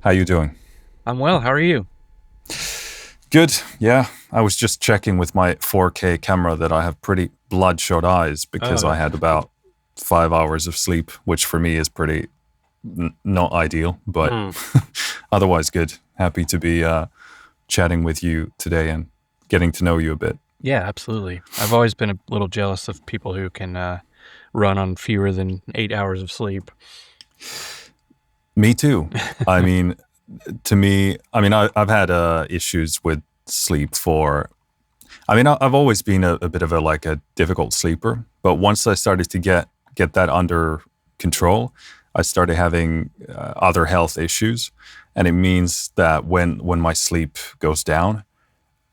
How you doing? I'm well. How are you? Good. Yeah, I was just checking with my 4K camera that I have pretty bloodshot eyes because I Oh, had about 5 hours of sleep, which for me is pretty not ideal, but mm. otherwise good. Happy to be chatting with you today and getting to know you a bit. Yeah, absolutely. I've always been a little jealous of people who can run on fewer than 8 hours of sleep. Me too. I mean, to me, I've had issues with sleep for. I've always been a bit of a difficult sleeper, but once I started to get that under control, I started having other health issues, and it means that when my sleep goes down,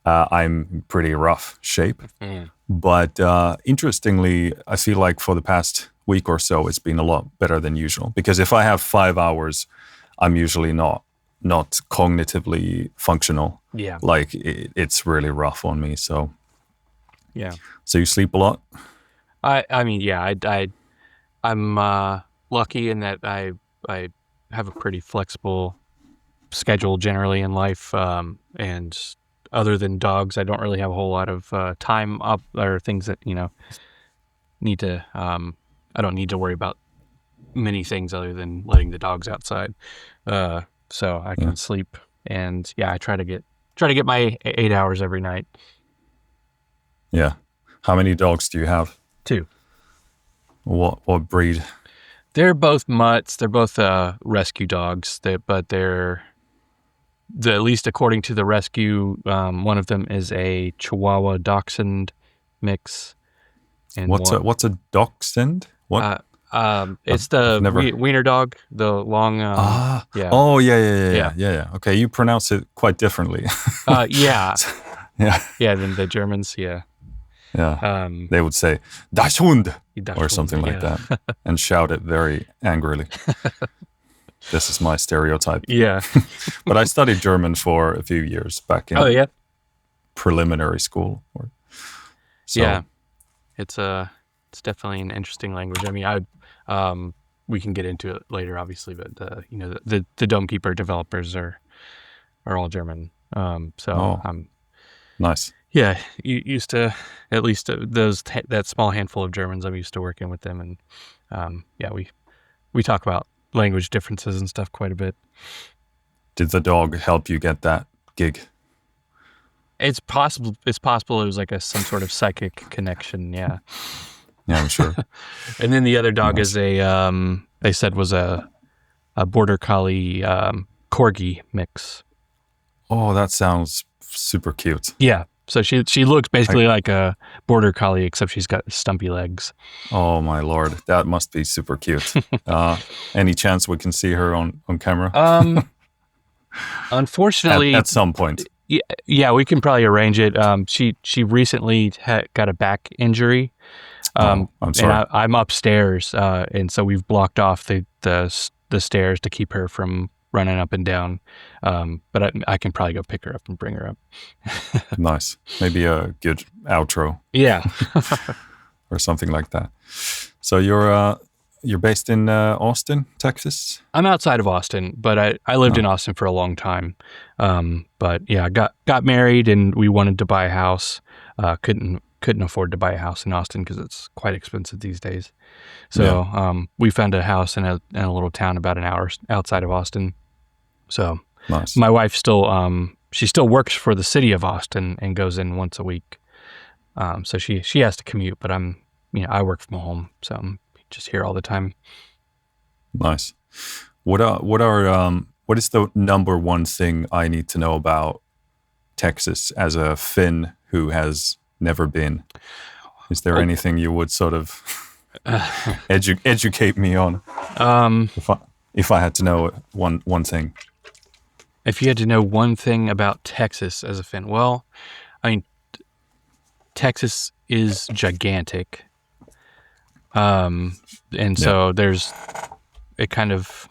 I'm in pretty rough shape. Mm. But interestingly, I feel like for the past week or so, it's been a lot better than usual. Because if I have 5 hours, I'm usually not cognitively functional. Yeah, Like it's really rough on me. So yeah. you sleep a lot? I mean, yeah. I'm lucky in that I have a pretty flexible schedule generally in life, and other than dogs, I don't really have a whole lot of time up or things that need to. I don't need to worry about many things other than letting the dogs outside. So I Yeah. can sleep, and yeah, I try to get my 8 hours every night. Yeah. How many dogs do you have? Two. What breed? They're both mutts. They're both rescue dogs. At least according to the rescue, one of them is a Chihuahua Dachshund mix, and What's a dachshund? What? uh, it's I've the never. wiener dog, the long. Yeah, Oh, yeah. yeah, Yeah. Okay, you pronounce it quite differently. yeah, Yeah. yeah. Then the Germans, yeah. Yeah. Um, They would say "Das Hund" or Dachshund, something like yeah. that and shout it very angrily. This is my stereotype. Yeah. But I studied German for a few years back Oh in yeah. preliminary school. Yeah. So, It's definitely an interesting language. I mean, we can get into it later, obviously, but the Dome Keeper developers are all German. So oh, nice. yeah, used to at least that small handful of Germans. I'm used to working with them, and yeah, we talk about language differences and stuff quite a bit. Did the dog help you get that gig? It's possible. It's possible it was like some sort of psychic connection. Yeah. Yeah, I'm sure. And then the other dog Nice. is they said was a border collie corgi mix. Oh, that sounds super cute. Yeah. So she looks I, basically like a border collie, except she's got stumpy legs. oh my lord, that must be super cute. Any chance we can see her on camera Um, Unfortunately, at some point? yeah, we can probably arrange it. She recently got a back injury. Oh, I'm And sorry. I'm upstairs, and so we've blocked off the stairs to keep her from running up and down. But I can probably go pick her up and bring her up. Nice. Maybe a good outro Yeah. or something like that. So you're based in Austin, Texas? I'm outside of Austin, but I lived in Oh, Austin for a long time. But yeah, I got married and we wanted to buy a house. Couldn't afford to buy a house in Austin because it's quite expensive these days. So yeah. we found a house in a little town about an hour outside of Austin. So Nice. my wife she still works for the city of Austin and goes in once a week. So she has to commute, but I work from home, so I'm just here all the time. Nice. What is the number one thing I need to know about Texas as a Finn who has never been? Is there Oh, anything you would sort of educate me on um, if I had to know one thing? if you had to know one thing about Texas as a Finn, well, I mean, Texas is gigantic. And Yeah. so there's it kind of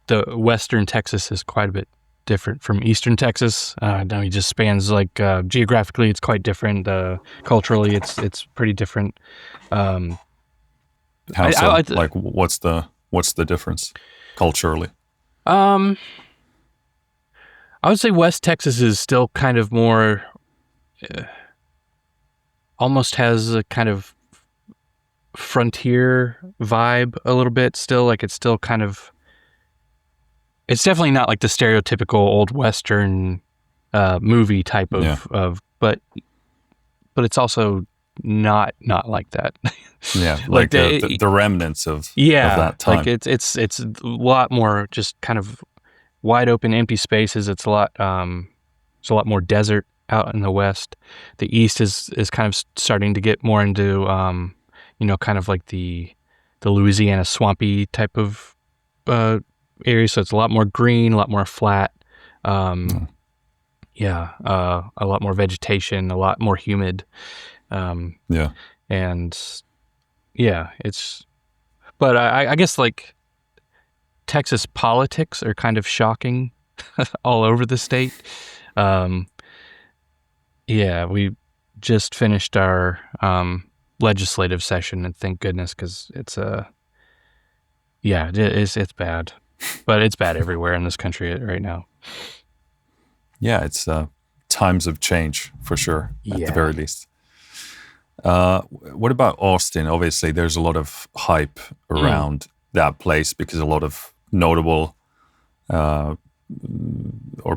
the Western Texas is quite a bit different from Eastern Texas. Now it just spans geographically, it's quite different. Culturally, it's pretty different. Um, How I, so? I, Like, what's the difference culturally? I would say West Texas is still kind of more, almost has a kind of frontier vibe a little bit still. Like it's still kind of, it's definitely not like the stereotypical old Western movie type of but it's also not like that. Yeah, like the remnants of that time. Like it's a lot more just kind of wide open, empty spaces. It's a lot more desert out in the West. The East is kind of starting to get more into kind of like the Louisiana swampy type of area. So it's a lot more green, a lot more flat. A lot more vegetation, a lot more humid. But I guess like Texas politics are kind of shocking all over the state. We just finished our legislative session, and thank goodness, because it's bad, but it's bad everywhere in this country right now. Yeah, it's times of change for sure, at the very least. What about Austin? Obviously, there's a lot of hype around that place because a lot of notable or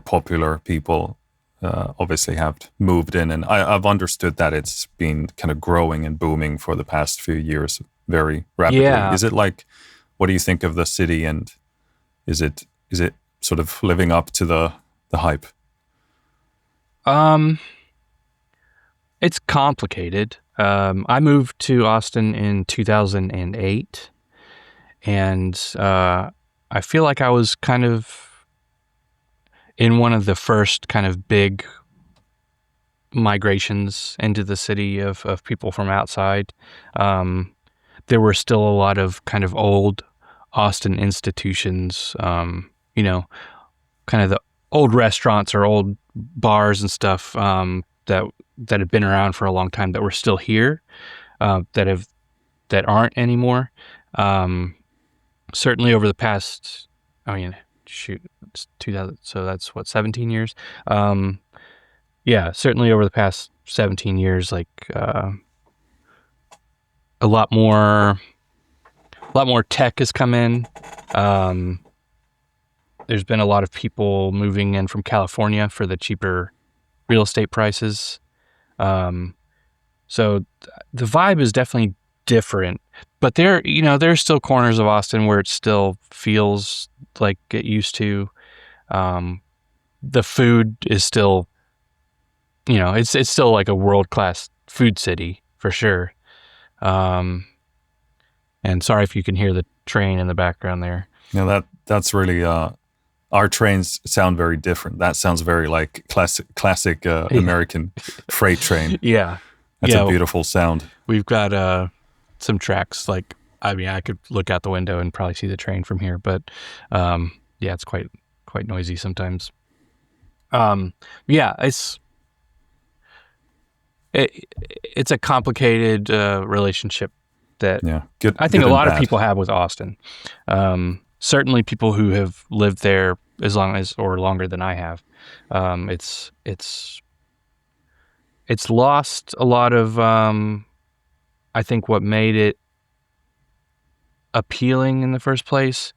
popular people obviously have moved in. And I've understood that it's been kind of growing and booming for the past few years very rapidly. Yeah. Is it like, what do you think of the city, and is it sort of living up to the hype? It's complicated. I moved to Austin in 2008, and I feel like I was kind of in one of the first kind of big migrations into the city of people from outside. There were still a lot of kind of old Austin institutions, kind of the old restaurants or old bars and stuff that have been around for a long time that were still here, that aren't anymore. Certainly over the past, it's 2000, so that's what, 17 years. Certainly over the past 17 years, like a lot more tech has come in. There's been a lot of people moving in from California for the cheaper real estate prices. So the vibe is definitely different, but there's still corners of Austin where it still feels like it used to. The food is still, it's still like a world-class food city for sure. And sorry if you can hear the train in the background there. That's really, our trains sound very different. That sounds very like classic American freight train. Yeah. That's a beautiful sound. We've got some tracks. Like, I could look out the window and probably see the train from here, but it's quite noisy sometimes. It's a complicated relationship that I think a lot of people have with Austin. Certainly people who have lived there as long as or longer than I have. It's lost a lot of I think what made it appealing in the first place,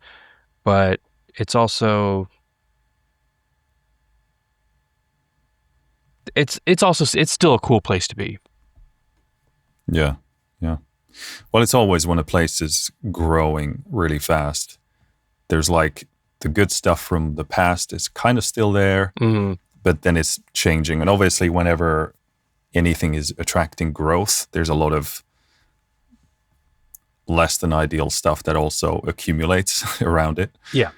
but it's also it's still a cool place to be. Yeah. Well, it's always when a place is growing really fast, there's like the good stuff from the past is kind of still there, but then it's changing. And obviously whenever anything is attracting growth, there's a lot of less than ideal stuff that also accumulates around it. Yeah.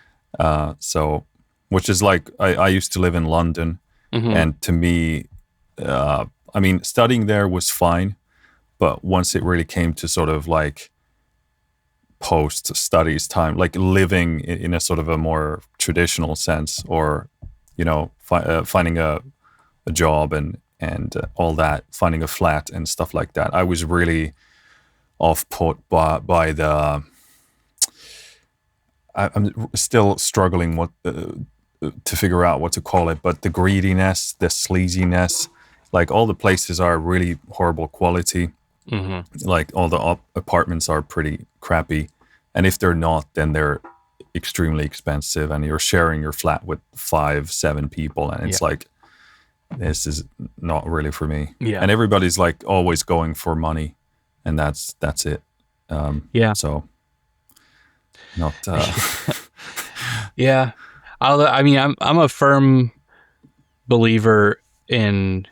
Which is like, I used to live in London, and to me, studying there was fine, but once it really came to sort of like post-studies time, like living in a sort of a more traditional sense, or, finding a job and all that, finding a flat and stuff like that, I was really off-put by the, I'm still struggling to figure out what to call it, but the greediness, the sleaziness, like all the places are really horrible quality. Like all the apartments are pretty crappy, and if they're not, then they're extremely expensive, and you're sharing your flat with 5-7 people, and it's like, this is not really for me. Yeah. And everybody's like always going for money, and that's it. So not. Yeah. I mean, I'm a firm believer in.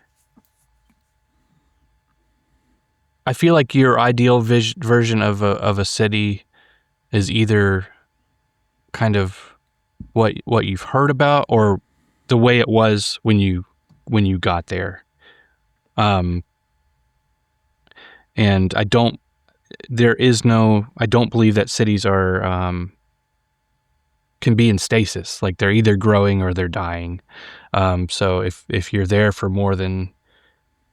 I feel like your ideal version of a city is either kind of what you've heard about, or the way it was when you got there. And I don't believe that cities are can be in stasis. Like, they're either growing or they're dying. So if you're there for more than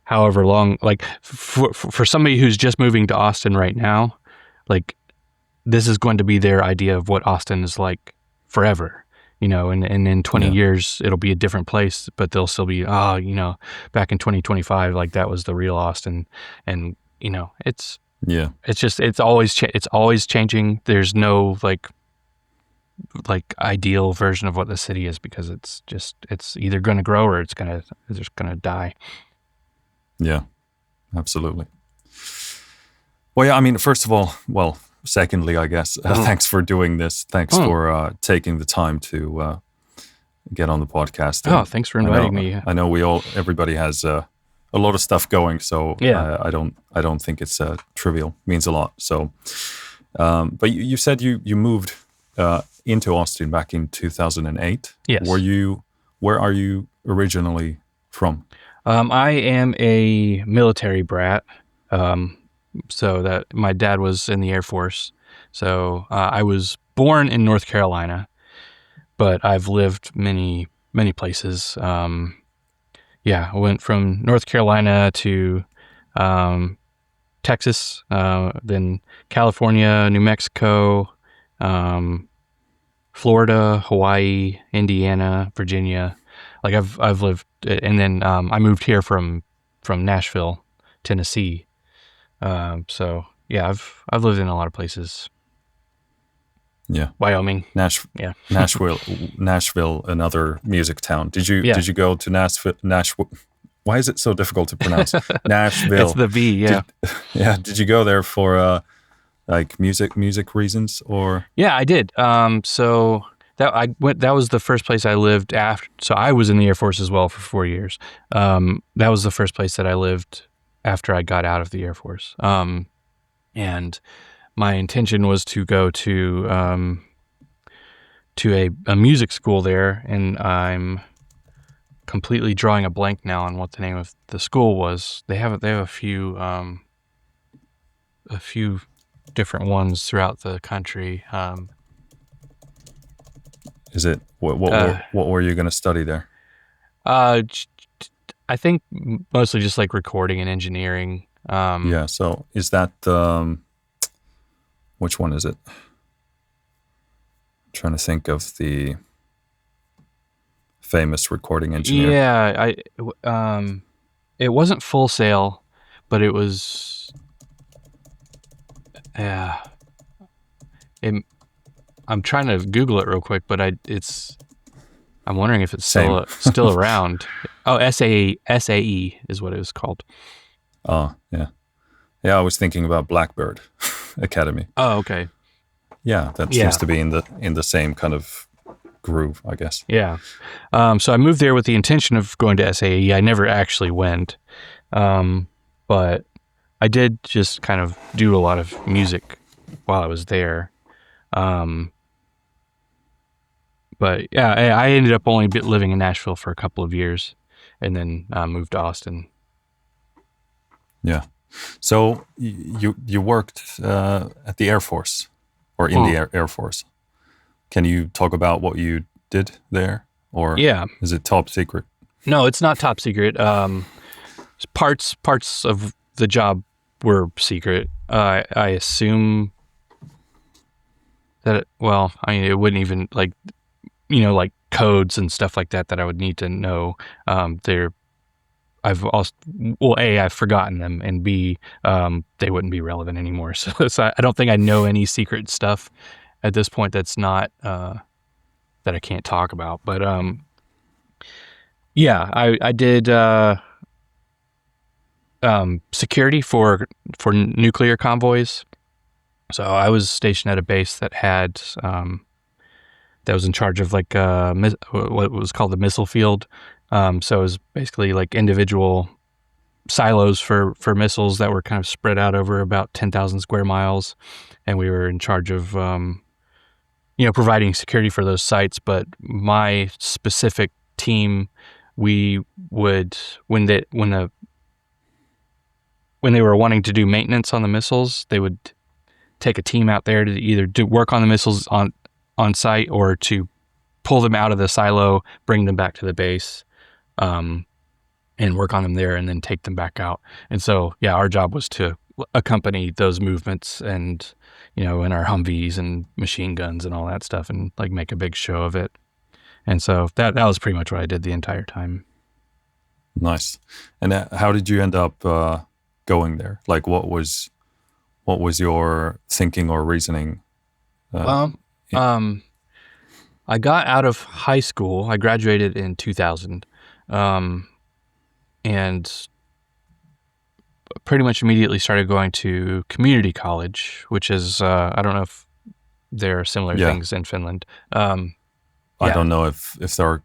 however long, like for somebody who's just moving to Austin right now, like, this is going to be their idea of what Austin is like forever, and in 20 years it'll be a different place, but they'll still be, back in 2025, like, that was the real Austin. And it's just, it's always changing. There's no like ideal version of what the city is, because it's either going to grow or it's just going to die. Yeah, absolutely. Well, yeah, I mean, first of all, secondly, I guess, thanks for doing this. Thanks for taking the time to get on the podcast. And thanks for inviting me. I know everybody has a lot of stuff going, so I don't think it's trivial. It means a lot. So, but you said you moved into Austin back in 2008. Yes. Where are you originally from? I am a military brat. So that my dad was in the Air Force. So I was born in North Carolina, but I've lived many places. I went from North Carolina to Texas, then California, New Mexico, Florida, Hawaii, Indiana, Virginia. Like, I've lived, and then I moved here from Nashville, Tennessee. So yeah, I've lived in a lot of places. Yeah, Wyoming, Nashville, another music town. Did you go to Nashville? Why is it so difficult to pronounce? Nashville. It's the V. Yeah. Did you go there for like music reasons, or? Yeah, I did. So that was the first place I lived after. So I was in the Air Force as well for 4 years. That was the first place that I lived after I got out of the Air Force. And my intention was to go to a music school there, and I'm completely drawing a blank now on what the name of the school was. They have a few different ones throughout the country. Is it what were you going to study there? I think mostly just like recording and engineering. So is that which one is it? I'm trying to think of the famous recording engineer. Yeah, it wasn't Full Sail, but it was. I'm trying to Google it real quick, but I'm wondering if it's still around. Oh, SAE is what it was called. Oh, yeah. Yeah, I was thinking about Blackbird Academy. Oh, okay. Yeah, that seems to be in the same kind of groove, I guess. Yeah. So I moved there with the intention of going to SAE. I never actually went. But I did just kind of do a lot of music while I was there. But yeah, I ended up only living in Nashville for a couple of years, and then moved to Austin. Yeah. So you worked at the Air Force, or in the Air Force. Can you talk about what you did there, or is it top secret? No, it's not top secret. Parts of the job were secret. I assume well, I mean, it wouldn't even like, like codes and stuff like that I would need to know. I've also, well, A, I've forgotten them, and B, they wouldn't be relevant anymore. So I don't think I know any secret stuff at this point that's not, that I can't talk about. But, yeah, I did, security for nuclear convoys. So I was stationed at a base that had, that was in charge of like, what was called the missile field. So it was basically like individual silos for missiles that were kind of spread out over about 10,000 square miles. And we were in charge of, providing security for those sites. But my specific team, we would, when they were wanting to do maintenance on the missiles, they would take a team out there to either do work on the missiles on site or to pull them out of the silo, bring them back to the base, and work on them there and then take them back out. And so, yeah, our job was to accompany those movements and, in our Humvees and machine guns and all that stuff and like make a big show of it. And so that was pretty much what I did the entire time. Nice. And how did you end up going there? Like, what was your thinking or reasoning? I got out of high school. I graduated in 2000, and pretty much immediately started going to community college, which is, I don't know if there are similar things in Finland. I don't know if they're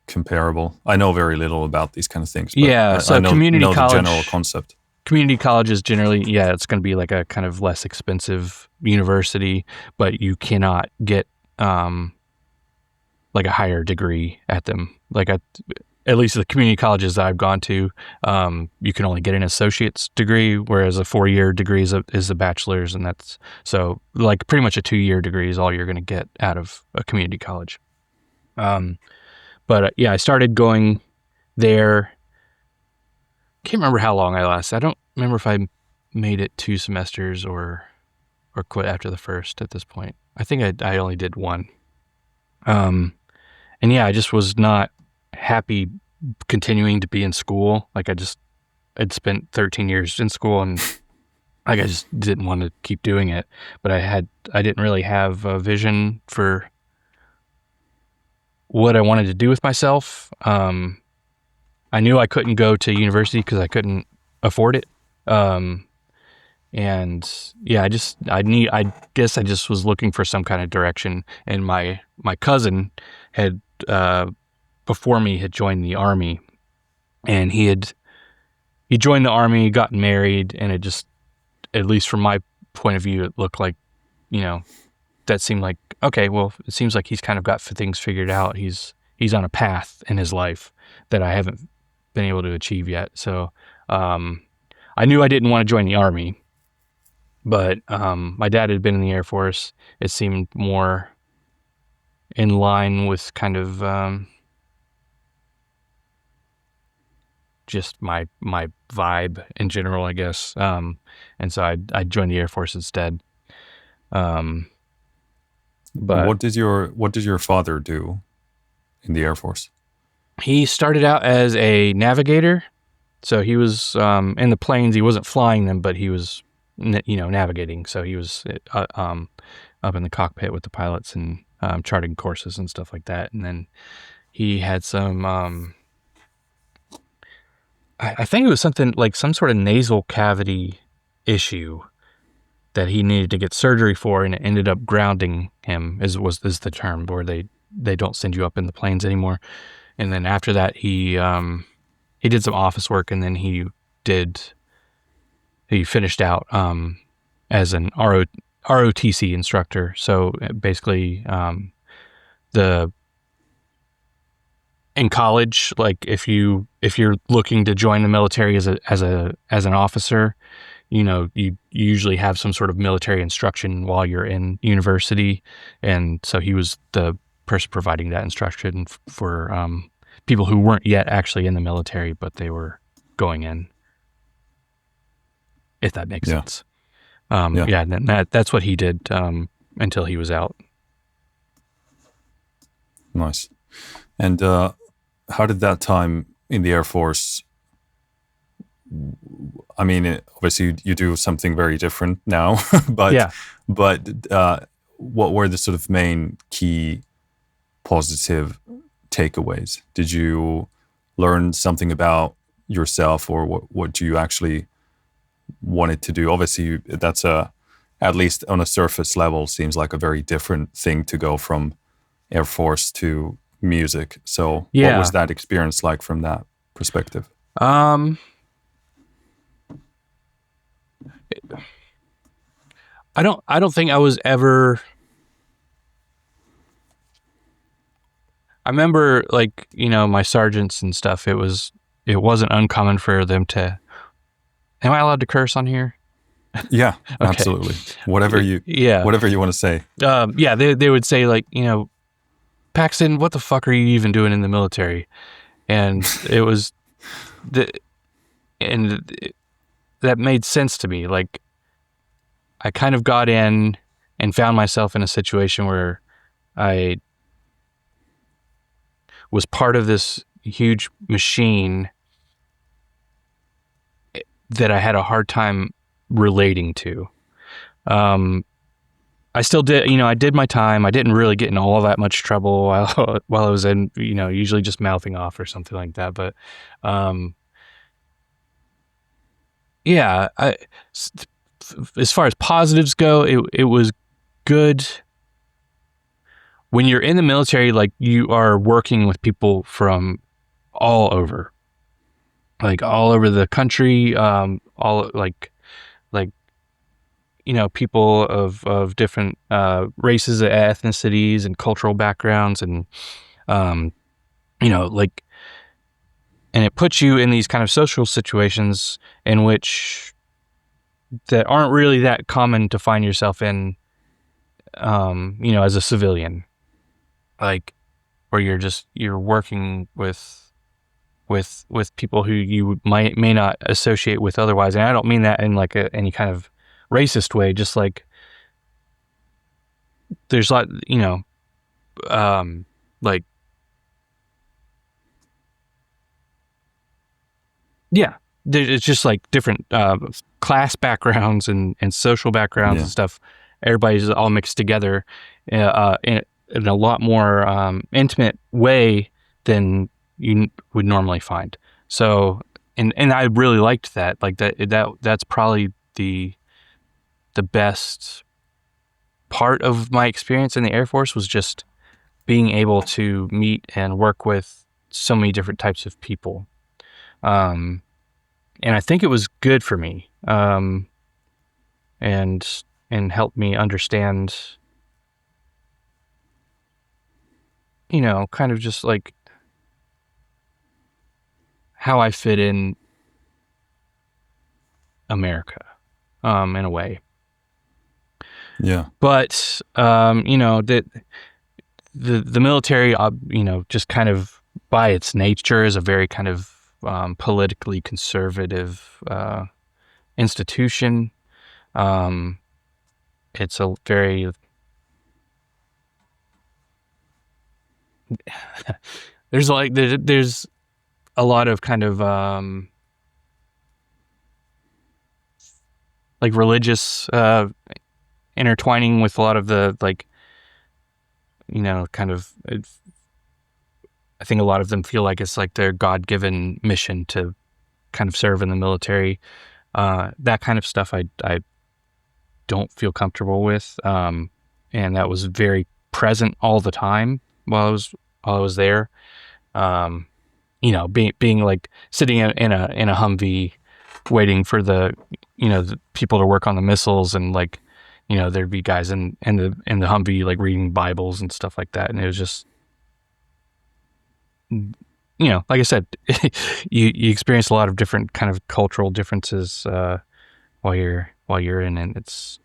comparable. I know very little about these kind of things. But so I know, community college, the general concept. Community college is generally, it's going to be like a kind of less expensive university, but you cannot get like a higher degree at them. Like at least the community colleges that I've gone to, you can only get an associate's degree, whereas a 4-year degree is a bachelor's, and that's so like pretty much a 2-year degree is all you're going to get out of a community college. But I started going there. Can't remember how long I lasted. I don't remember if I made it 2 semesters or quit after the first at this point. I think I only did 1. And I just was not happy continuing to be in school. Like I'd spent 13 years in school and like I just didn't want to keep doing it. But I didn't really have a vision for what I wanted to do with myself. I knew I couldn't go to university because I couldn't afford it. And I guess I just was looking for some kind of direction. And my cousin had, before me, had joined the army, and he joined the army, gotten married, and it just, at least from my point of view, it looked like, that seemed like, okay, well, it seems like he's kind of got things figured out. He's on a path in his life that I haven't been able to achieve yet. So, I knew I didn't want to join the army, but, my dad had been in the Air Force. It seemed more in line with kind of, just my vibe in general, I guess. And so I joined the Air Force instead. But what did your father do in the Air Force? He started out as a navigator. So he was in the planes. He wasn't flying them, but he was, navigating. So he was up in the cockpit with the pilots and charting courses and stuff like that. And then he had some, I think it was something like some sort of nasal cavity issue that he needed to get surgery for, and it ended up grounding him, is the term, where they don't send you up in the planes anymore. And then after that, he did some office work, and then he finished out as an ROTC instructor. So basically, in college, like if you're looking to join the military as an officer, you usually have some sort of military instruction while you're in university. And so he was the person providing that instruction for people who weren't yet actually in the military, but they were going in, if that makes sense. And that's what he did until he was out. Nice. And how did that time in the Air Force? I mean, obviously you do something very different now, but Yeah. What were the sort of main key positive takeaways? Did you learn something about yourself, or what you actually wanted to do? Obviously, that's at least on a surface level, seems like a very different thing to go from Air Force to music. So, what was Yeah. that experience like from that perspective? I don't think I was ever. I remember, like, you know, my sergeants and stuff. It wasn't uncommon for them to. Am I allowed to curse on here? Yeah, Okay. absolutely. Whatever you Yeah. whatever you want to say. Yeah. They would say, like, you know, Paxton, what the fuck are you even doing in the military? And it was that made sense to me. Like, I kind of got in and found myself in a situation where I was part of this huge machine that I had a hard time relating to. I still did, you know, I did my time. I didn't really get in all that much trouble while I was in, you know, usually just mouthing off or something like that. But, yeah, as far as positives go, it was good. When you're in the military, like, you are working with people from all over, like all over the country, all like you know, people of different races, ethnicities, and cultural backgrounds, and you know, like, and it puts you in these kind of social situations in which that aren't really that common to find yourself in, you know, as a civilian, like, where you're working with people who you may not associate with otherwise. And I don't mean that in like any kind of racist way, just like there's like, you know, like, yeah, it's just like different class backgrounds and social backgrounds Yeah. and stuff. Everybody's all mixed together in a lot more intimate way than you would normally find. So, and I really liked that. Like, that's probably the best part of my experience in the Air Force, was just being able to meet and work with so many different types of people. And I think it was good for me, and helped me understand, you know, kind of just like how I fit in America, in a way. Yeah. But you know, that the military, you know, just kind of by its nature is a very kind of politically conservative institution. It's a very there's a lot of kind of like religious intertwining with a lot of the, like, you know, kind of, I think a lot of them feel like it's like their God-given mission to kind of serve in the military. That kind of stuff I don't feel comfortable with. And that was very present all the time while I was there. You know, being like sitting in a Humvee waiting for the, you know, the people to work on the missiles, and like, you know, there'd be guys in the Humvee like reading Bibles and stuff like that, and it was just, you know, like I said, you experience a lot of different kind of cultural differences while you're in, and it's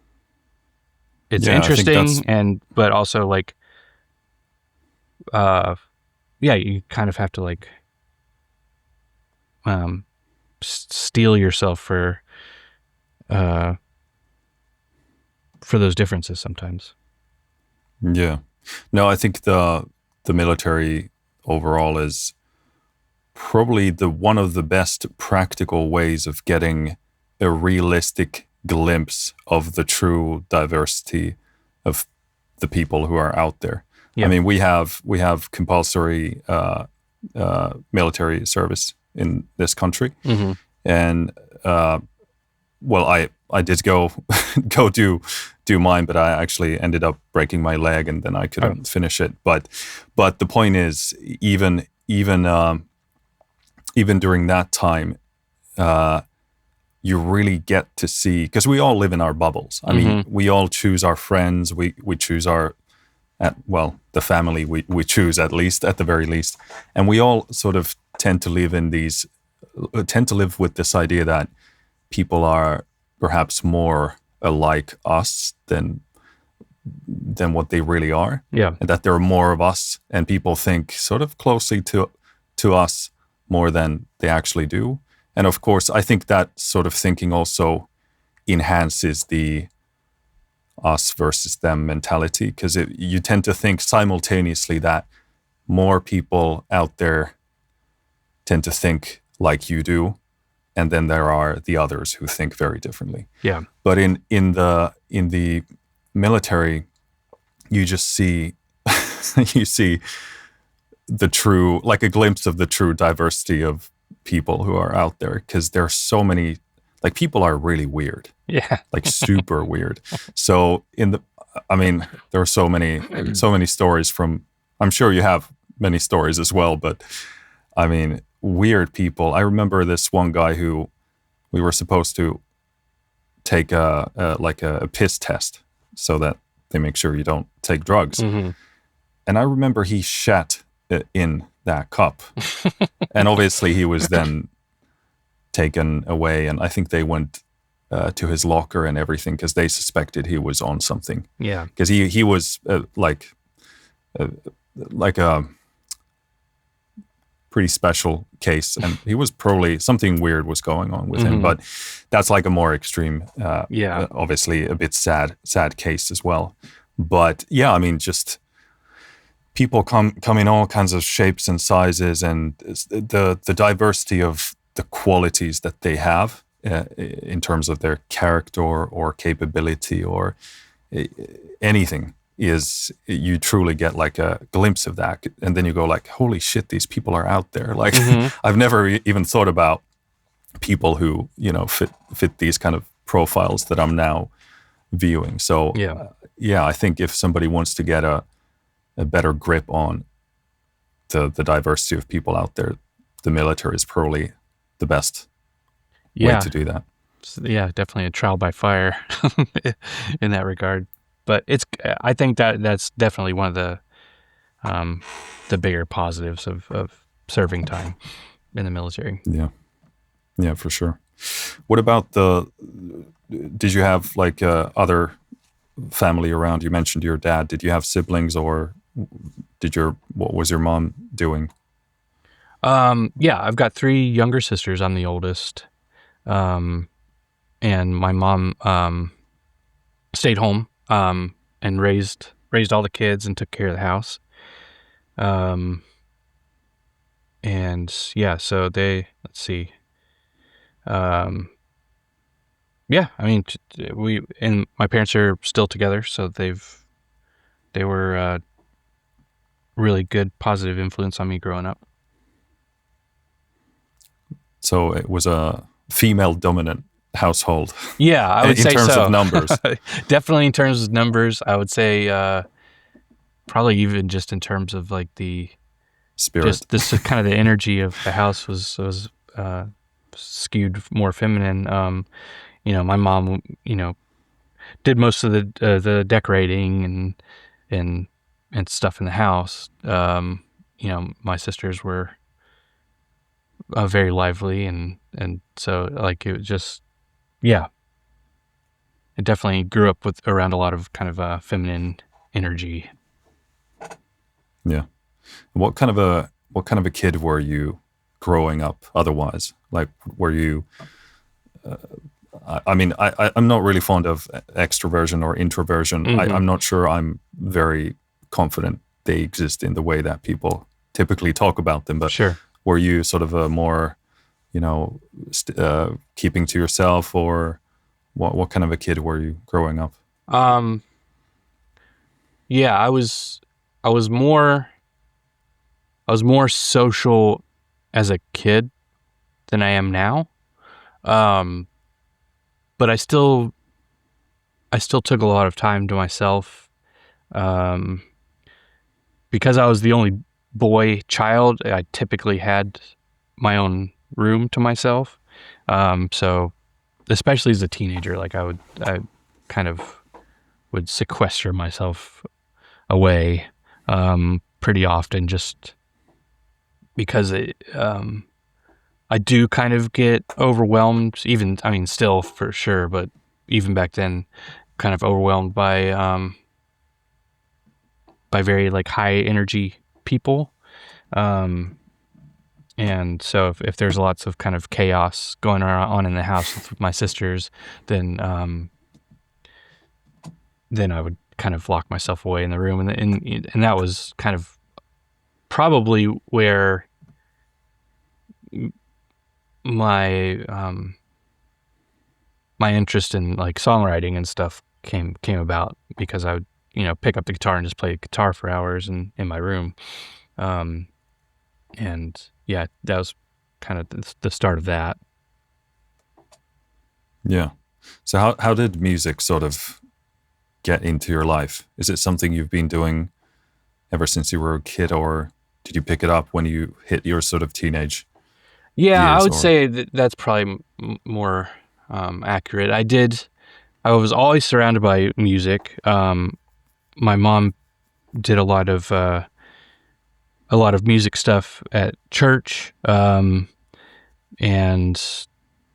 Yeah, I think that's interesting, and but also like yeah, you kind of have to like steel yourself for those differences sometimes. Yeah. No, I think the military overall is probably the one of the best practical ways of getting a realistic glimpse of the true diversity of the people who are out there. I Yeah. mean, we have compulsory military service in this country, Hmm. and well, I did go go do mine, but I actually ended up breaking my leg, and then I Oh. couldn't finish it. But the point is, even during that time, you really get to see, because we all live in our bubbles. I mean, we all choose our friends, we choose our the family we choose, at the very least, and we all sort of tend to live with this idea that people are perhaps more alike us than what they really are, Yeah. and that there are more of us, and people think sort of closely to us more than they actually do. And of course, I think that sort of thinking also enhances the us versus them mentality, because you tend to think simultaneously that more people out there tend to think like you do, and then there are the others who think very differently. Yeah. But in the military, you just see you see the true, like a glimpse of the true diversity of people who are out there, because there are so many, like, people are really weird, Yeah. like super weird. So I mean, there are so many stories from, I'm sure you have many stories as well, but I mean, weird people. I remember this one guy who we were supposed to take a piss test so that they make sure you don't take drugs. Hmm. And I remember he shat in that cup. And obviously he was then taken away, and I think they went to his locker and everything, because they suspected he was on something. Yeah. Because he was like a pretty special case, and he was probably, something weird was going on with him. But that's like a more extreme, Yeah. obviously a bit sad case as well. But yeah, I mean, just people come in all kinds of shapes and sizes, and the diversity of the qualities that they have in terms of their character or capability or anything, is, you truly get like a glimpse of that, and then you go like, holy shit, these people are out there. Like, I've never even thought about people who, you know, fit these kind of profiles that I'm now viewing. So Yeah. I think if somebody wants to get a better grip on the diversity of people out there, the military is probably the best way Yeah. to do that. Yeah, definitely a trial by fire in that regard. But I think that's definitely one of the bigger positives of serving time in the military. Yeah, for sure. What about did you have like other family around? You mentioned your dad. Did you have siblings, or what was your mom doing? Yeah, I've got 3 younger sisters. I'm the oldest. And my mom stayed home and raised all the kids and took care of the house. And yeah, so let's see. Yeah, I mean, my parents are still together, so they were really good, positive influence on me growing up. So it was a female dominant household. Yeah, I would say so. In terms of numbers. Definitely in terms of numbers, I would say probably even just in terms of like the spirit. Just this kind of the energy of the house was skewed more feminine. You know, my mom, you know, did most of the decorating and stuff in the house. You know, my sisters were very lively, and so like it was just, yeah, it definitely grew up around a lot of kind of feminine energy. Yeah. What kind of a kid were you growing up otherwise? Like, were you I mean, I'm not really fond of extroversion or introversion. I'm not sure I'm very confident they exist in the way that people typically talk about them. But Sure. were you sort of a more, keeping to yourself, or what kind of a kid were you growing up? Yeah, I was more social as a kid than I am now. But I still took a lot of time to myself. Because I was the only boy child, I typically had my own room to myself. So especially as a teenager, like I kind of would sequester myself away, pretty often, just because I do kind of get overwhelmed, still for sure, but even back then, kind of overwhelmed by very like high energy people. And so if there's lots of kind of chaos going on in the house with my sisters, then I would kind of lock myself away in the room. And that was kind of probably where my, my interest in like songwriting and stuff came about, because I would, pick up the guitar and just play guitar for hours in my room. And yeah, that was kind of the start of that. Yeah. So how did music sort of get into your life? Is it something you've been doing ever since you were a kid, or did you pick it up when you hit your sort of teenage Yeah, years? I would say that's probably more accurate. I was always surrounded by music. My mom did a lot of music stuff at church, and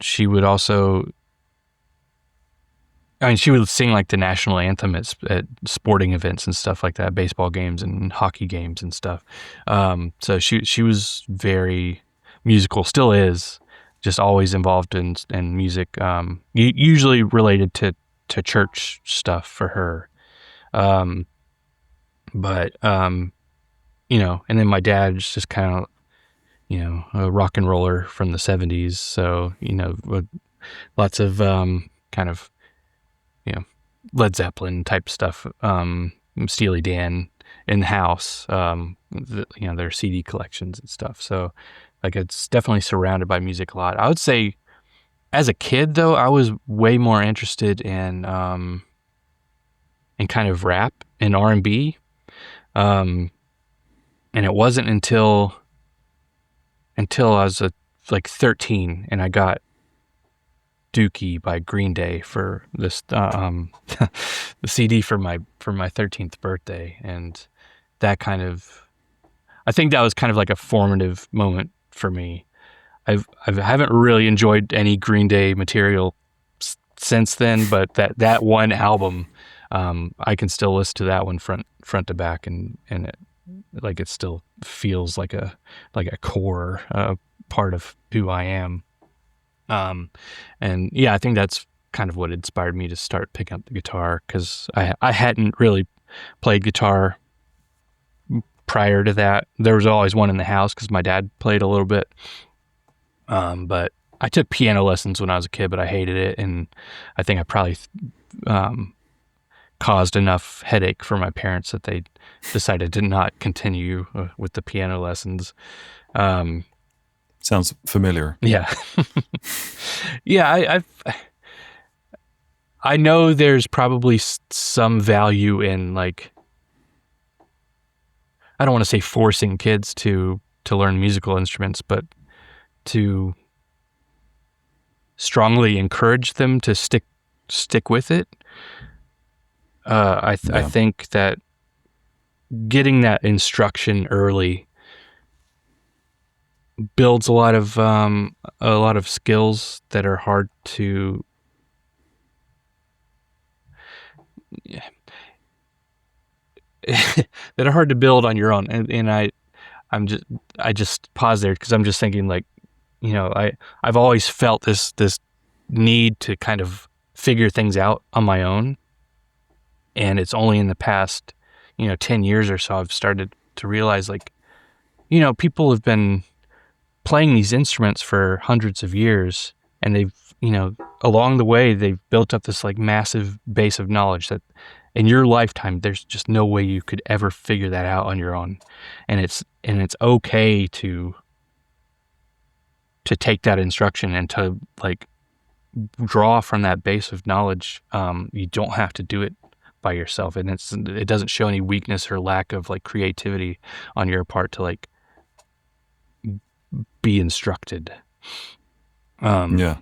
she would also, she would sing like the national anthem at sporting events and stuff like that, baseball games and hockey games and stuff. So she was very musical, still is, just always involved in music, usually related to church stuff for her. But and then my dad's just kind of, a rock and roller from the 70s. So, with lots of kind of, Led Zeppelin type stuff, Steely Dan in the house, their CD collections and stuff. So like it's definitely surrounded by music a lot. I would say as a kid though, I was way more interested in kind of rap and R&B. And it wasn't until I was like 13 and I got Dookie by Green Day for this the CD for my 13th birthday, and that I think that was kind of like a formative moment for me. I haven't really enjoyed any Green Day material since then, but that one album, I can still listen to that one front to back, and it still feels like a core part of who I am. And yeah, I think that's kind of what inspired me to start picking up the guitar, because I hadn't really played guitar prior to that. There was always one in the house because my dad played a little bit. But I took piano lessons when I was a kid, but I hated it, and I think I probably caused enough headache for my parents that they decided to not continue with the piano lessons. Sounds familiar. Yeah. Yeah, I know there's probably some value in, like, I don't want to say forcing kids to learn musical instruments, but to strongly encourage them to stick with it. I think that getting that instruction early builds a lot of skills that are hard to build on your own. And I just pause there because I'm just thinking, like, I've always felt this need to kind of figure things out on my own, and it's only in the past 10 years or so, I've started to realize, like, people have been playing these instruments for hundreds of years, and they've, along the way, they've built up this like massive base of knowledge that in your lifetime, there's just no way you could ever figure that out on your own. And it's okay to take that instruction and to like draw from that base of knowledge. You don't have to do it by yourself, and it doesn't show any weakness or lack of like creativity on your part to like be instructed. Yeah.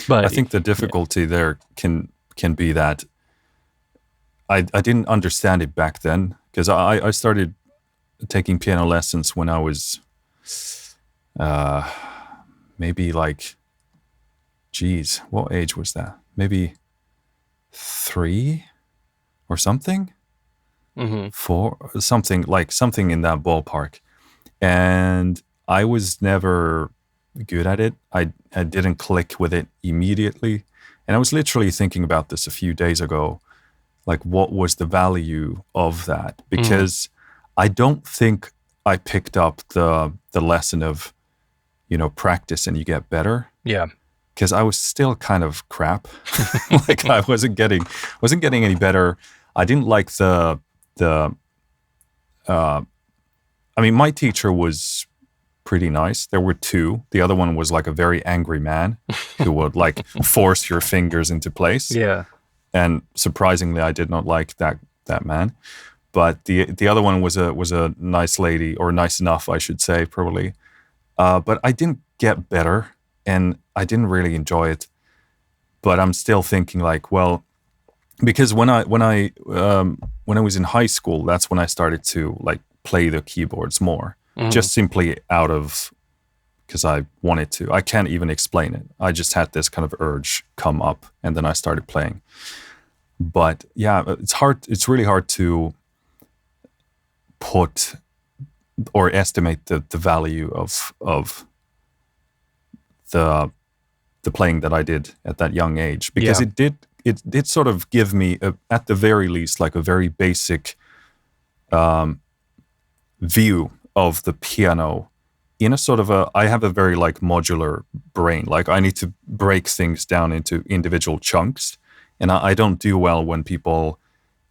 But I think the difficulty there can be that I didn't understand it back then, because I started taking piano lessons when I was maybe like, geez, what age was that? Maybe 3 or something? 4, something in that ballpark. And I was never good at it. I didn't click with it immediately. And I was literally thinking about this a few days ago, like what was the value of that? Because I don't think I picked up the lesson of, practice and you get better. Yeah. Because I was still kind of crap. Like I wasn't getting any better. I didn't like I mean, my teacher was pretty nice. There were 2. The other one was like a very angry man who would like force your fingers into place. Yeah. And surprisingly, I did not like that man. But the other one was a nice lady, or nice enough, I should say, probably. But I didn't get better, and I didn't really enjoy it. But I'm still thinking like, well, because when I was in high school, that's when I started to like play the keyboards more, just simply out of, because I wanted to. I can't even explain it. I just had this kind of urge come up, and then I started playing. But yeah, it's really hard to put or estimate the value of the playing that I did at that young age, because it did sort of give me at the very least like a very basic view of the piano in a sort of I have a very like modular brain. Like I need to break things down into individual chunks, and I don't do well when people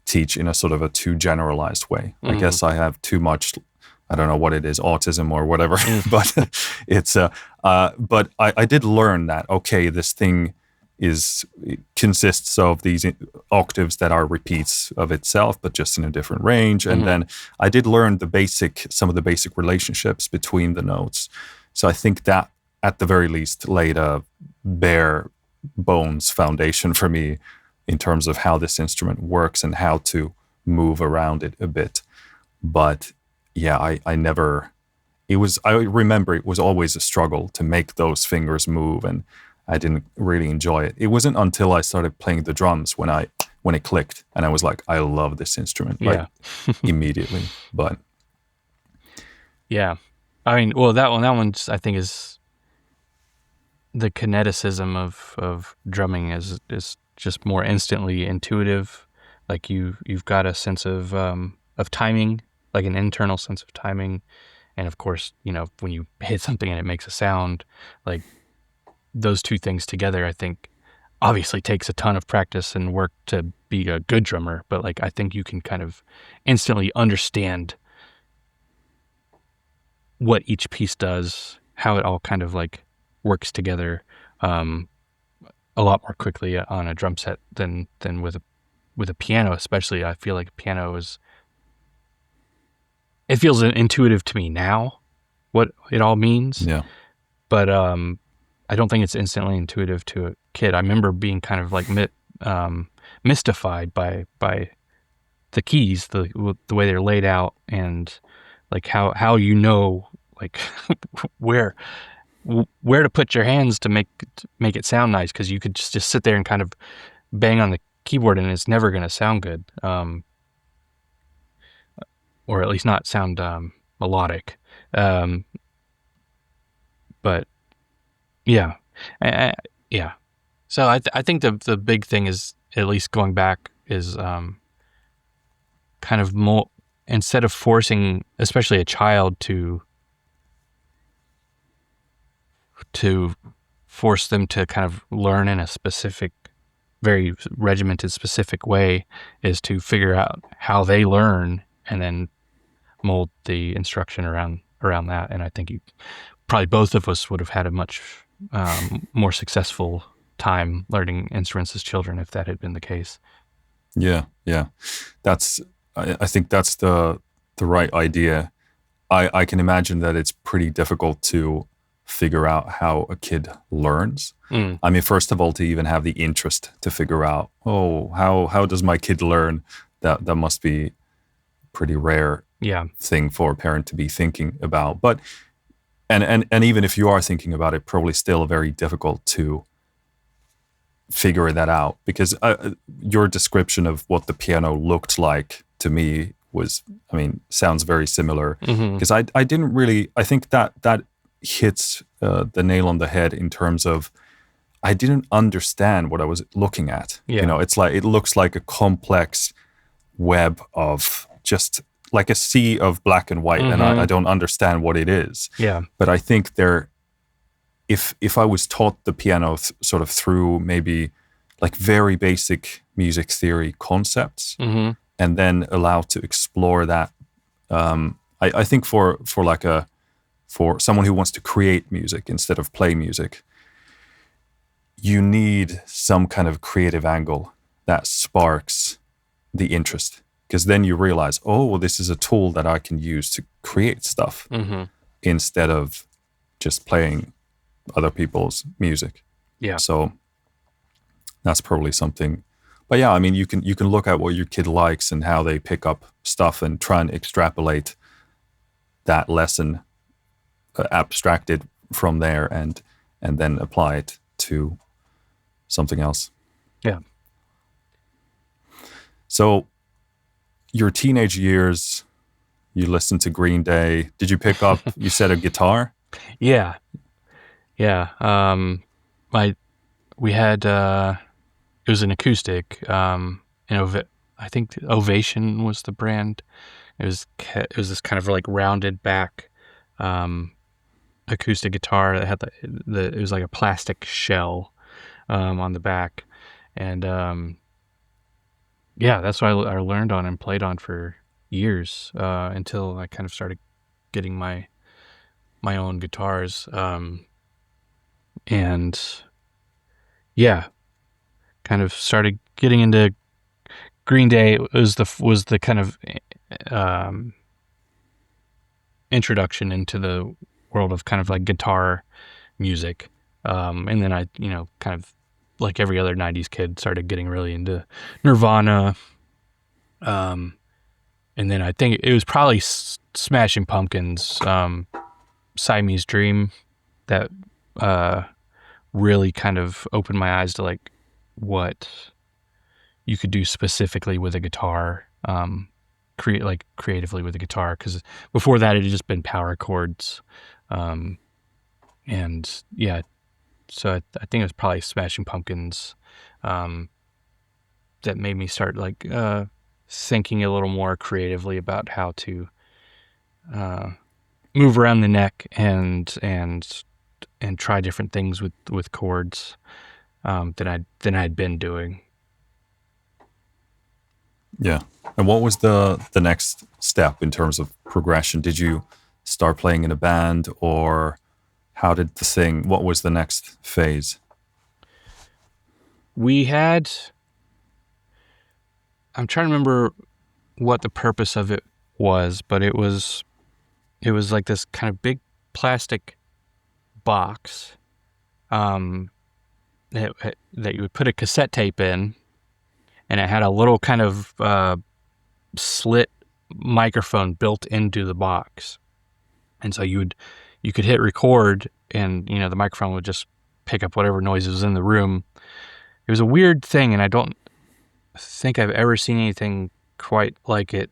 teach in a sort of a too generalized way. I guess I have too much, I don't know what it is, autism or whatever, but it's but I did learn that, okay, this thing consists of these octaves that are repeats of itself, but just in a different range. And then I did learn some of the basic relationships between the notes. So I think that at the very least laid a bare bones foundation for me in terms of how this instrument works and how to move around it a bit. But yeah, I remember it was always a struggle to make those fingers move, and I didn't really enjoy it. It wasn't until I started playing the drums when it clicked, and I was like, I love this instrument, like immediately. But yeah, I mean, well, that one I think is the kineticism of drumming is just more instantly intuitive. Like you've got a sense of timing, like an internal sense of timing, and of course, when you hit something and it makes a sound, like those two things together, I think obviously takes a ton of practice and work to be a good drummer, but like I think you can kind of instantly understand what each piece does, how it all kind of like works together a lot more quickly on a drum set than with a piano. Especially, I feel like a piano it feels intuitive to me now what it all means. Yeah. But I don't think it's instantly intuitive to a kid. I remember being kind of like mystified by the keys, the way they're laid out, and like how like where to put your hands to make it sound nice, because you could just sit there and kind of bang on the keyboard and it's never going to sound good, or at least not sound melodic. But yeah, yeah. So I think the big thing is, at least going back, is kind of more, instead of forcing, especially a child, to force them to kind of learn in a specific, very regimented, specific way, is to figure out how they learn and then mold the instruction around that. And I think probably both of us would have had a much more successful time learning instruments as children if that had been the case. Yeah. I think that's the right idea. I can imagine that it's pretty difficult to figure out how a kid learns. I mean, first of all, to even have the interest to figure out, how does my kid learn? That must be a pretty rare thing for a parent to be thinking about. But and even if you are thinking about it, probably still very difficult to figure that out, because your description of what the piano looked like to me sounds very similar, because I didn't really, I think that hits the nail on the head in terms of I didn't understand what I was looking at. It's like, it looks like a complex web of just like a sea of black and white, and I don't understand what it is. But I think if I was taught the piano sort of through maybe like very basic music theory concepts, and then allowed to explore that, I think for someone who wants to create music instead of play music, you need some kind of creative angle that sparks the interest, because then you realize, this is a tool that I can use to create stuff instead of just playing other people's music. So that's probably something. But yeah, I mean, you can look at what your kid likes and how they pick up stuff and try and extrapolate that lesson, abstract it from there, and then apply it to something else. So your teenage years, you listened to Green Day. Did you pick up, you said, a guitar? Yeah. We had, it was an acoustic, I think Ovation was the brand. It was this kind of like rounded back, acoustic guitar that had it was like a plastic shell, on the back. And, that's what I learned on and played on for years, until I kind of started getting my own guitars. Kind of started getting into Green Day. It was the kind of introduction into the world of kind of like guitar music. And then I, kind of like every other 90s kid, started getting really into Nirvana. And then I think it was probably Smashing Pumpkins, Siamese Dream, that really kind of opened my eyes to like what you could do specifically with a guitar, creatively with a guitar. Because before that, it had just been power chords, so I think it was probably Smashing Pumpkins that made me start like thinking a little more creatively about how to move around the neck and try different things with chords than I'd been doing. Yeah. And what was the next step in terms of progression? Did you start playing in a band, or what was the next phase? I'm trying to remember what the purpose of it was, but it was like this kind of big plastic box, that you would put a cassette tape in, and it had a little kind of slit microphone built into the box. And so you could hit record, and the microphone would just pick up whatever noise was in the room. It was a weird thing, and I don't think I've ever seen anything quite like it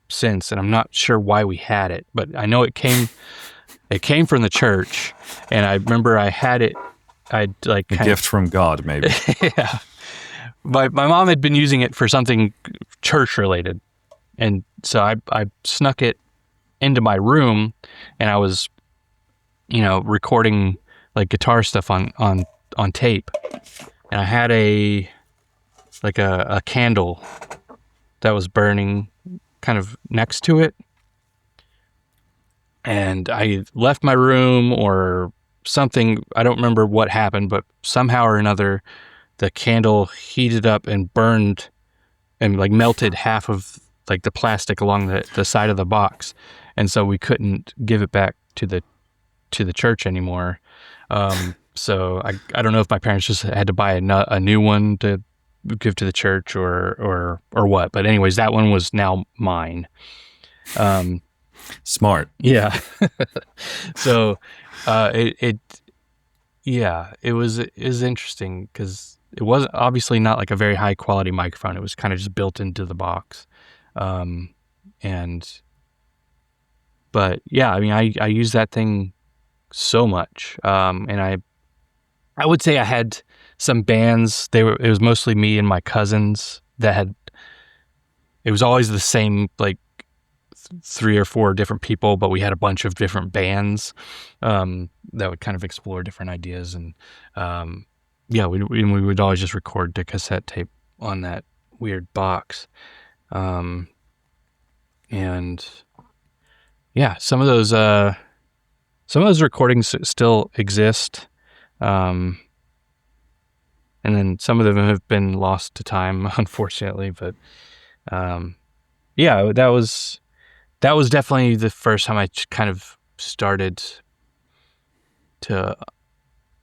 since, and I'm not sure why we had it, but I know it came from the church, and I remember I had it. I'd like a gift from God, maybe. Yeah. My mom had been using it for something church related, And so I snuck it into my room, and I was, recording like guitar stuff on tape. And I had a candle that was burning kind of next to it. And I left my room or something. I don't remember what happened, but somehow or another, the candle heated up and burned and like melted half of like the plastic along the side of the box. And so we couldn't give it back to the church anymore. So I don't know if my parents just had to buy a new one to give to the church or what. But anyways, that one was now mine. Smart. Yeah. So, it was interesting because it wasn't obviously not like a very high quality microphone. It was kind of just built into the box. But yeah, I mean, I use that thing so much. And I would say I had some bands. It was mostly me and my cousins it was always the same, like 3 or 4 different people, but we had a bunch of different bands that would kind of explore different ideas. And we would always just record the cassette tape on that weird box. And yeah, some of those recordings still exist. And then some of them have been lost to time, unfortunately. But yeah, that was definitely the first time I kind of started to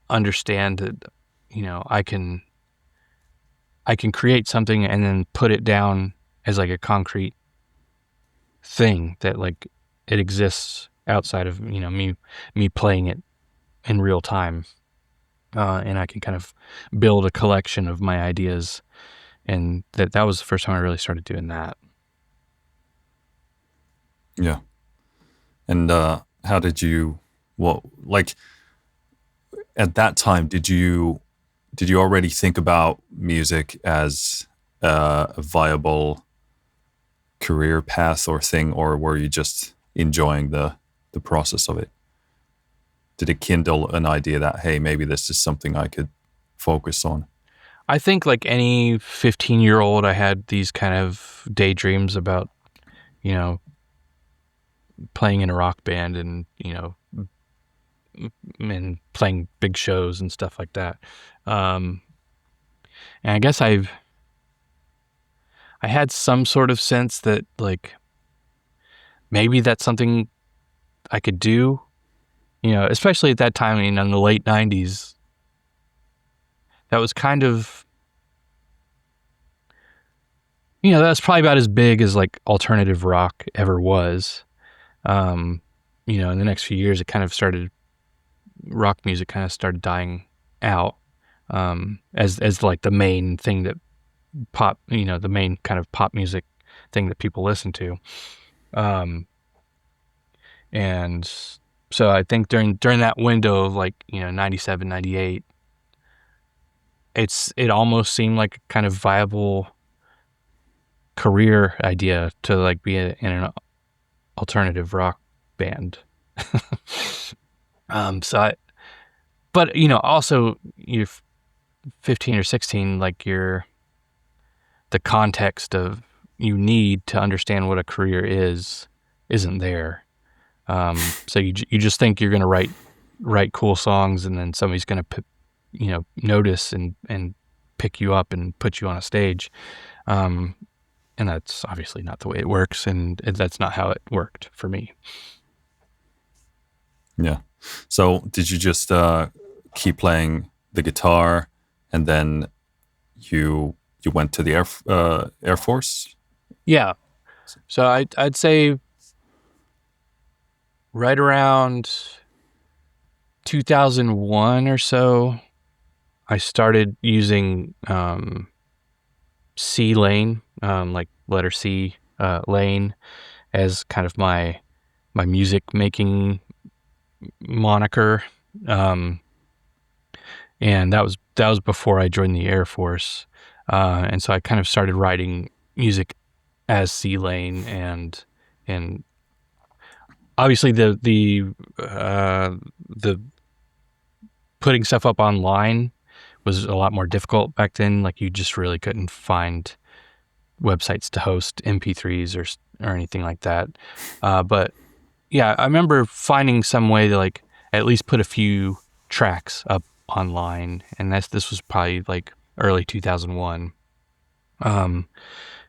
understand that, I can create something and then put it down as like a concrete thing that like it exists outside of, me playing it in real time. And I can kind of build a collection of my ideas. And that was the first time I really started doing that. Yeah. And how did you, at that time, did you already think about music as a viable career path or thing, or were you just enjoying the process of it? Did it kindle an idea that, hey, maybe this is something I could focus on? I think like any 15-year-old, I had these kind of daydreams about, playing in a rock band and, and playing big shows and stuff like that. And I guess I had some sort of sense that like maybe that's something I could do, especially at that time, in the late 90s. That was kind of, that was probably about as big as like alternative rock ever was. In the next few years, rock music kind of started dying out, as like the main thing that pop, the main kind of pop music thing that people listen to. And so I think during that window of like, 97, 98, it almost seemed like a kind of viable career idea to like be in an alternative rock band. But also you're 15 or 16, like the context of you need to understand what a career isn't there. So you just think you're going to write cool songs, and then somebody's going to notice and pick you up and put you on a stage. And that's obviously not the way it works, and that's not how it worked for me. Yeah. So did you just keep playing the guitar, and then you went to the Air Force? Yeah. So I'd say right around 2001 or so, I started using c.layne, like letter C, Layne, as kind of my music making moniker. And that was before I joined the Air Force. And so I kind of started writing music as c.layne, and obviously the putting stuff up online was a lot more difficult back then. Like, you just really couldn't find websites to host MP3s or anything like that. But yeah, I remember finding some way to like at least put a few tracks up online, and this was probably like early 2001.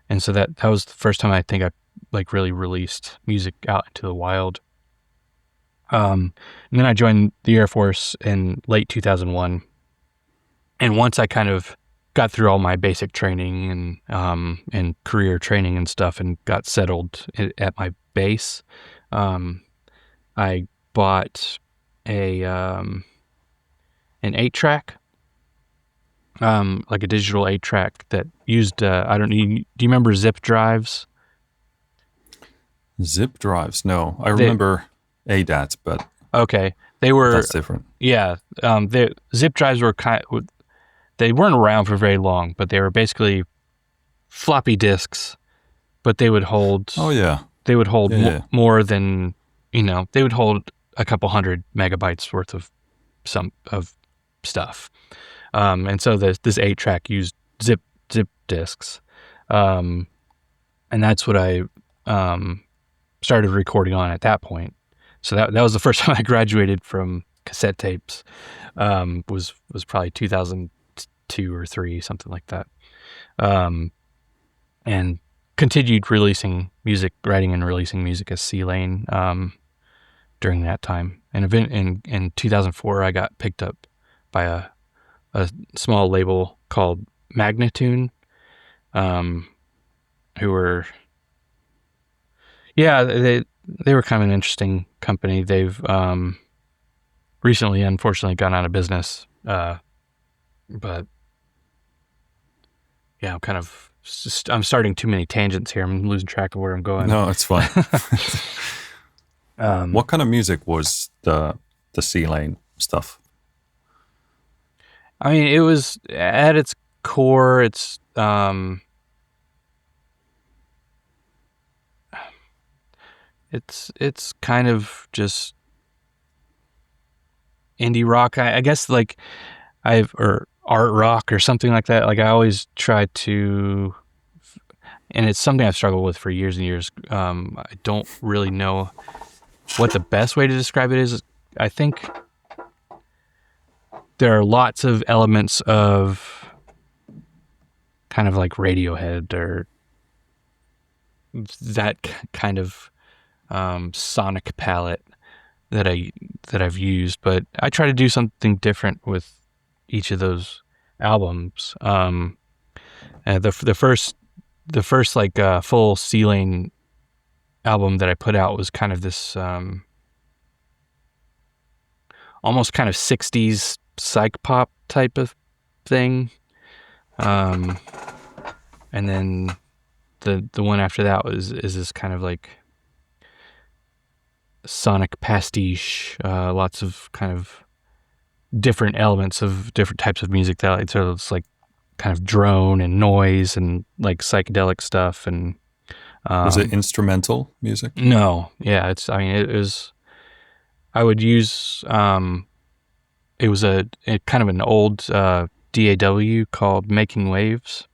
And so that was the first time I think I like really released music out into the wild. And then I joined the Air Force in late 2001. And once I kind of got through all my basic training and career training and stuff and got settled at my base, I bought an 8-track, like a digital 8-track that used, I don't know, do you remember zip drives? Zip drives? No, I remember ADAT, but okay, they were, that's different. Yeah, the zip drives were they weren't around for very long, but they were basically floppy disks, but they would hold. Oh yeah, they would hold more than, they would hold a couple hundred megabytes worth of stuff. And so this 8-track used zip disks, and that's what I started recording on at that point. So that was the first time I graduated from cassette tapes. Was probably 2002 or 3, something like that. And continued writing and releasing music as c.layne during that time. And in 2004, I got picked up by a small label called Magnatune, who were, they were kind of an interesting company. They've recently, unfortunately, gone out of business. But yeah, I'm starting too many tangents here. I'm losing track of where I'm going. No, it's fine. What kind of music was the c.layne stuff? I mean, it was at its core, it's kind of just indie rock, I guess, like or art rock or something like that. Like, I always try to, and it's something I've struggled with for years and years. I don't really know what the best way to describe it is. I think there are lots of elements of kind of like Radiohead or that kind of sonic palette that I've used, but I try to do something different with each of those albums. The first like full c.layne album that I put out was kind of this almost kind of 60s psych pop type of thing, and then the one after that is this kind of like sonic pastiche, lots of kind of different elements of different types of music that like, so it's like kind of drone and noise and like psychedelic stuff. And was it instrumental music? No, yeah, it was. I would use. It was a kind of an old DAW called Making Waves.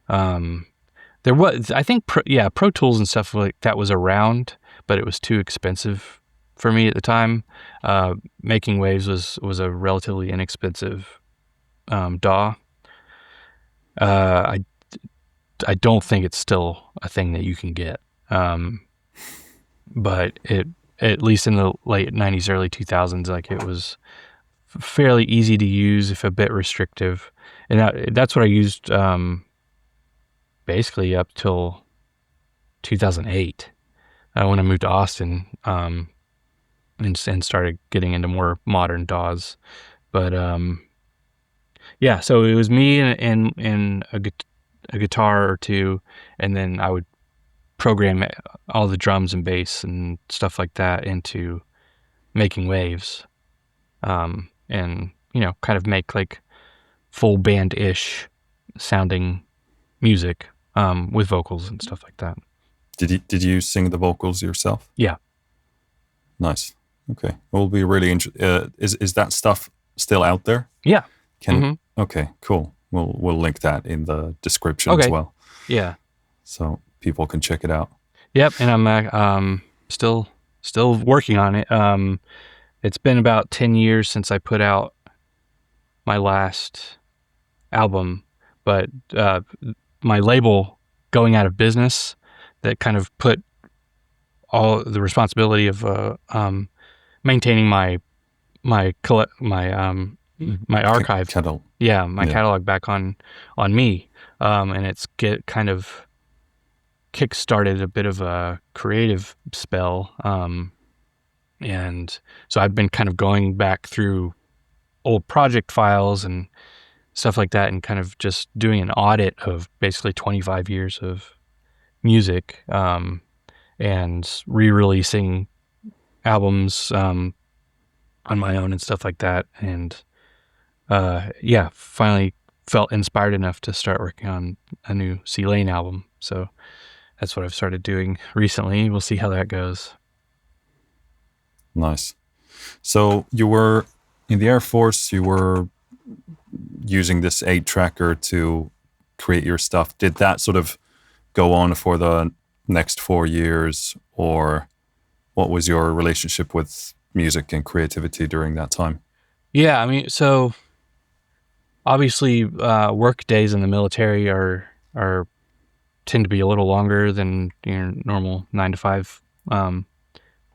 There was, I think, Pro Tools and stuff like that was around, but it was too expensive for me at the time. Making Waves was a relatively inexpensive DAW. I don't think it's still a thing that you can get, but it, at least in the late 90s, early 2000s, like, it was fairly easy to use, if a bit restrictive, and that's what I used basically up till 2008 when I moved to Austin, and started getting into more modern DAWs. But yeah, so it was me and a guitar or two, and then I would program all the drums and bass and stuff like that into Making Waves, and kind of make like full band-ish sounding music. with vocals and stuff like that. Did you sing the vocals yourself? Yeah. Nice. Okay. Well, it'll be really interesting. Is that stuff still out there? Yeah. Okay, cool. We'll link that in the description as Okay. well, Yeah. so people can check it out. Yep. And I'm still working on it. It's been about 10 years since I put out my last album, but my label going out of business, that kind of put all the responsibility of maintaining my archive, Catalog. catalog back on me, and it's kind of kick-started a bit of a creative spell, and so I've been kind of going back through old project files and stuff like that, and kind of just doing an audit of basically 25 years of music, and re-releasing albums on my own and stuff like that. And finally felt inspired enough to start working on a new c.layne album. So that's what I've started doing recently. We'll see how that goes. Nice. So you were in the Air Force, you were using this 8-tracker to create your stuff. Did that sort of go on for the next 4 years, or what was your relationship with music and creativity during that time? Yeah, I mean, so obviously work days in the military are tend to be a little longer than your normal 9 to 5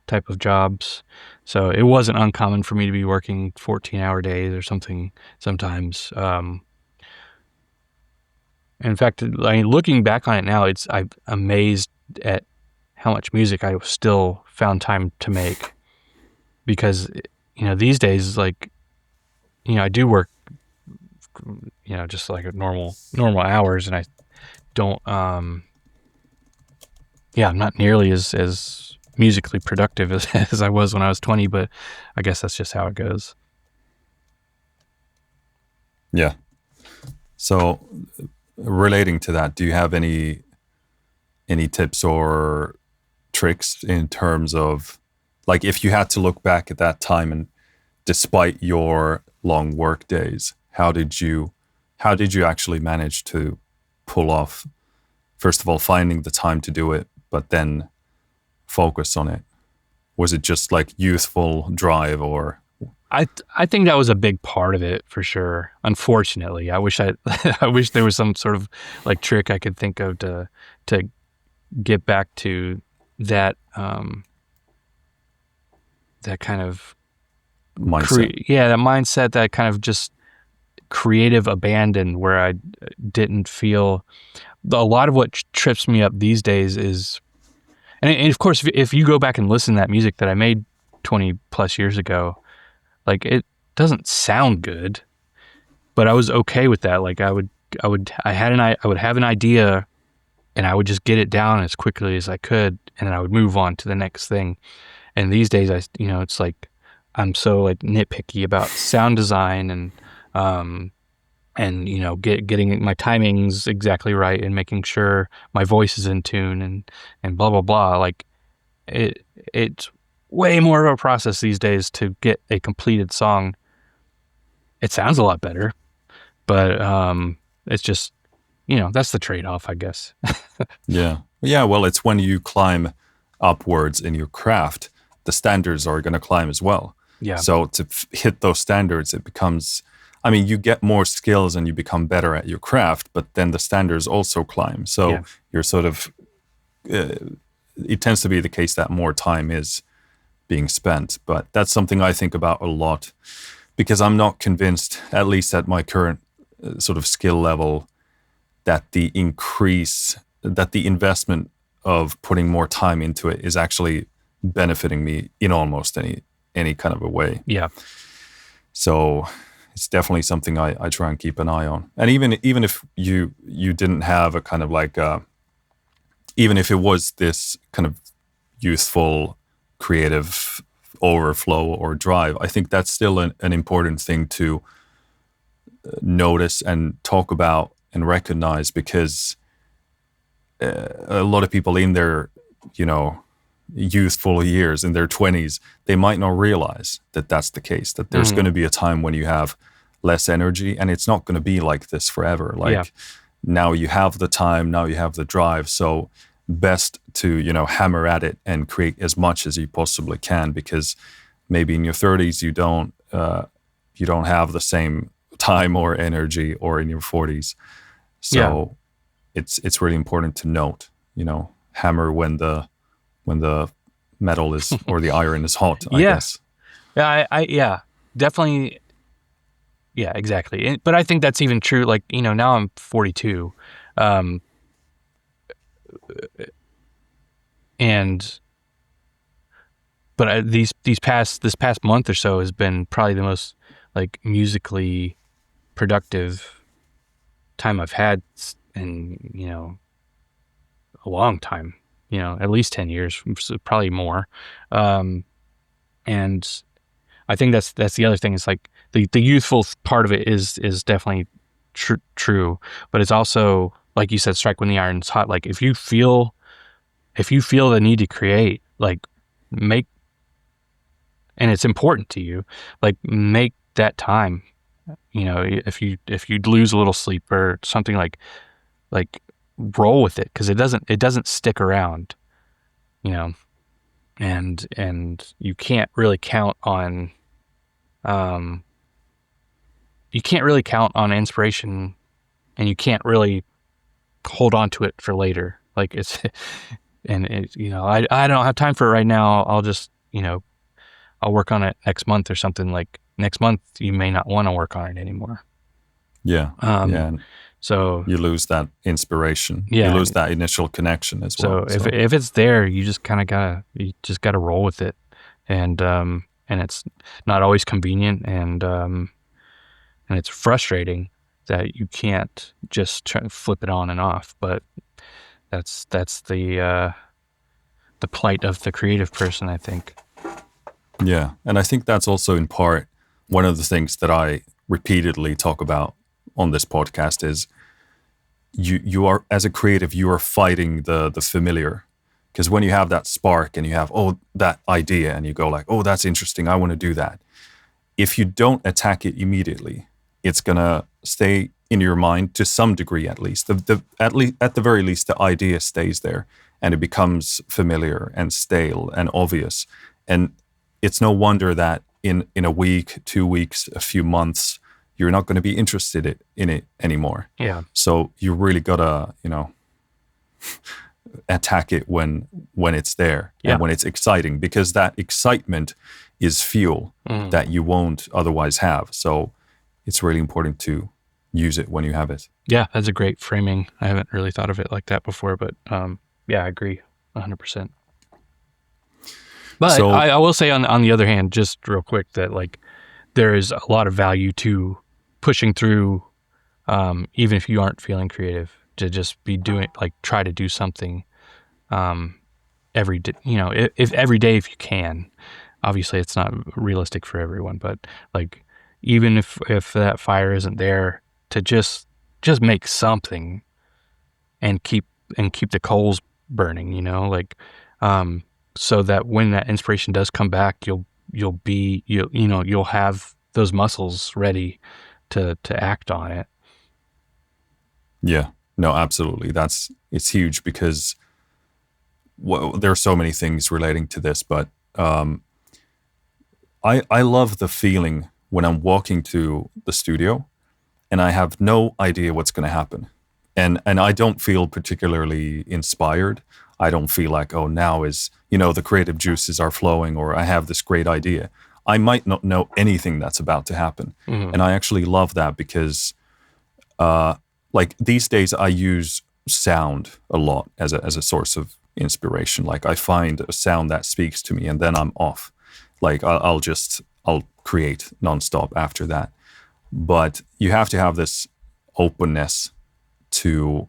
type of jobs. So it wasn't uncommon for me to be working 14-hour days or something sometimes. In fact, I mean, looking back on it now, I'm amazed at how much music I still found time to make, because these days, like, I do work just like normal hours, and I don't I'm not nearly as musically productive as I was when I was 20, but I guess that's just how it goes. Yeah. So relating to that, do you have any tips or tricks in terms of, like, if you had to look back at that time, and despite your long work days, how did you actually manage to pull off, first of all, finding the time to do it, but then focus on it? Was it just like youthful drive, or? I think that was a big part of it, for sure. Unfortunately, I wish I wish there was some sort of like trick I could think of to get back to that that kind of Mindset. that mindset, that kind of just creative abandon, where I didn't feel a lot of what trips me up these days is, and of course, if you go back and listen to that music that I made 20 plus years ago, like, it doesn't sound good, but I was okay with that. Like, I would have an idea, and I would just get it down as quickly as I could, and then I would move on to the next thing. And these days, it's like I'm so like nitpicky about sound design, and getting my timings exactly right, and making sure my voice is in tune, and blah blah blah. Like, it's way more of a process these days to get a completed song. It sounds a lot better, but it's just, that's the trade-off, I guess. Yeah. Well, it's when you climb upwards in your craft, the standards are going to climb as well. Yeah. So to hit those standards, it becomes, I mean, you get more skills and you become better at your craft, but then the standards also climb. So you're sort of, it tends to be the case that more time is being spent. But that's something I think about a lot, because I'm not convinced, at least at my current sort of skill level, that the investment of putting more time into it is actually benefiting me in almost any kind of a way. Yeah. So it's definitely something I try and keep an eye on. And even if you didn't have a kind of like, even if it was this kind of youthful creative overflow or drive, I think that's still an important thing to notice and talk about and recognize, because a lot of people in their, youthful years, in their 20s, they might not realize that that's the case, that there's going to be a time when you have less energy, and it's not going to be like this forever. Like now you have the time, now you have the drive. So best to, hammer at it and create as much as you possibly can, because maybe in your 30s you don't have the same time or energy, or in your 40s. So it's really important to note, hammer when the metal is, or the iron is hot, I guess. Yeah, I definitely. Yeah, exactly. But I think that's even true. Like, now I'm 42. But this past month or so has been probably the most like musically productive time I've had in, a long time, at least 10 years, probably more. And I think that's the other thing. Is like the youthful part of it is definitely true, but it's also, like you said, strike when the iron's hot. Like if you feel the need to create, like make, and it's important to you, like make that time. If you lose a little sleep or something, like roll with it, because it doesn't stick around, and you can't really count on inspiration, and you can't really hold on to it for later. Like it's, and I don't have time for it right now. I'll just, I'll work on it next month or something. Like next month, you may not want to work on it anymore. Yeah. So you lose that inspiration. Yeah. You lose that initial connection as well. So if it's there, you just kind of gotta roll with it, and it's not always convenient, and it's frustrating that you can't just try to flip it on and off. But that's the plight of the creative person, I think. Yeah, and I think that's also in part one of the things that I repeatedly talk about on this podcast is you are, as a creative, you are fighting the familiar. Because when you have that spark and you have, that idea, and you go like, that's interesting, I want to do that. If you don't attack it immediately, it's going to stay in your mind to some degree, at least. At the very least, the idea stays there, and it becomes familiar and stale and obvious. And it's no wonder that in a week, 2 weeks, a few months, you're not going to be interested in it anymore. Yeah. So you really gotta, attack it when it's there, and when it's exciting, because that excitement is fuel that you won't otherwise have. So it's really important to use it when you have it. Yeah, that's a great framing. I haven't really thought of it like that before, but I agree 100%. But so, I will say on the other hand, just real quick, that like there is a lot of value to pushing through, even if you aren't feeling creative, to just be doing, like, try to do something every day, if every day, if you can. Obviously it's not realistic for everyone, but like even if that fire isn't there, to just make something and keep the coals burning, so that when that inspiration does come back, you'll have those muscles ready to act on it. Yeah, no, absolutely. It's huge, because there are so many things relating to this, but I love the feeling when I'm walking to the studio and I have no idea what's going to happen. And I don't feel particularly inspired. I don't feel like, now is, the creative juices are flowing, or I have this great idea. I might not know anything that's about to happen. Mm-hmm. And I actually love that, because like these days I use sound a lot as a source of inspiration. Like I find a sound that speaks to me, and then I'm off. Like I'll create nonstop after that. But you have to have this openness to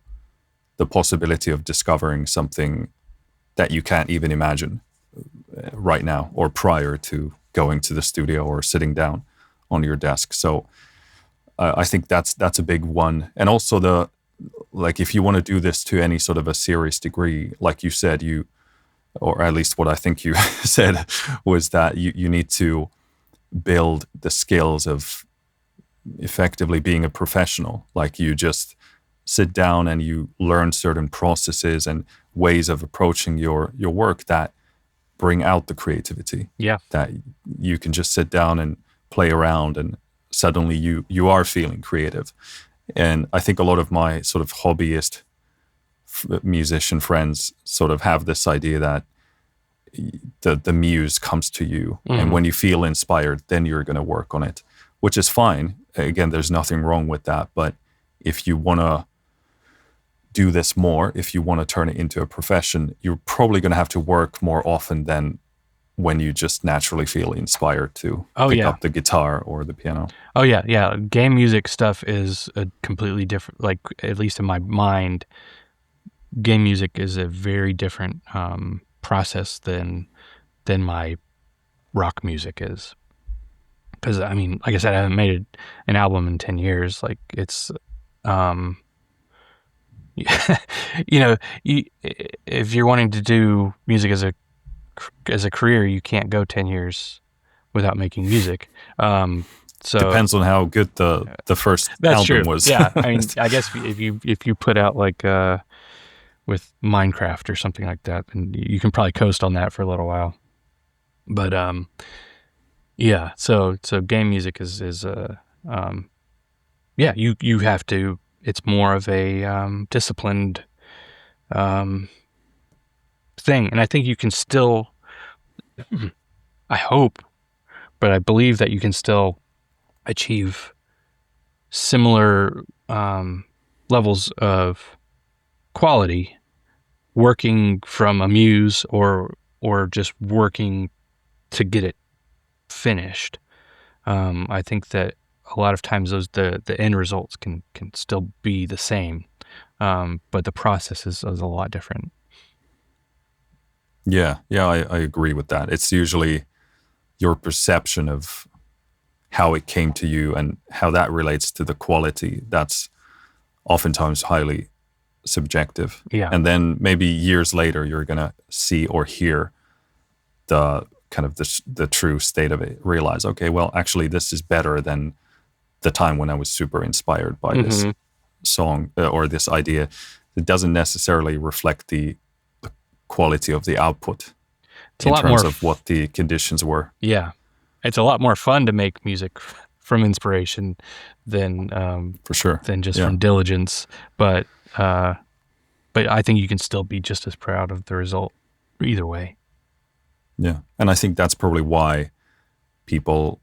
the possibility of discovering something that you can't even imagine right now, or prior to going to the studio or sitting down on your desk. So I think that's a big one. And also like if you want to do this to any sort of a serious degree, like you said, or at least what I think you said was that you need to build the skills of effectively being a professional. Like you just sit down and you learn certain processes and ways of approaching your work that bring out the creativity. Yeah. That you can just sit down and play around and suddenly you are feeling creative. And I think a lot of my sort of hobbyist musician friends sort of have this idea that the muse comes to you, and when you feel inspired, then you're going to work on it, which is fine. Again, there's nothing wrong with that. But if you want to do this more, if you want to turn it into a profession, you're probably going to have to work more often than when you just naturally feel inspired to pick up the guitar or the piano. Oh yeah. Game music stuff is a completely different, like at least in my mind, game music is a very different process than my rock music is. Because I mean, like I said, I haven't made an album in 10 years. Like it's, if you're wanting to do music as a career, you can't go 10 years without making music. So depends on how good the first album was. Yeah, I mean, I guess if you put out like with Minecraft or something like that, then you can probably coast on that for a little while. But yeah, so game music is you have to. It's more of a disciplined thing, and I think you can still. I hope, but I believe that you can still achieve similar levels of quality working from a muse or just working to get it finished. I think that a lot of times the end results can still be the same, but the process is a lot different. Yeah, I agree with that. It's usually your perception of how it came to you and how that relates to the quality that's oftentimes highly subjective. Yeah. And then maybe years later, you're going to see or hear the kind of the true state of it. Realize, okay, well, actually, this is better than the time when I was super inspired by this song or this idea. It doesn't necessarily reflect the quality of the output in terms of what the conditions were. Yeah. It's a lot more fun to make music from inspiration than for sure than just from diligence. But I think you can still be just as proud of the result either way. Yeah. And I think that's probably why people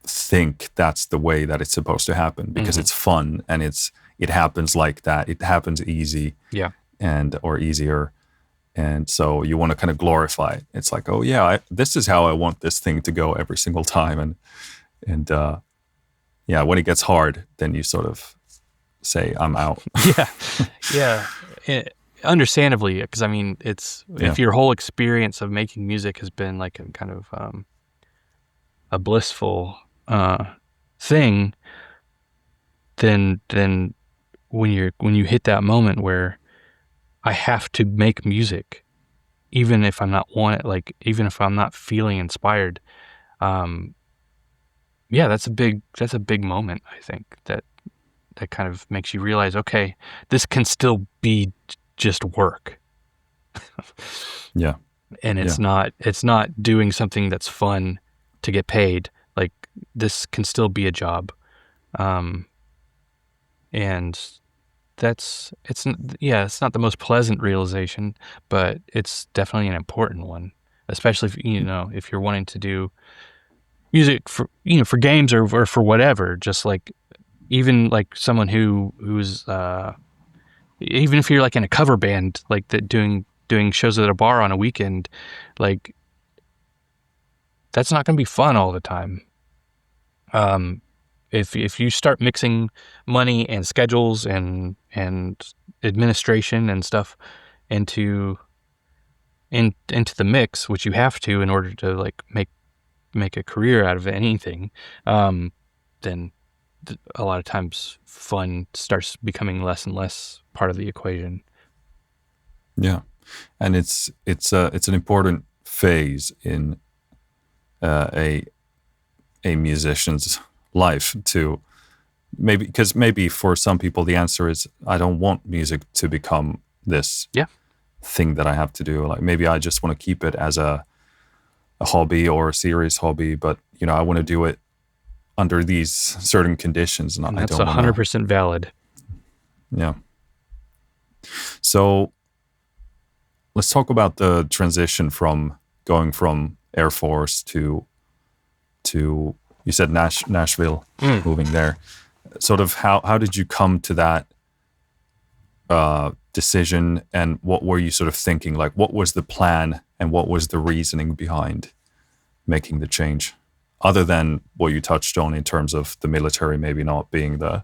think that's the way that it's supposed to happen, because it's fun and it happens like that. It happens easy. Yeah. Or easier. And so you want to kind of glorify it. It's like, oh yeah, this is how I want this thing to go every single time. And when it gets hard, then you sort of say, I'm out. Yeah. Understandably, because I mean, if your whole experience of making music has been like a kind of a blissful thing, then when you hit that moment where I have to make music, even if I'm not even if I'm not feeling inspired. That's a big moment. I think that kind of makes you realize, okay, this can still be just work. Yeah. And it's not doing something that's fun to get paid. Like this can still be a job. And it's not the most pleasant realization, but it's definitely an important one, especially if you're wanting to do music for games or for whatever. Just like even like someone who's even if you're like in a cover band, like that doing shows at a bar on a weekend, like that's not going to be fun all the time. If you start mixing money and schedules and administration and stuff into the mix, which you have to in order to like make a career out of anything, then a lot of times fun starts becoming less and less part of the equation. Yeah, and it's an important phase in a musician's life to maybe for some people the answer is I don't want music to become this thing that I have to do. Like maybe I just want to keep it as a hobby or a serious hobby, but I want to do it under these certain conditions, and that's I don't want 100% valid. Yeah. So let's talk about the transition from going from Air Force to you said Nashville, moving there. Sort of how did you come to that decision, and what were you sort of thinking? Like, what was the plan and what was the reasoning behind making the change, other than what you touched on in terms of the military maybe not being the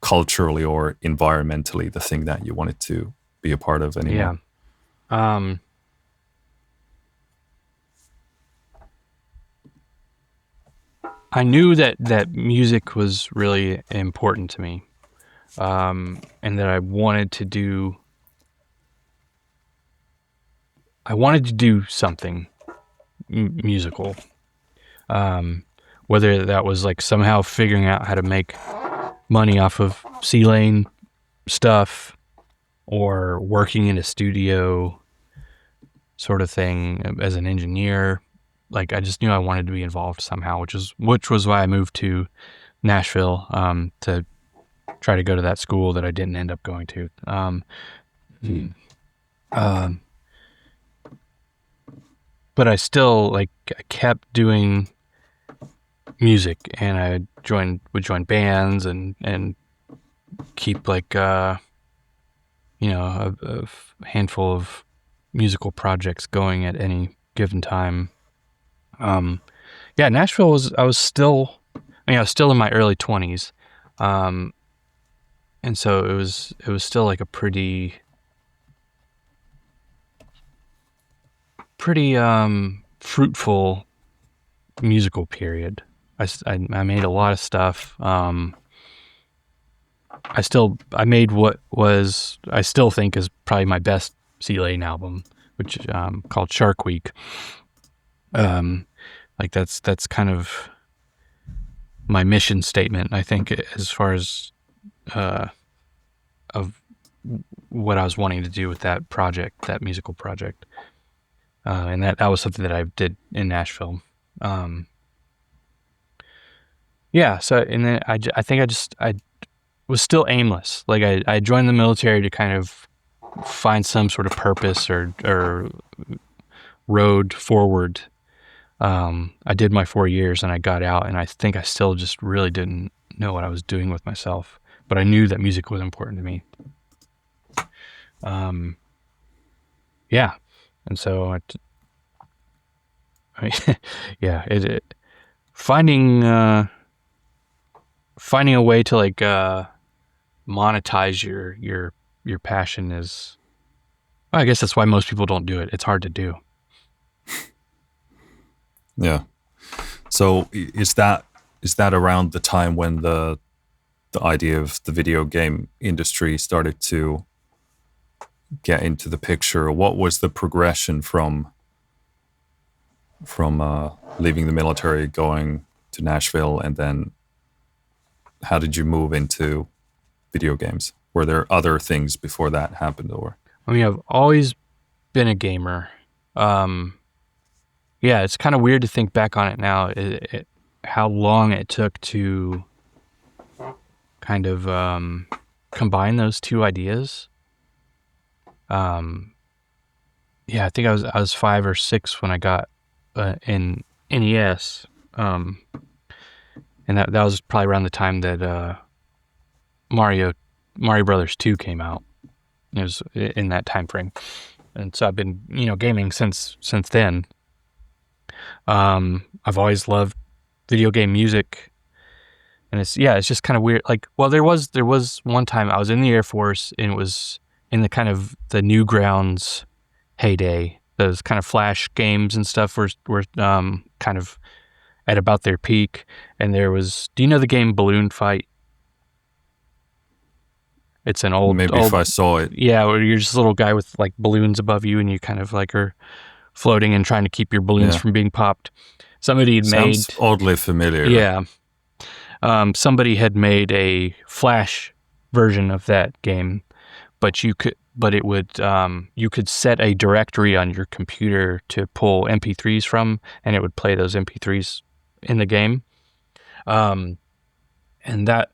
culturally or environmentally the thing that you wanted to be a part of anymore? Yeah. I knew that music was really important to me, and that I wanted to do something musical. Whether that was like somehow figuring out how to make money off of c.layne stuff, or working in a studio sort of thing as an engineer. Like I just knew I wanted to be involved somehow, which was why I moved to Nashville to try to go to that school that I didn't end up going to. But I still I kept doing music, and I would join bands and keep a handful of musical projects going at any given time. Nashville I was still in my early 20s. And so it was still like a pretty fruitful musical period. I made a lot of stuff. I made what was, I still think is probably my best c.layne album, which called Shark Week. That's kind of my mission statement, I think, as far as of what I was wanting to do with that project, that musical project. And that was something that I did in Nashville. So, and then I think I was still aimless. Like I joined the military to kind of find some sort of purpose or road forward. I did my 4 years and I got out, and I think I still just really didn't know what I was doing with myself, but I knew that music was important to me. And so finding a way to monetize your passion is, I guess that's why most people don't do it. It's hard to do. Yeah. So is that around the time when the idea of the video game industry started to get into the picture? What was the progression from leaving the military, going to Nashville, and then how did you move into video games? Were there other things before that happened, or? I mean, I've always been a gamer. It's kind of weird to think back on it now, how long it took to kind of combine those two ideas. I think I was 5 or 6 when I got in NES, and that was probably around the time that Mario Brothers 2 came out. It was in that time frame, and so I've been gaming since then. I've always loved video game music, and it's just kind of weird. There was one time I was in the Air Force, and it was in the kind of the Newgrounds heyday. Those kind of Flash games and stuff were kind of at about their peak. And do you know the game Balloon Fight? It's an Maybe if I saw it. yeah, where you're just a little guy with like balloons above you, and you kind of like are floating and trying to keep your balloons Yeah. from being popped. Somebody had Sounds made, oddly familiar. yeah, somebody had made a Flash version of that game, but you could set a directory on your computer to pull MP3s from, and it would play those MP3s in the game. And that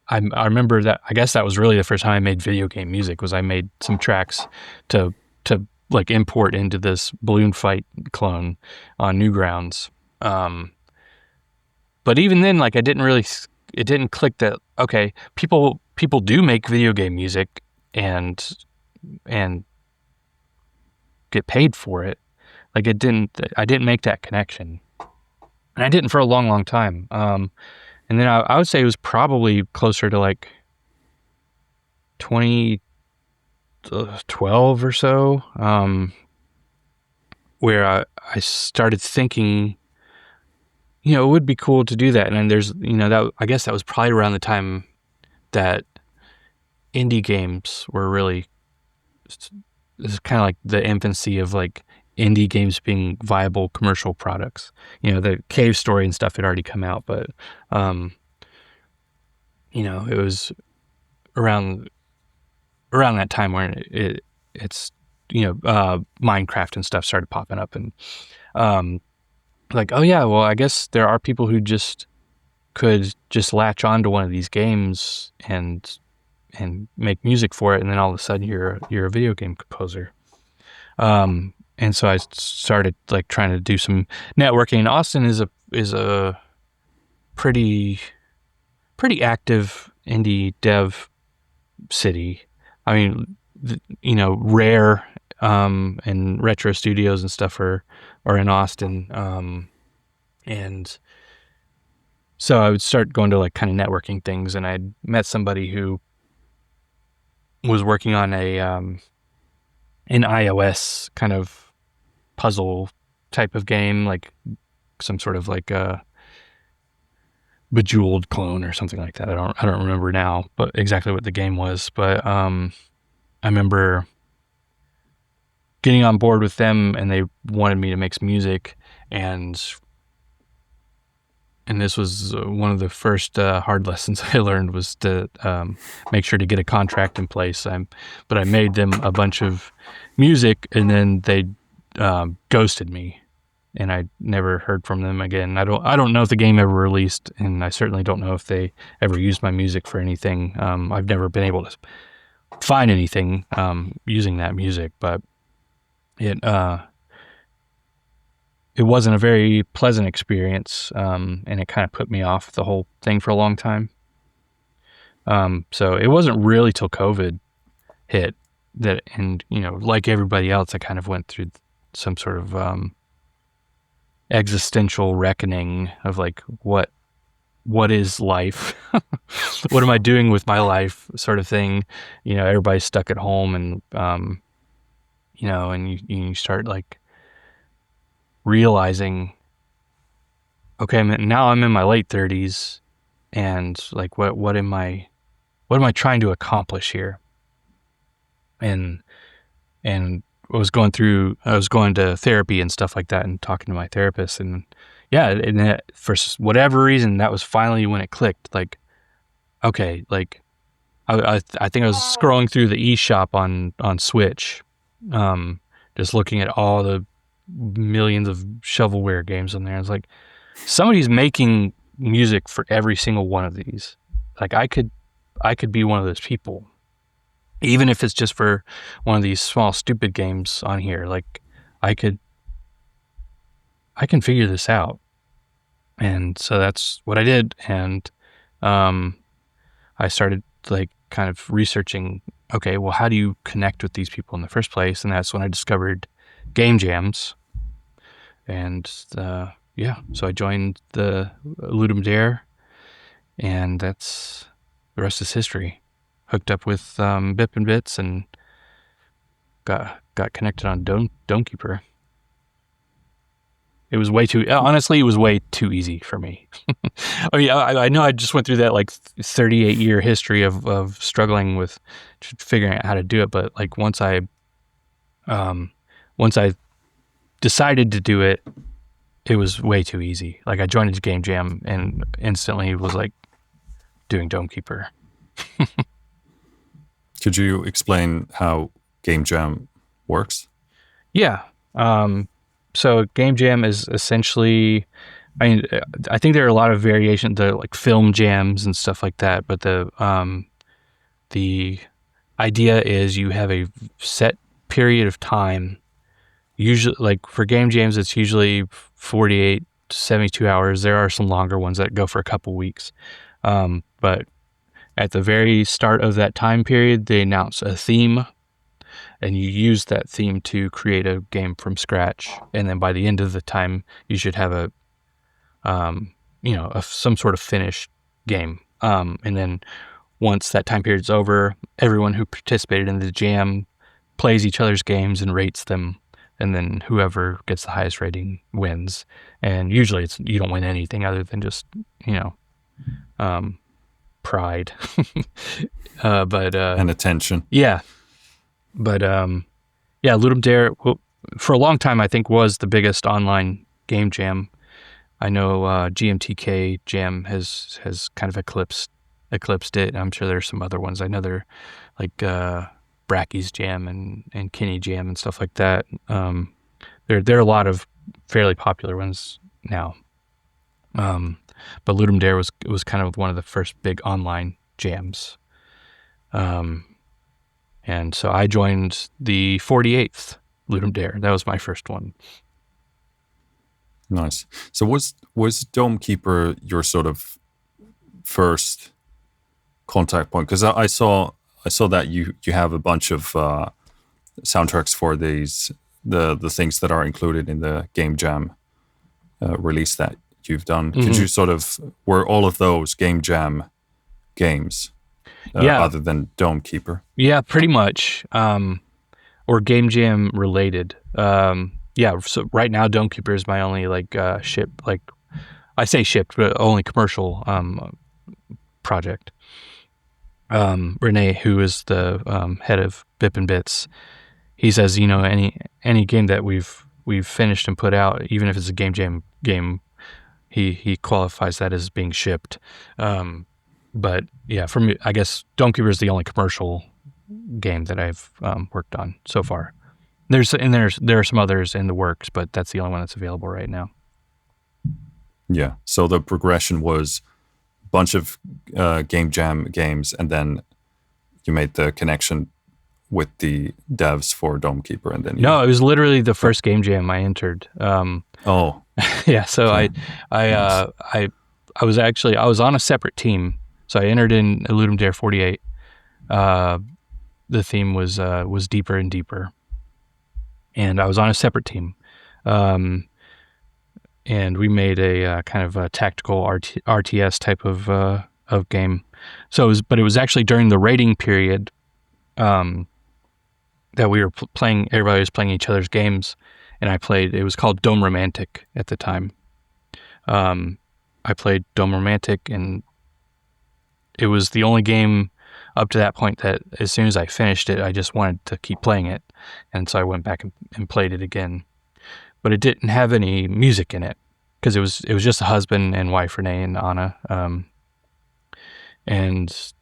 I remember that. I guess that was really the first time I made video game music. Was I made some tracks to like import into this Balloon Fight clone on Newgrounds. But even then, like it didn't click that okay, people do make video game music and get paid for it. Like I didn't make that connection, and I didn't for a long time. And then I would say it was probably closer to like 2012 or so, where I started thinking, it would be cool to do that. And then there's, that I guess that was probably around the time that indie games were really, it's kind of like the infancy of like indie games being viable commercial products. The Cave Story and stuff had already come out, but, it was around that time where it's Minecraft and stuff started popping up, and like, oh yeah, well I guess there are people who just could just latch on to one of these games and make music for it, and then all of a sudden you're a video game composer. And so I started like trying to do some networking. And Austin is a pretty active indie dev city. I mean, Rare and Retro Studios and stuff are in Austin. And so I would start going to like kind of networking things, and I'd met somebody who was working on an iOS kind of puzzle type of game, like some sort of like a Bejeweled clone or something like that. I don't remember now, but exactly what the game was. But I remember getting on board with them, and they wanted me to make some music, and this was one of the first hard lessons I learned, was to make sure to get a contract in place. But I made them a bunch of music, and then they ghosted me, and I never heard from them again. I don't know if the game ever released, and I certainly don't know if they ever used my music for anything. I've never been able to find anything using that music, but it wasn't a very pleasant experience, and it kind of put me off the whole thing for a long time. So it wasn't really till COVID hit that, and like everybody else, I kind of went through some sort of existential reckoning of like what is life, what am I doing with my life, sort of thing. Everybody's stuck at home, and and you start like realizing, okay, now I'm in my late 30s, and like what am I trying to accomplish here? And I was going to therapy and stuff like that, and talking to my therapist, and yeah, and for whatever reason, that was finally when it clicked. Like, okay, like I think I was scrolling through the eShop on Switch, just looking at all the millions of shovelware games on there. It's like, somebody's making music for every single one of these. Like I could be one of those people, even if it's just for one of these small stupid games on here. Like I can figure this out. And so that's what I did. And I started like kind of researching, okay, well, how do you connect with these people in the first place? And that's when I discovered game jams. And yeah, so I joined the Ludum Dare, and that's the rest is history. Hooked up with Bip and Bits, and got connected on Dome Keeper. It was way too, honestly, it was way too easy for me. I mean, I know I just went through that like 38-year history of struggling with figuring out how to do it. But like once I decided to do it, it was way too easy. Like I joined a game jam and instantly was like doing Dome Keeper. Could you explain how game jam works? Yeah. So game jam is essentially, I mean, I think there are a lot of variations, the like film jams and stuff like that. But the idea is you have a set period of time. Usually, like for game jams, it's usually 48 to 72 hours. There are some longer ones that go for a couple weeks. But at the very start of that time period, they announce a theme, and you use that theme to create a game from scratch. And then by the end of the time, you should have some sort of finished game. And then once that time period's over, everyone who participated in the jam plays each other's games and rates them. And then whoever gets the highest rating wins. And usually you don't win anything other than just, pride. And attention. Yeah. But Ludum Dare, for a long time, I think was the biggest online game jam. I know GMTK Jam has kind of eclipsed it. I'm sure there's some other ones. I know they're like Bracky's Jam and Kinney Jam and stuff like that. There are a lot of fairly popular ones now. But Ludum Dare was kind of one of the first big online jams. And so I joined the 48th Ludum Dare. That was my first one. Nice. So was Dome Keeper your sort of first contact point? Because I saw that you have a bunch of soundtracks for the things that are included in the game jam release that you've done. Mm-hmm. Could you sort of, were all of those game jam games other than Dome Keeper? Yeah, pretty much. Or game jam related. So right now Dome Keeper is my only I say shipped, but only commercial project. Renee, who is the head of Bip and Bits, he says, any game that we've finished and put out, even if it's a game jam game, he qualifies that as being shipped. But yeah, for me, I guess Dome Keeper is the only commercial game that I've worked on so far. There are some others in the works, but that's the only one that's available right now. Yeah. So the progression was a bunch of game jam games, and then you made the connection with the devs for Dome Keeper, and then no, it was literally the first game jam I entered. Yeah. So okay. I was on a separate team. So I entered in Ludum Dare 48. The theme was Deeper and Deeper, and I was on a separate team. And we made a kind of a tactical RTS type of game. So it was actually during the rating period that we were playing. Everybody was playing each other's games, and I played. It was called Dome Romantik at the time. I played Dome Romantik, and it was the only game up to that point that as soon as I finished it, I just wanted to keep playing it, and so I went back and played it again. But it didn't have any music in it because it was just a husband and wife, Renee and Anna, and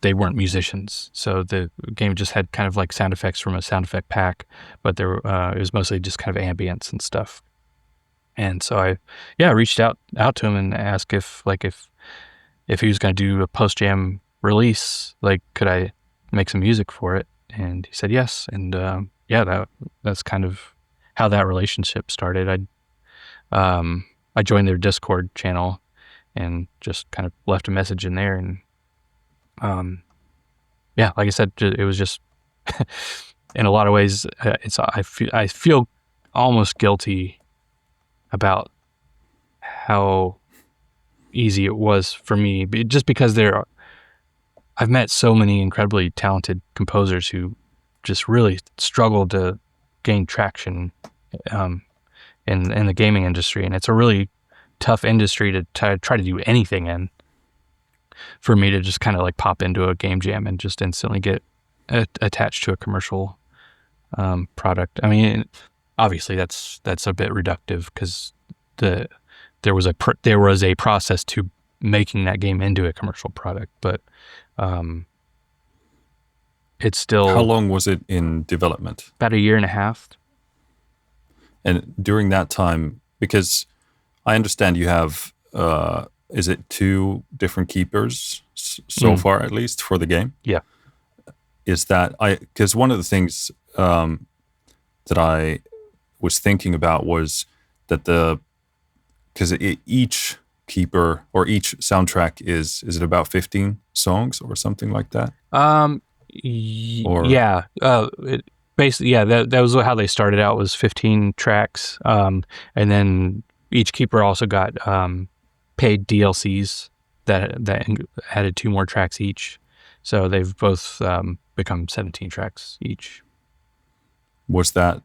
they weren't musicians, so the game just had kind of like sound effects from a sound effect pack, but it was mostly just kind of ambience and stuff. And so I reached out to him and asked if he was going to do a post jam release, like could I make some music for it? And he said yes, and that's kind of how that relationship started. I joined their Discord channel and just kind of left a message in there, and like I said, it was just in a lot of ways. I feel almost guilty about how easy it was for me, just because I've met so many incredibly talented composers who just really struggled to gain traction in the gaming industry, and it's a really tough industry to try to do anything in. For me to just kind of like pop into a game jam and just instantly get attached to a commercial product. I mean, obviously that's a bit reductive because there was a process to making that game into a commercial product, but it's still. How long was it in development? About a year and a half. And during that time, because I understand you have, is it 2 different keepers so far, at least for the game? Yeah. Is that because one of the things that I was thinking about was that because each keeper or each soundtrack is it about 15 songs or something like that? Yeah. Basically, yeah, that was how they started out, was 15 tracks. And then each keeper also got paid DLCs that added 2 more tracks each. So they've both become 17 tracks each. Was that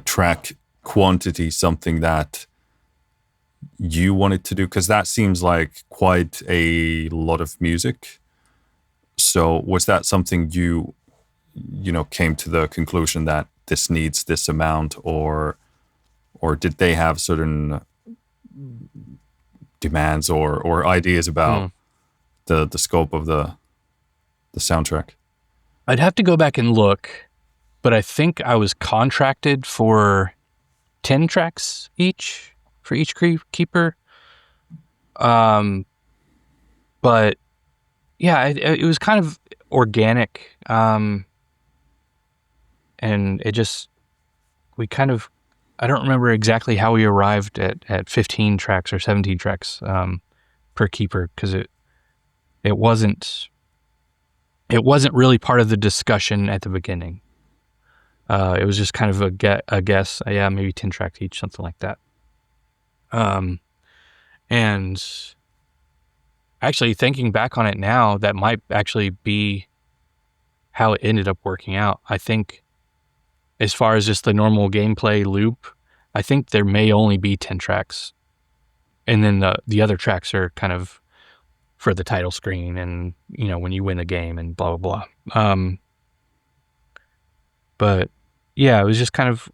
track quantity something that you wanted to do? Because that seems like quite a lot of music. So was that something you came to the conclusion that this needs this amount, or did they have certain demands or ideas about the scope of the soundtrack? I'd have to go back and look, but I think I was contracted for 10 tracks each for each keeper. But yeah, it was kind of organic. And it just, I don't remember exactly how we arrived at 15 tracks or 17 tracks per keeper, because it wasn't really part of the discussion at the beginning. It was just kind of a guess. Yeah, maybe 10 tracks each, something like that. And actually thinking back on it now, that might actually be how it ended up working out. I think as far as just the normal gameplay loop, I think there may only be 10 tracks. And then the other tracks are kind of for the title screen and, when you win the game and blah, blah, blah. But yeah, it was just kind of,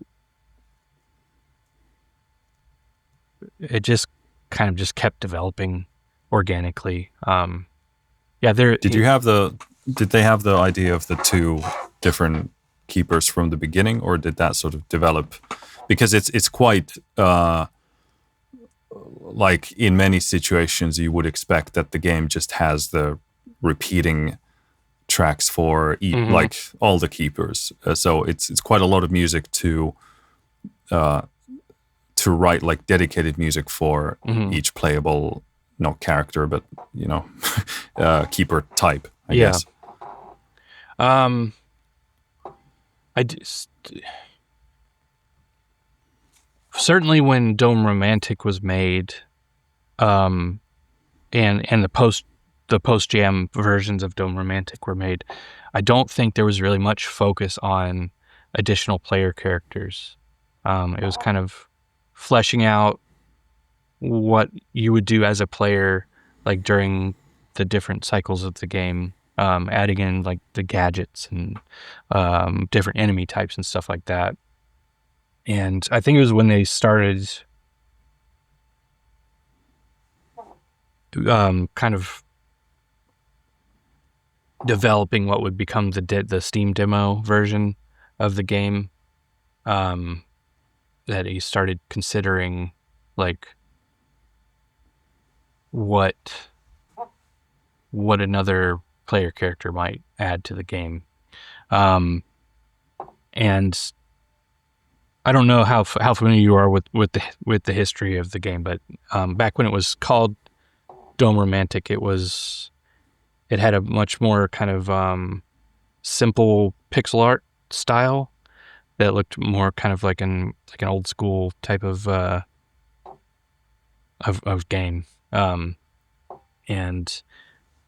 it just kind of just kept developing organically. Yeah, Did they have the idea of the 2 different keepers from the beginning, or did that sort of develop? Because it's quite like in many situations you would expect that the game just has the repeating tracks for like all the keepers. So it's quite a lot of music to write like dedicated music for each playable, not character, but keeper type, I guess. Certainly when Dome Romantik was made, and the post jam versions of Dome Romantik were made, I don't think there was really much focus on additional player characters. It was kind of fleshing out what you would do as a player, like during the different cycles of the game, adding in like the gadgets and different enemy types and stuff like that. And I think it was when they started kind of developing what would become the Steam demo version of the game, that he started considering like what another player character might add to the game. And I don't know how familiar you are with the history of the game, but back when it was called Dome Romantik, it had a much more kind of simple pixel art style that looked more kind of like an old school type of game. And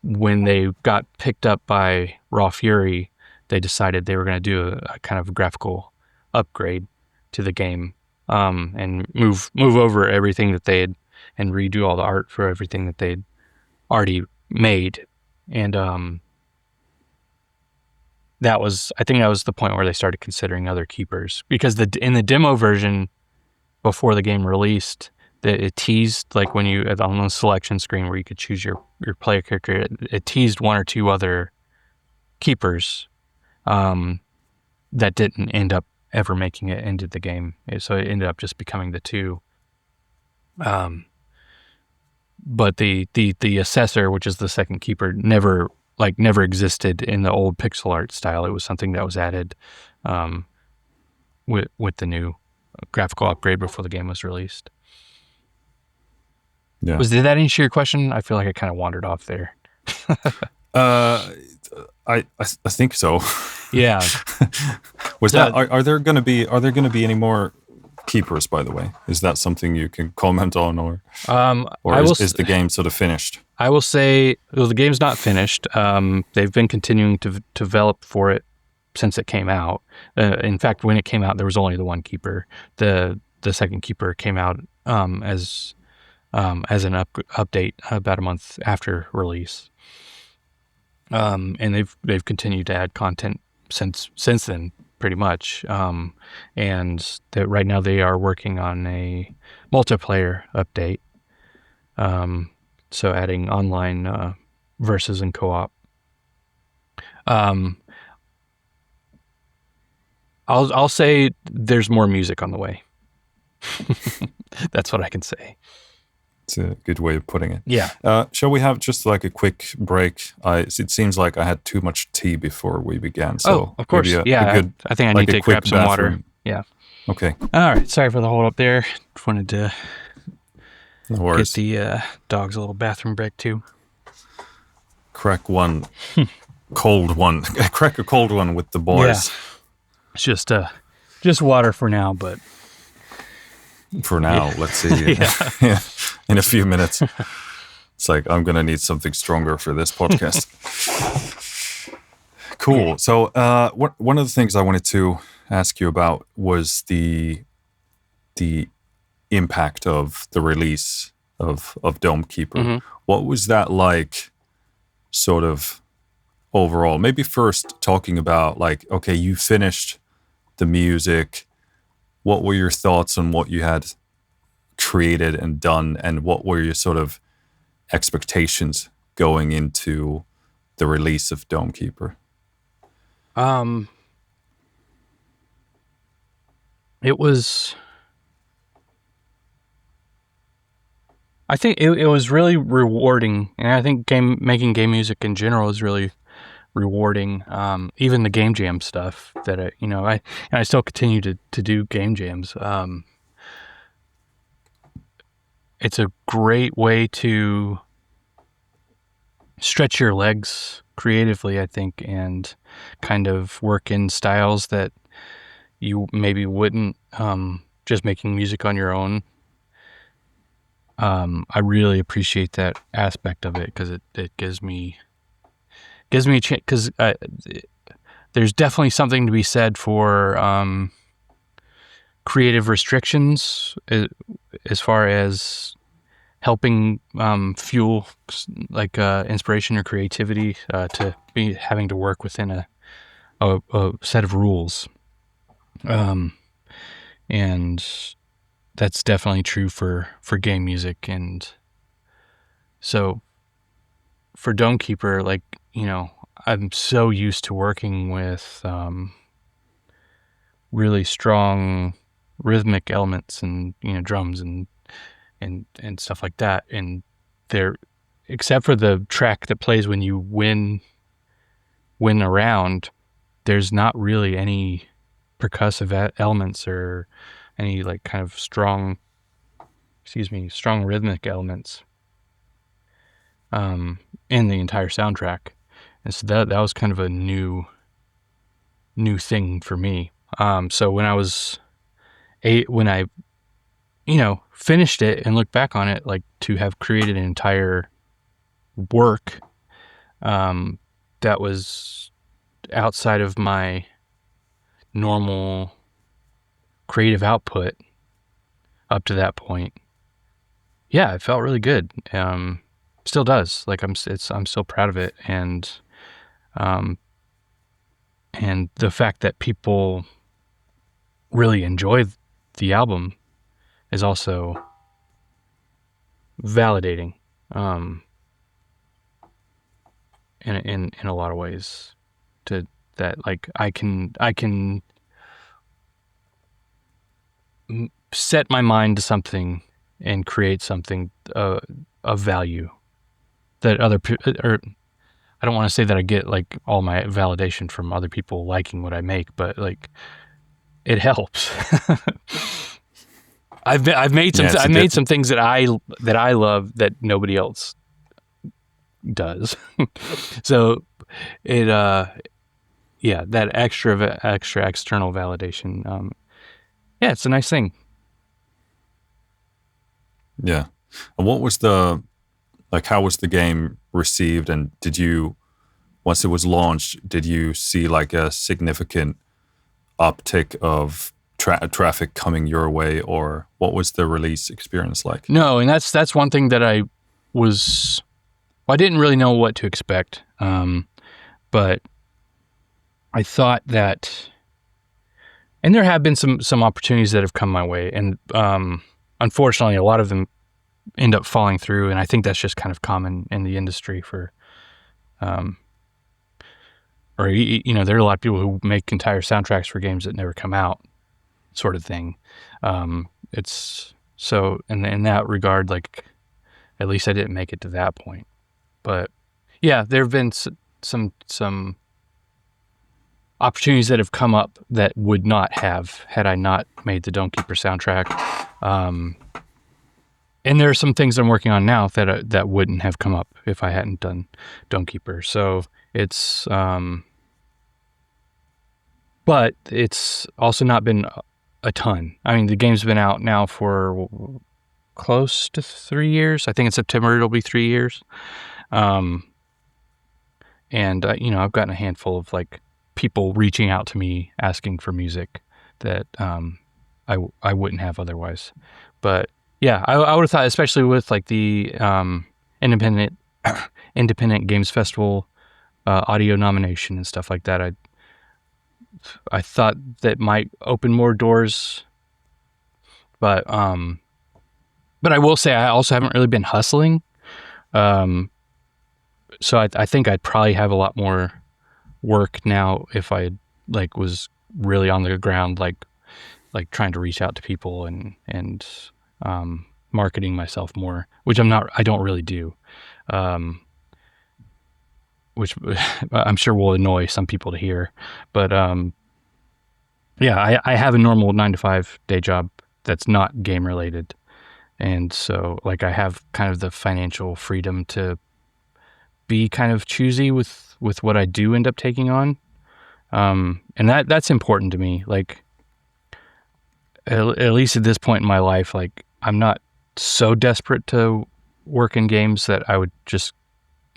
when they got picked up by Raw Fury, they decided they were going to do a kind of graphical upgrade to the game, and move over everything that they had, and redo all the art for everything that they'd already made. And I think that was the point where they started considering other keepers, because in the demo version before the game released, it teased, like when you on the selection screen where you could choose your player character, it teased one or two other keepers that didn't end up ever making it into the game. So it ended up just becoming the two. But the assessor, which is the second keeper, never existed in the old pixel art style. It was something that was added with the new graphical upgrade before the game was released. Yeah. Did that answer your question? I feel like I kind of wandered off there. I think so. Yeah. Are there going to be any more keepers, by the way? Is that something you can comment on, or is the game sort of finished? I will say, well, the game's not finished. They've been continuing to develop for it since it came out. In fact, when it came out, there was only the one keeper. The second keeper came out as an update about a month after release. And they've continued to add content since then, pretty much. And that right now they are working on a multiplayer update. So adding online versus and co-op. I'll say there's more music on the way. That's what I can say. It's a good way of putting it. Yeah. Shall we have just like a quick break? It seems like I had too much tea before we began. So of course. I think I need to grab some water. Yeah. Okay. All right. Sorry for the hold up there. Just wanted to get the dogs a little bathroom break too. Crack one cold one. Crack a cold one with the boys. Yeah. It's just water for now, but for now, let's see. Yeah. In a few minutes. It's like, I'm going to need something stronger for this podcast. Cool. So one of the things I wanted to ask you about was the impact of the release of Dome Keeper. Mm-hmm. What was that like, sort of overall? Maybe first talking about, like, okay, you finished the music. What were your thoughts on what you had created and done, and what were your sort of expectations going into the release of Dome Keeper? It was, I think it was really rewarding, and I think making game music in general is really rewarding. Even the game jam stuff that I still continue to do game jams. It's a great way to stretch your legs creatively, I think, and kind of work in styles that you maybe wouldn't, just making music on your own. I really appreciate that aspect of it, because it gives me a chance, because there's definitely something to be said for creative restrictions as far as helping fuel like inspiration or creativity, to be having to work within a set of rules. And that's definitely true for game music. And so for Dome Keeper, like, I'm so used to working with really strong rhythmic elements and, drums and stuff like that. And there, except for the track that plays when you win around, there's not really any percussive elements or any like kind of strong rhythmic elements in the entire soundtrack. And so that was kind of a new thing for me. So when I finished it and looked back on it, like, to have created an entire work that was outside of my normal creative output, up to that point, yeah, it felt really good. Still does. Like I'm still proud of it, and the fact that people really enjoy the album is also validating, in a lot of ways. To that, like I can set my mind to something and create something of value that other or I don't want to say that I get like all my validation from other people liking what I make, but like it helps. I've made some things that I love that nobody else does. So it that extra external validation, it's a nice thing. Yeah. And what was how was the game received, and did you, once it was launched, did you see like a significant uptick of traffic coming your way, or what was the release experience like? No, and that's one thing that I didn't really know what to expect, but I thought that, and there have been some opportunities that have come my way, and unfortunately a lot of them end up falling through, and I think that's just kind of common in the industry for, there are a lot of people who make entire soundtracks for games that never come out, sort of thing. It's so in that regard, like at least I didn't make it to that point. But yeah, there have been some opportunities that have come up that would not have had I not made the Domekeeper soundtrack. And there are some things I'm working on now that wouldn't have come up if I hadn't done Domekeeper. So it's, but it's also not been a ton. I mean, the game's been out now for close to 3 years. I think in September it'll be 3 years. And I've gotten a handful of like people reaching out to me asking for music that I wouldn't have otherwise. But yeah, I would have thought, especially with like the independent games festival audio nomination and stuff like that, I thought that might open more doors. But I will say I also haven't really been hustling. So I think I'd probably have a lot more work now if I like was really on the ground, like trying to reach out to people and marketing myself more, which I don't really do, which I'm sure will annoy some people to hear. But yeah, I have a normal 9-to-5 day job that's not game related, and so like I have kind of the financial freedom to be kind of choosy with what I do end up taking on, and that's important to me. Like at least at this point in my life, like I'm not so desperate to work in games that I would just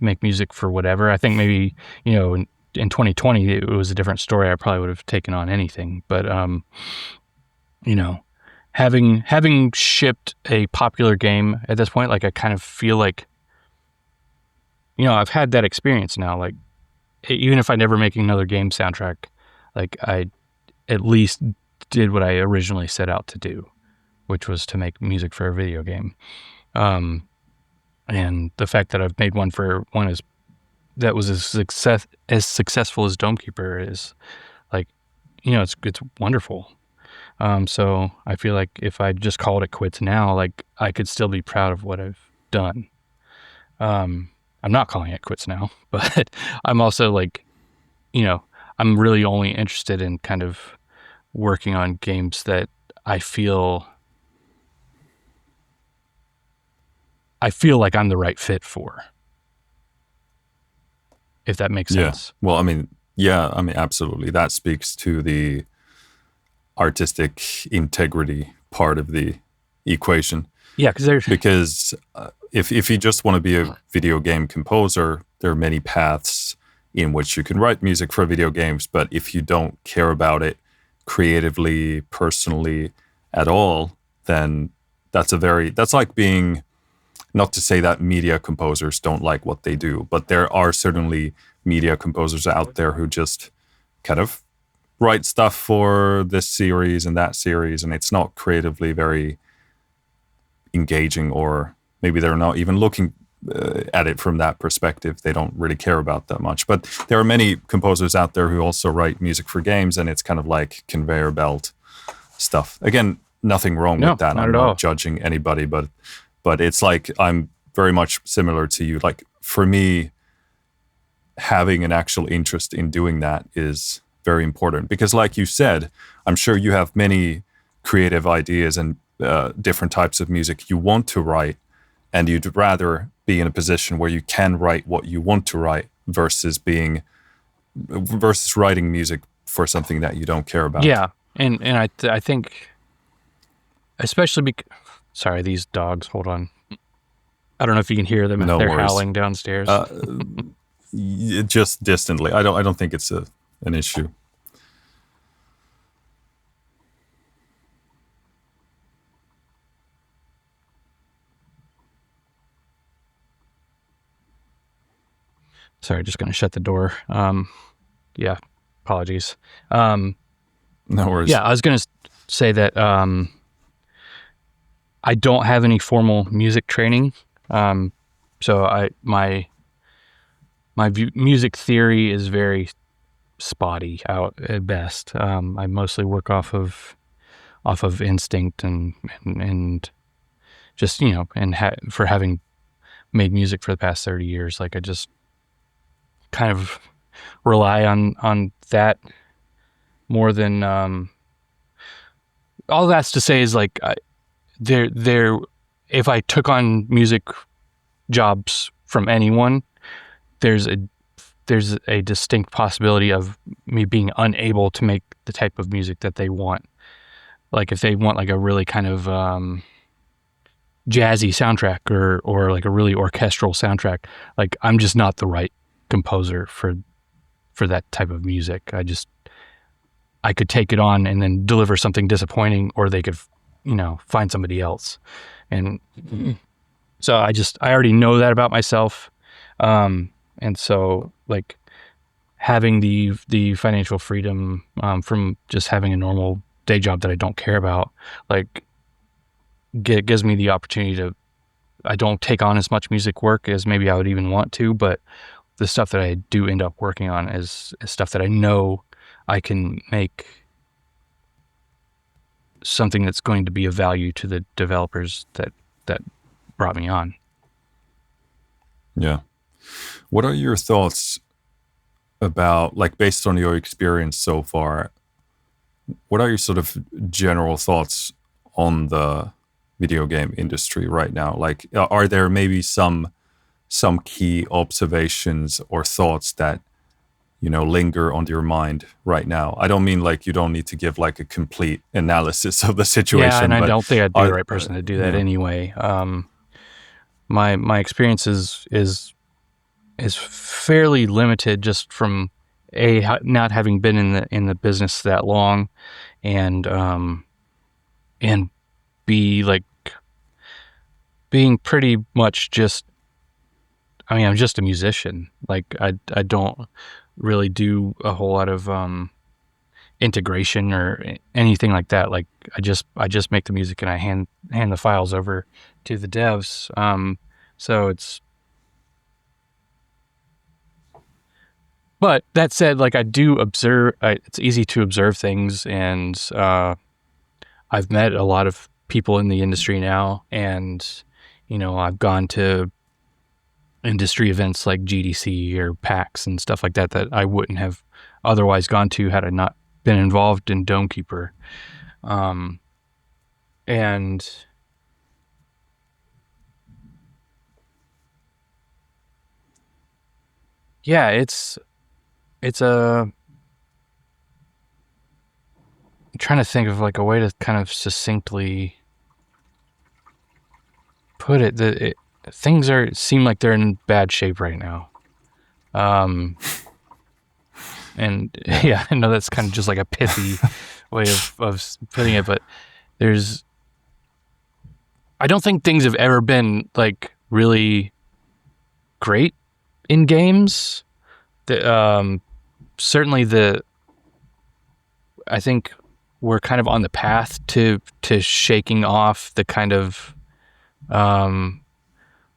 make music for whatever. I think maybe in 2020 it was a different story. I probably would have taken on anything, but having shipped a popular game at this point, like I kind of feel like I've had that experience now. Like even if I never make another game soundtrack, like I at least did what I originally set out to do, which was to make music for a video game. And the fact that I've made one that was as successful as Domekeeper is like, it's wonderful. So I feel like if I just called it quits now, like I could still be proud of what I've done. I'm not calling it quits now, but I'm also like, I'm really only interested in kind of working on games that I feel like I'm the right fit for, if that makes sense. Yeah. Well, I mean, absolutely. That speaks to the artistic integrity part of the equation. Yeah, because if you just want to be a video game composer, there are many paths in which you can write music for video games. But if you don't care about it creatively, personally at all, then that's like being, not to say that media composers don't like what they do, but there are certainly media composers out there who just kind of write stuff for this series and that series, and it's not creatively very engaging, or maybe they're not even looking at it from that perspective. They don't really care about that much. But there are many composers out there who also write music for games, and it's kind of like conveyor belt stuff. Again, nothing wrong with that. I'm not judging anybody, but it's like, I'm very much similar to you. Like, for me, having an actual interest in doing that is very important, because like you said, I'm sure you have many creative ideas and different types of music you want to write, and you'd rather be in a position where you can write what you want to write versus writing music for something that you don't care about. Yeah, and I think, especially sorry, these dogs. Hold on. I don't know if you can hear them. No They're worries. howling downstairs. Just distantly. I don't think it's an issue. Sorry, just going to shut the door. Yeah, apologies. No worries. Yeah, I was going to say that I don't have any formal music training. So my music theory is very spotty out at best. I mostly work off of instinct and just, and for having made music for the past 30 years, like I just kind of rely on that more than all that's to say is like there if I took on music jobs from anyone, there's a distinct possibility of me being unable to make the type of music that they want. Like if they want like a really kind of jazzy soundtrack or like a really orchestral soundtrack, like I'm just not the right composer for that type of music. I could take it on and then deliver something disappointing, or they could, find somebody else. And so I already know that about myself. And so like having the financial freedom from just having a normal day job that I don't care about, like gives me the opportunity I don't take on as much music work as maybe I would even want to, but the stuff that I do end up working on is stuff that I know I can make something that's going to be of value to the developers that brought me on. Yeah. What are your thoughts about, like, based on your experience so far, what are your sort of general thoughts on the video game industry right now? Like, are there maybe some key observations or thoughts that, linger on your mind right now? I don't mean like you don't need to give like a complete analysis of the situation. Yeah, and I don't think I'd be the right person to do that anyway. My experience is fairly limited, just from not having been in the business that long, and B, like being pretty much just, I'm just a musician. Like I don't really do a whole lot of integration or anything like that. Like I just make the music and I hand the files over to the devs. So but that said, like I do observe, it's easy to observe things, and I've met a lot of people in the industry now, and I've gone to industry events like GDC or PAX and stuff like that I wouldn't have otherwise gone to had I not been involved in Domekeeper. And yeah, it's I'm trying to think of like a way to kind of succinctly put it. Things seem like they're in bad shape right now. And yeah, I know that's kind of just like a pithy way of putting it, but there's I don't think things have ever been like really great in games. Certainly I think we're kind of on the path to shaking off the kind of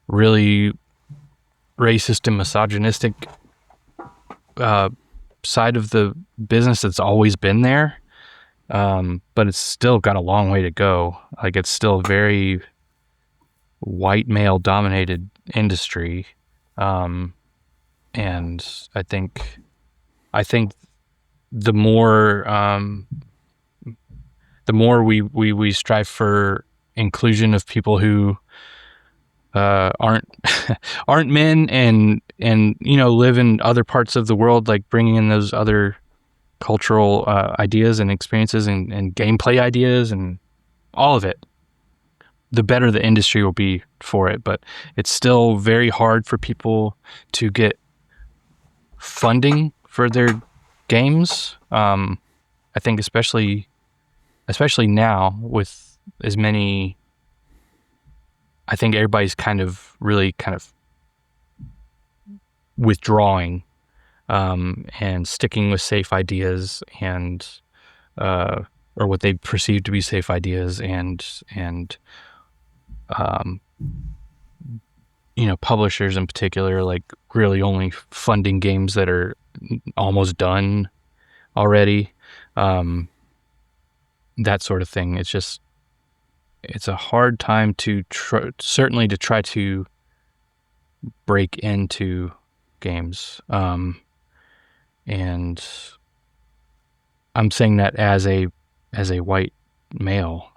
really racist and misogynistic side of the business that's always been there. But it's still got a long way to go. Like, it's still a very white male dominated industry. And I think the more we strive for inclusion of people who aren't men and live in other parts of the world, like bringing in those other cultural ideas and experiences and gameplay ideas and all of it, the better the industry will be for it. But it's still very hard for people to get funding for their games. I think especially now with as many, I think everybody's kind of withdrawing and sticking with safe ideas and or what they perceive to be safe ideas, and publishers in particular, like really only funding games that are almost done already, that sort of thing. It's a hard time to certainly to try to break into games. And I'm saying that as a white male.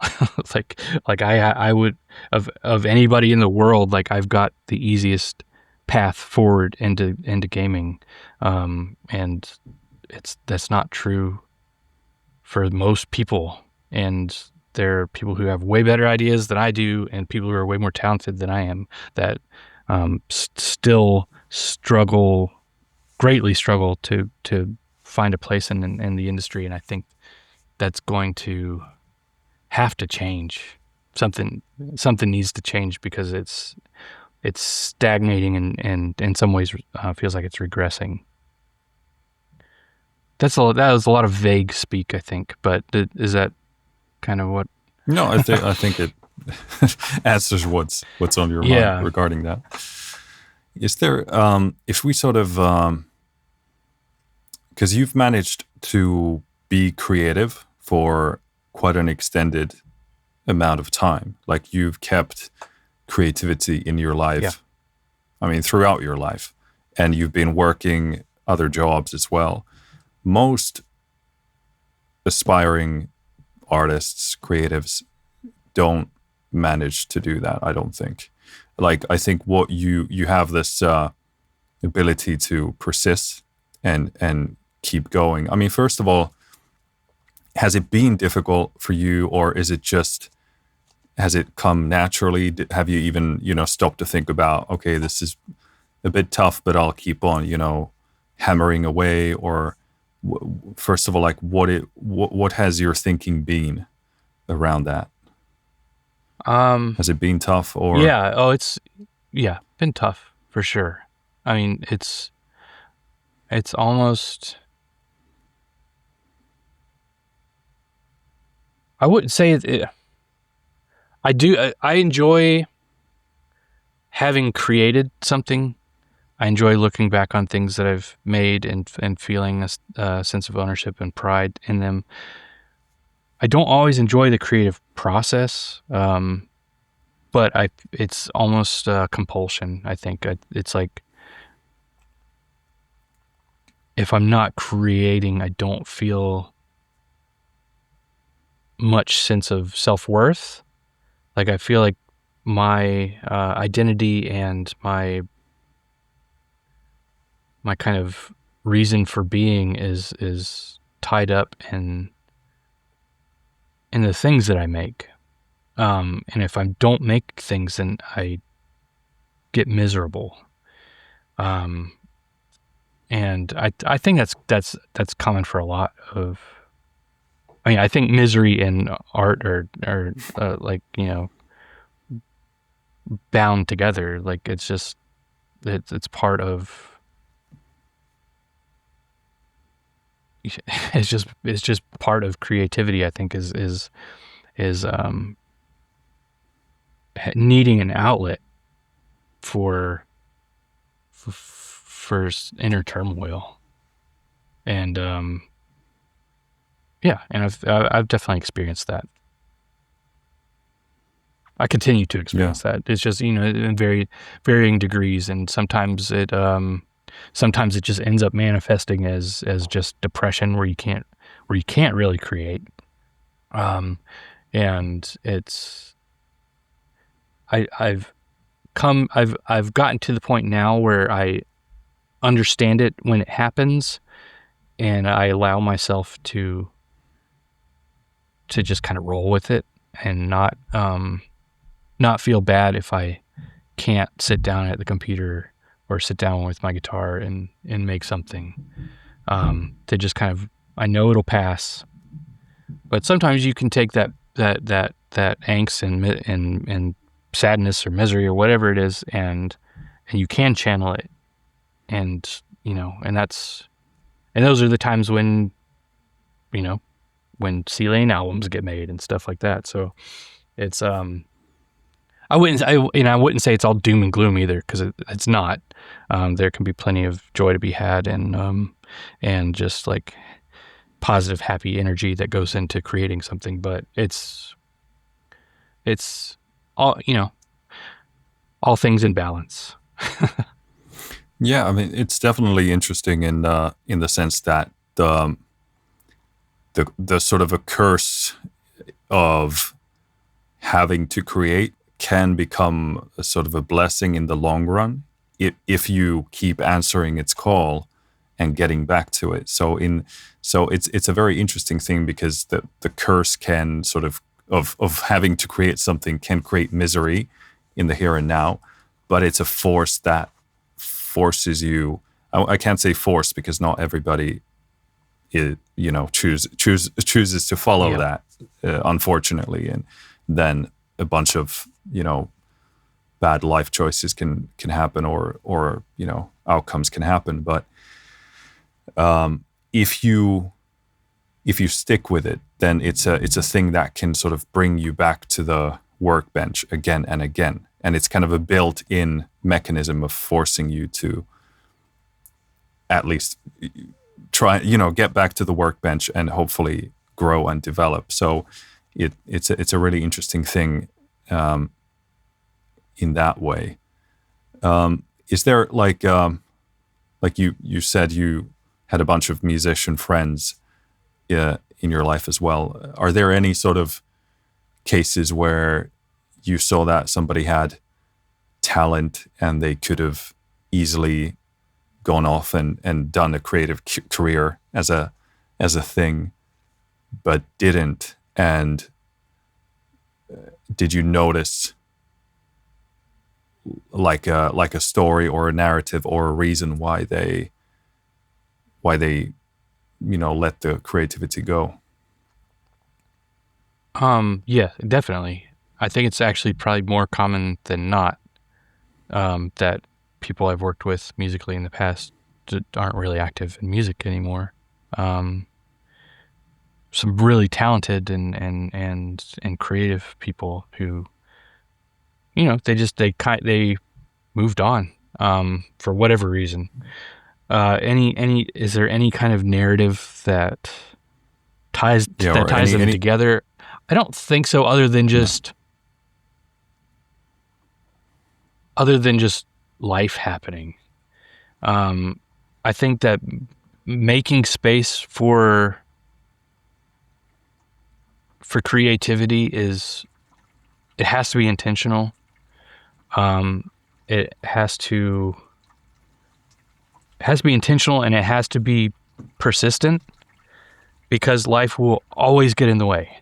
like I would, of anybody in the world, like I've got the easiest path forward into gaming. And that's not true for most people. And there are people who have way better ideas than I do, and people who are way more talented than I am, that still greatly struggle to find a place in the industry. And I think that's going to have to change. Something needs to change, because it's stagnating and in some ways feels like it's regressing. That was a lot of vague speak, I think, but is that kind of what? No, I think it answers what's on your mind regarding that. Is there, if we sort of, because you've managed to be creative for quite an extended amount of time, like you've kept creativity in your life, I mean, throughout your life, and you've been working other jobs as well. Most aspiring artists, creatives, don't manage to do that, I don't think. Like, I think what you have this ability to persist and keep going. I mean, first of all, has it been difficult for you, or is it just, has it come naturally? Have you even, stopped to think about, okay, this is a bit tough, but I'll keep on, hammering away? Or first of all, like what has your thinking been around that? Has it been tough, or? It's been tough for sure. I mean, it's almost, I wouldn't say I enjoy having created something. I enjoy looking back on things that I've made and feeling a sense of ownership and pride in them. I don't always enjoy the creative process, but it's almost a compulsion, I think. It's like, if I'm not creating, I don't feel much sense of self-worth. Like, I feel like my identity and my kind of reason for being is tied up in the things that I make. And if I don't make things, then I get miserable. And I think that's common for a lot of, I mean, I think misery and art are like, bound together. Like it's just it's part of it's just part of creativity. I think is needing an outlet for inner turmoil, and yeah, and I've definitely experienced that. I continue to experience that. It's just, in varying degrees, and sometimes it just ends up manifesting as just depression where you can't really create. And it's I've gotten to the point now where I understand it when it happens, and I allow myself to just kind of roll with it and not feel bad if I can't sit down at the computer or sit down with my guitar and make something. To just kind of, I know it'll pass, but sometimes you can take that angst and sadness or misery or whatever it is, and you can channel it, and and those are the times when c.layne albums get made and stuff like that. So it's I wouldn't say it's all doom and gloom either, because it's not. There can be plenty of joy to be had, and just like positive, happy energy that goes into creating something. But it's all all things in balance. Yeah, I mean, it's definitely interesting in the sense that the sort of a curse of having to create can become a sort of a blessing in the long run if you keep answering its call and getting back to it. So it's a very interesting thing, because the curse can sort of having to create something can create misery in the here and now, but it's a force that forces you. I can't say force, because not everybody chooses to follow that, unfortunately, and then a bunch of bad life choices can happen, or outcomes can happen. But if you stick with it, then it's a thing that can sort of bring you back to the workbench again and again, and it's kind of a built-in mechanism of forcing you to at least try, get back to the workbench and hopefully grow and develop. So it's a really interesting thing in that way. Is there like you said you had a bunch of musician friends in your life as well. Are there any sort of cases where you saw that somebody had talent and they could have easily gone off and done a creative career as a thing, but didn't? And did you notice like a story or a narrative or a reason why they let the creativity go? Yeah, definitely. I think it's actually probably more common than not that people I've worked with musically in the past aren't really active in music anymore. Some really talented and creative people who, they moved on for whatever reason. Is there any kind of narrative that ties them together? I don't think so, other than just life happening. I think that making space for creativity it has to be intentional. It has to be intentional, and it has to be persistent, because life will always get in the way.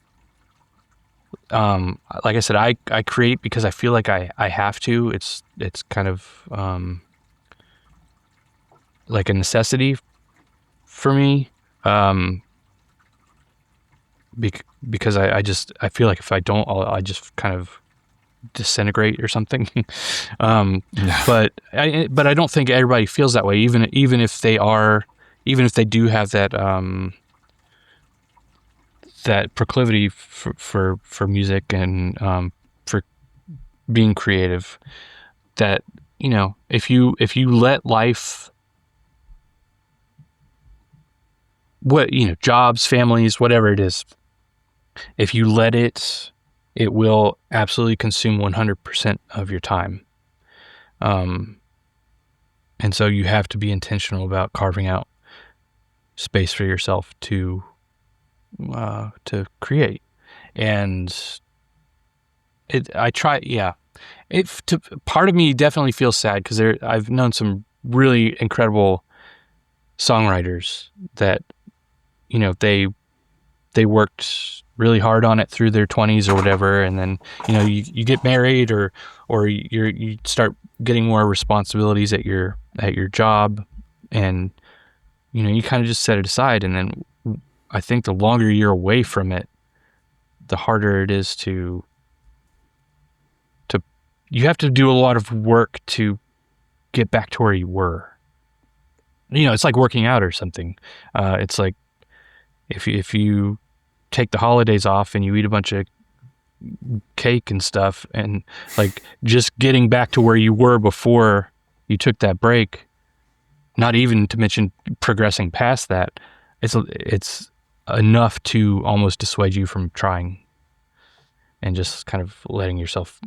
Like I said, I create because I feel like I have to. It's kind of like a necessity for me, because I feel like if I don't, I just kind of disintegrate or something. Yeah. But I don't think everybody feels that way. Even if they do have that proclivity for music and for being creative, that if you let life, jobs, families, whatever it is, if you let it, it will absolutely consume 100% of your time. And so you have to be intentional about carving out space for yourself to create. And part of me definitely feels sad because I've known some really incredible songwriters that, they worked really hard on it through their 20s or whatever, and then you get married or you start getting more responsibilities at your job, and you kind of just set it aside. And then I think the longer you're away from it, the harder it is to you have to do a lot of work to get back to where you were. It's like working out or something. It's like if you take the holidays off and you eat a bunch of cake and stuff, and like just getting back to where you were before you took that break, not even to mention progressing past that, it's enough to almost dissuade you from trying and just kind of letting yourself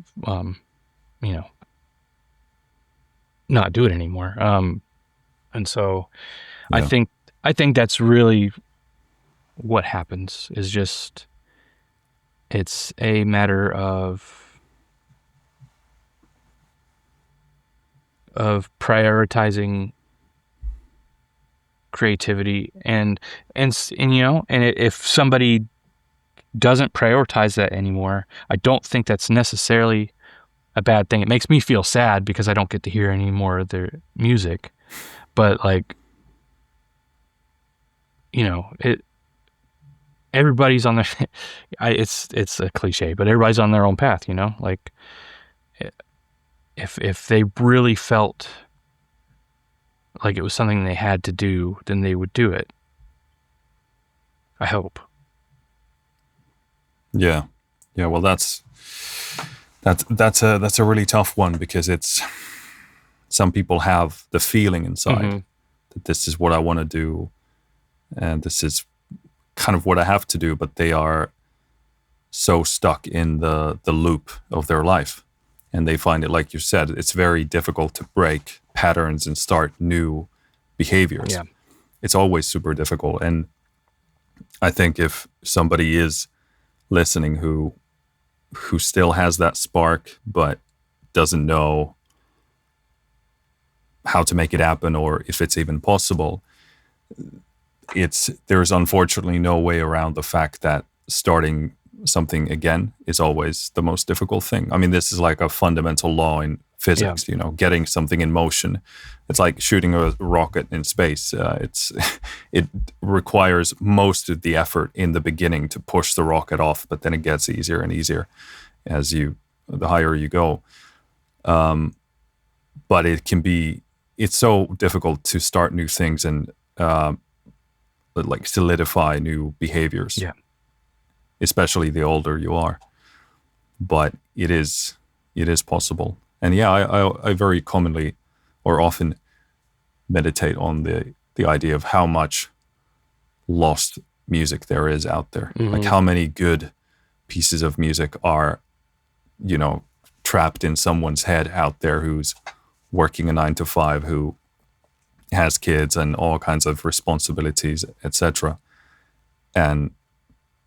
not do it anymore. And so Yeah. I think that's really what happens, is just it's a matter of prioritizing creativity and if somebody doesn't prioritize that anymore, I don't think that's necessarily a bad thing. It makes me feel sad because I don't get to hear any more of their music, but like, everybody's on their it's a cliche, but everybody's on their own path, like if they really felt like it was something they had to do, then they would do it. I hope. Yeah. Well, that's a really tough one, because some people have the feeling inside that this is what I want to do, and this is kind of what I have to do, but they are so stuck in the loop of their life, and they find it, like you said, it's very difficult to break patterns and start new behaviors. Yeah. It's always super difficult. And I think if somebody is listening who still has that spark but doesn't know how to make it happen, or if it's even possible, there's unfortunately no way around the fact that starting something again is always the most difficult thing. I mean, this is like a fundamental law in physics, getting something in motion. It's like shooting a rocket in space. It requires most of the effort in the beginning to push the rocket off, but then it gets easier and easier the higher you go. But it's so difficult to start new things and like solidify new behaviors. Yeah. Especially the older you are. But it is possible. And yeah, I very commonly or often meditate on the idea of how much lost music there is out there. Like how many good pieces of music are, trapped in someone's head out there who's working a 9-to-5, who has kids and all kinds of responsibilities, etc. And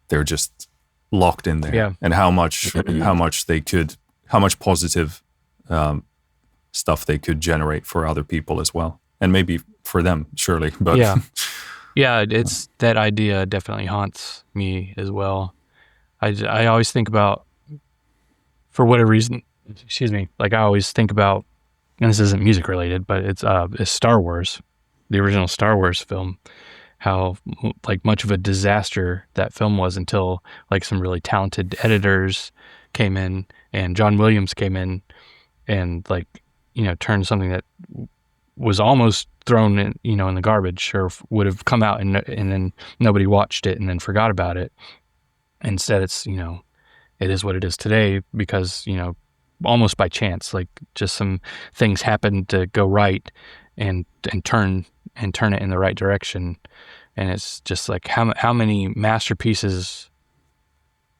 they're just locked in there. Yeah. And how much positive stuff they could generate for other people as well, and maybe for them, surely. But it's that idea definitely haunts me as well. I always think about, for whatever reason, like I always think about, and this isn't music related, but it's Star Wars, the original Star Wars film, how like much of a disaster that film was until like some really talented editors came in and John Williams came in and like, turned something that was almost thrown in, in the garbage, or would have come out and then nobody watched it and then forgot about it. Instead, it's, it is what it is today because, almost by chance, like just some things happened to go right and turn it in the right direction. And it's just like how many masterpieces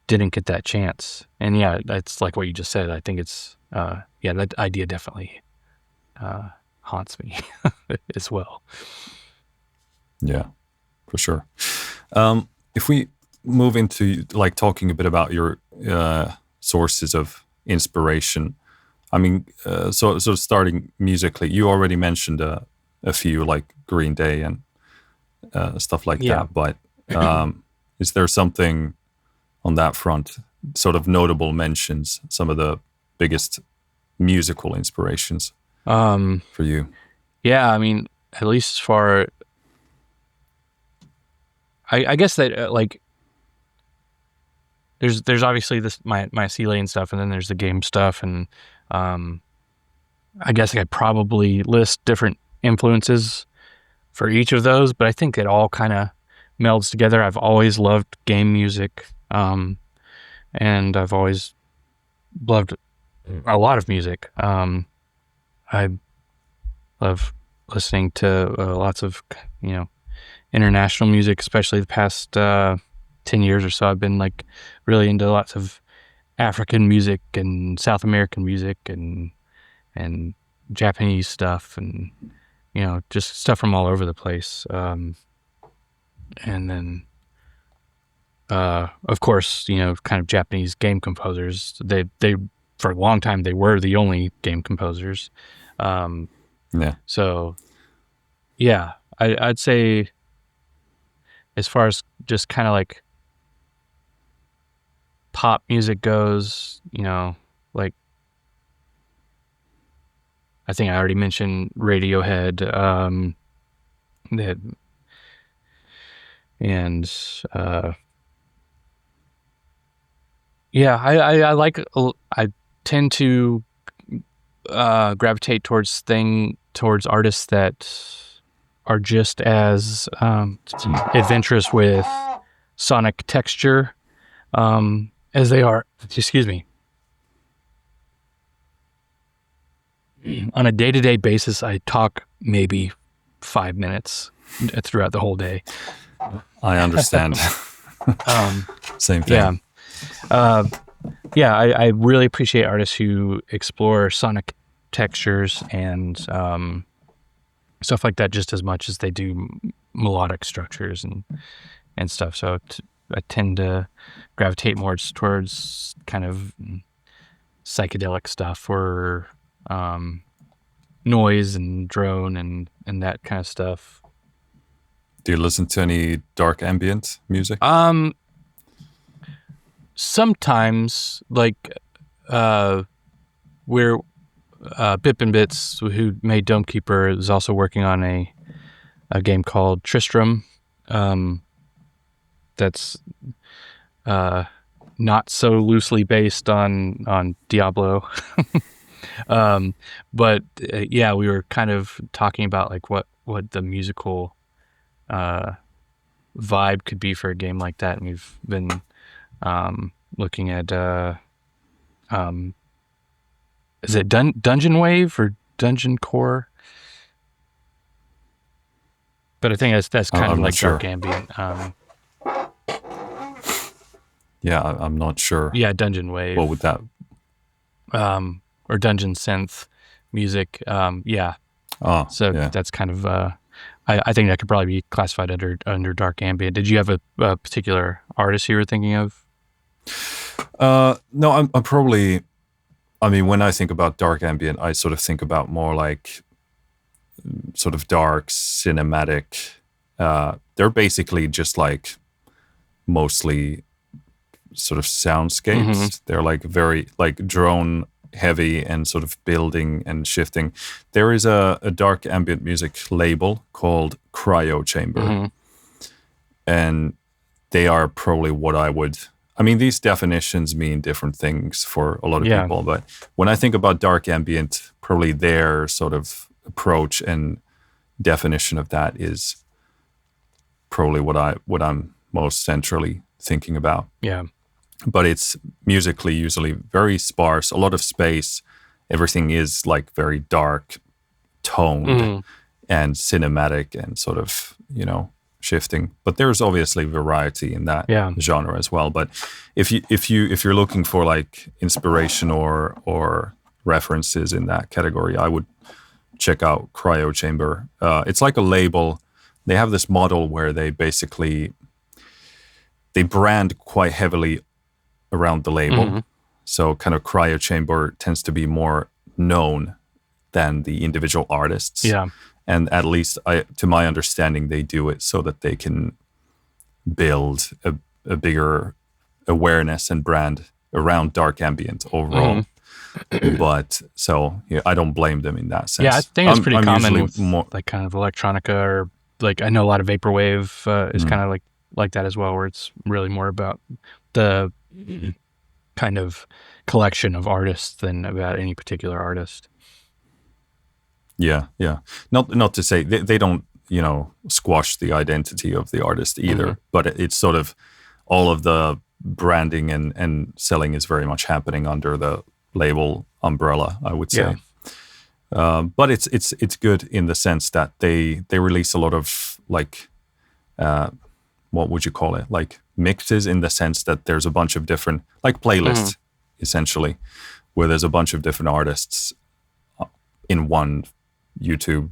didn't get that chance. And yeah, that's like what you just said. I think it's, that idea definitely haunts me as well. Yeah, for sure. If we move into like talking a bit about your sources of inspiration, I mean, so starting musically, you already mentioned a few like Green Day and stuff like that. But is there something on that front, sort of notable mentions, some of the biggest musical inspirations for you? Yeah, I mean, at least as far, I guess that like there's obviously this my c.layne stuff, and then there's the game stuff, and I guess I could probably list different influences for each of those, but I think it all kind of melds together. I've always loved game music, and I've always loved a lot of music. I love listening to lots of, international music, especially the past 10 years or so. I've been like really into lots of African music and South American music and Japanese stuff, and just stuff from all over the place. And then of course, kind of Japanese game composers. They for a long time they were the only game composers. So yeah, I'd say as far as just kind of like pop music goes, like I think I already mentioned Radiohead, I like, I tend to gravitate towards artists that are just as adventurous with sonic texture as they are, excuse me. On a day-to-day basis, I talk maybe 5 minutes throughout the whole day. I understand. Same thing. I really appreciate artists who explore sonic textures and stuff like that just as much as they do melodic structures and stuff. So I tend to gravitate more towards kind of psychedelic stuff, or noise and drone and that kind of stuff. Do you listen to any dark ambient music? Sometimes, like we're Bip and Bits, who made Dome Keeper, is also working on a game called Tristram. That's not so loosely based on Diablo. But we were kind of talking about like what the musical vibe could be for a game like that, and we've been looking at is it Dungeon Wave or Dungeon Core? But I think that's kind of like dark ambient. I'm not sure. Yeah, Dungeon Wave. What would that? Or Dungeon Synth music. That's kind of. I think that could probably be classified under dark ambient. Did you have a particular artist you were thinking of? No, I'm probably. I mean, when I think about dark ambient, I sort of think about more like sort of dark cinematic. They're basically just like mostly sort of soundscapes. Mm-hmm. They're like very like drone heavy and sort of building and shifting. There is a dark ambient music label called Cryo Chamber, mm-hmm. and they are probably what I would I mean, these definitions mean different things for a lot of Yeah. people, but when I think about dark ambient, probably their sort of approach and definition of that is probably what I'm most centrally thinking about. Yeah. But it's musically usually very sparse, a lot of space. Everything is like very dark toned and cinematic and sort of, you know, shifting. But there's obviously variety in that genre as well. But if you're looking for like inspiration or references in that category, I would check out Cryo Chamber. It's like a label. They have this model where they brand quite heavily around the label. So kind of Cryo Chamber tends to be more known than the individual artists. Yeah. And at least to my understanding, they do it so that they can build a bigger awareness and brand around dark ambient overall. But so I don't blame them in that sense. Yeah, I think it's pretty common with more, like kind of electronica, or like I know a lot of vaporwave is kind of like that as well, where it's really more about the kind of collection of artists than about any particular artist. Yeah. Not to say they don't, you know, squash the identity of the artist either, but it's sort of all of the branding and selling is very much happening under the label umbrella, I would say. But it's good in the sense that they release a lot of like, what would you call it? Like mixes, in the sense that there's a bunch of different, like playlists, essentially, where there's a bunch of different artists in one YouTube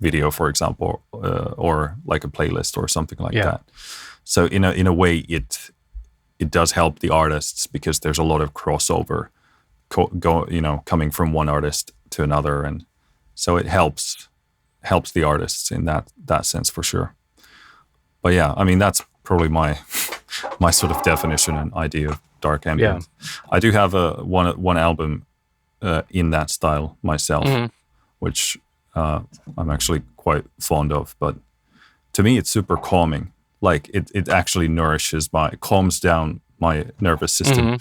video, for example, or like a playlist or something like that. So in a way, it does help the artists because there's a lot of crossover, coming from one artist to another, and so it helps the artists in that sense for sure. But yeah, I mean that's probably my sort of definition and idea of dark ambient. I do have one album in that style myself, which I'm actually quite fond of. But to me, it's super calming. Like it actually calms down my nervous system.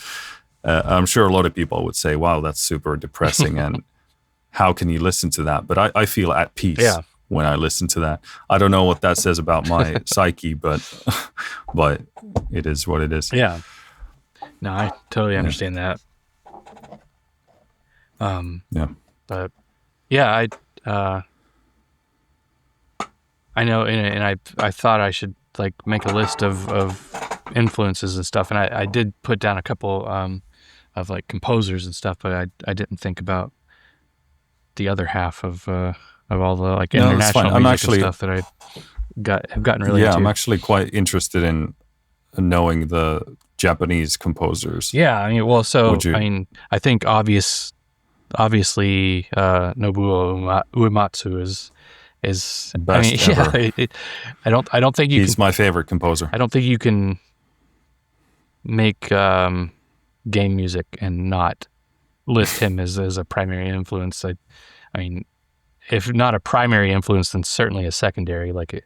I'm sure a lot of people would say, wow, that's super depressing. And how can you listen to that? But I feel at peace when I listen to that. I don't know what that says about my psyche, but it is what it is. Yeah. No, I totally understand that. But yeah, I know, and I thought I should like make a list of influences and stuff, and I did put down a couple of like composers and stuff, but I didn't think about the other half of all the like international music and stuff that have gotten really into. I'm actually quite interested in knowing the Japanese composers. Yeah, I mean, well, so I mean, I think obviously Nobuo Uematsu is best ever. Yeah, I don't think he's my favorite composer. I don't think you can make game music and not list him as a primary influence. I mean, if not a primary influence, then certainly a secondary. Like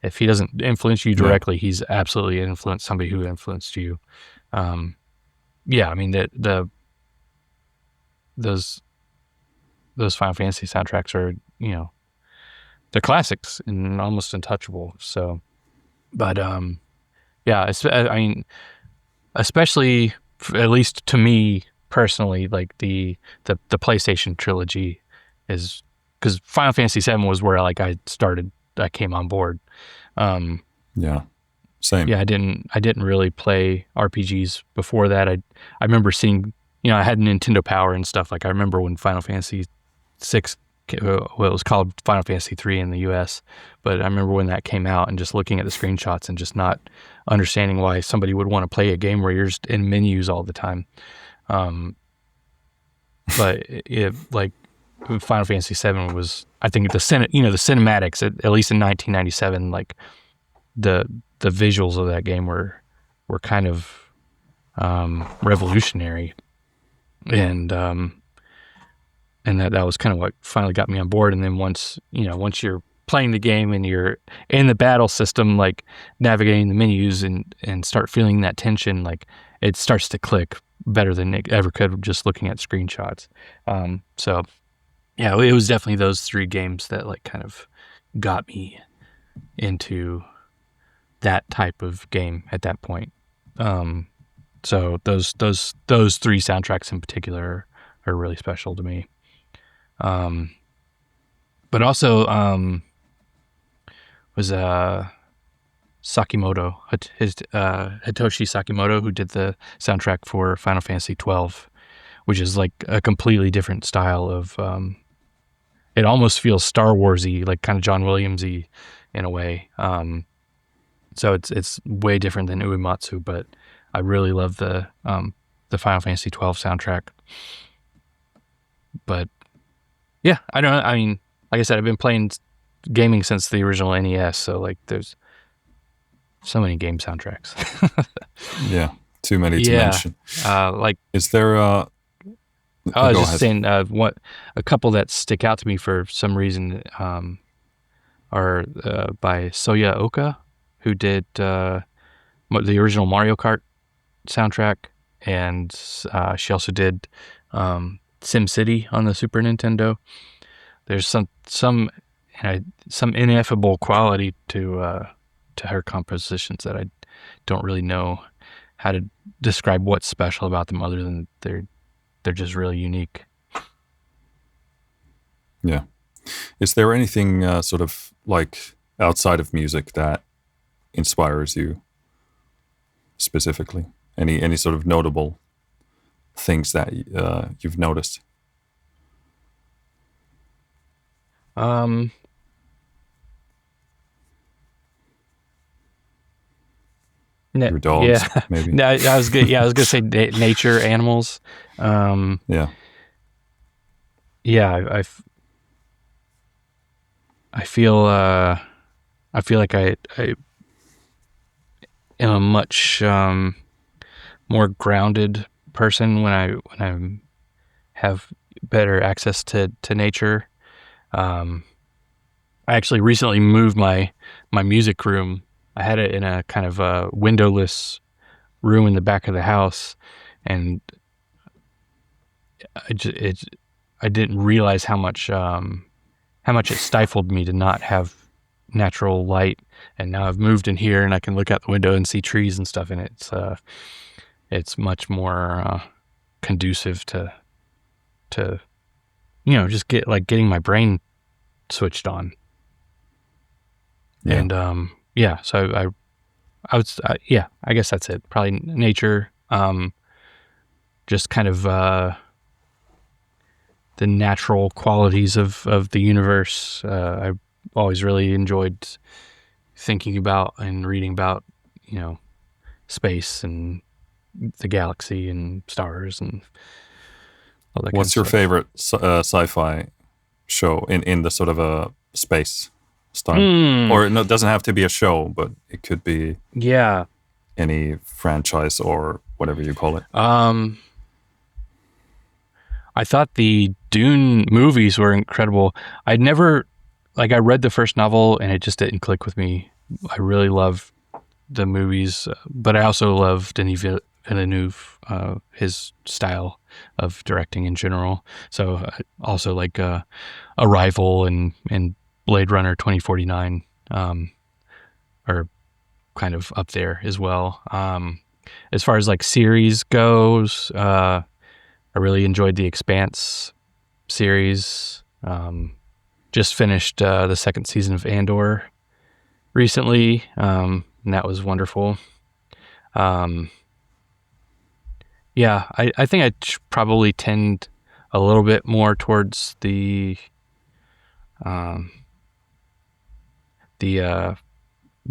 if he doesn't influence you directly, he's absolutely influenced somebody who influenced you. Yeah, I mean those Final Fantasy soundtracks are, you know, they're classics and almost untouchable. So, but yeah, I mean, especially at least to me personally, like the PlayStation trilogy is, because Final Fantasy VII was where like I came on board. Yeah, same. Yeah, I didn't really play RPGs before that. I remember seeing, you know, I had Nintendo Power and stuff. Like I remember when Final Fantasy VI, well, it was called Final Fantasy III in the US, but I remember when that came out and just looking at the screenshots and just not understanding why somebody would want to play a game where you're just in menus all the time. But like Final Fantasy VII was, I think the cinematics, at least in 1997, like the visuals of that game were kind of revolutionary, and that was kind of what finally got me on board. And then once you're playing the game and you're in the battle system, like navigating the menus and start feeling that tension, like it starts to click better than it ever could just looking at screenshots. So yeah, it was definitely those 3 games that like kind of got me into that type of game at that point. So those 3 soundtracks in particular are really special to me. But also was Sakimoto, Hitoshi Sakimoto, who did the soundtrack for Final Fantasy 12, which is like a completely different style of. It almost feels Star Warsy, like kind of John Williamsy, in a way. So it's way different than Uematsu, but I really love the Final Fantasy 12 soundtrack. But yeah, I don't know. I mean, like I said, I've been playing gaming since the original NES, so like there's so many game soundtracks. Yeah, too many to mention. Like, is there I was just saying, what a couple that stick out to me for some reason are by Soya Oka, who did the original Mario Kart soundtrack, and she also did SimCity on the Super Nintendo. There's some ineffable quality to her compositions that I don't really know how to describe what's special about them, other than they're just really unique. Yeah. Is there anything sort of like outside of music that inspires you specifically? Any sort of notable things that you've noticed? Your dogs, yeah, maybe. No, I was good. Yeah, I was gonna say nature, animals. Yeah. Yeah, I feel like I am a much more grounded person when I have better access to nature. I actually recently moved my music room. I had it in a kind of a windowless room in the back of the house, and I didn't realize how much it stifled me to not have natural light. And now I've moved in here and I can look out the window and see trees and stuff, and it's much more conducive to just getting my brain switched on. Yeah. And so I would I guess that's it. Probably nature, just kind of the natural qualities of the universe. I always really enjoyed thinking about and reading about, space and the galaxy and stars and all that. What's your favorite sci-fi show in the sort of a space style? Or it doesn't have to be a show, but it could be any franchise or whatever you call it. I thought the Dune movies were incredible. I read the first novel and it just didn't click with me. I really love the movies, but I also love Denis Villeneuve, his style of directing in general. So also like Arrival and Blade Runner 2049 are kind of up there as well. As far as like series goes, I really enjoyed the Expanse series. Just finished the second season of Andor recently, and that was wonderful. I think I probably tend a little bit more towards the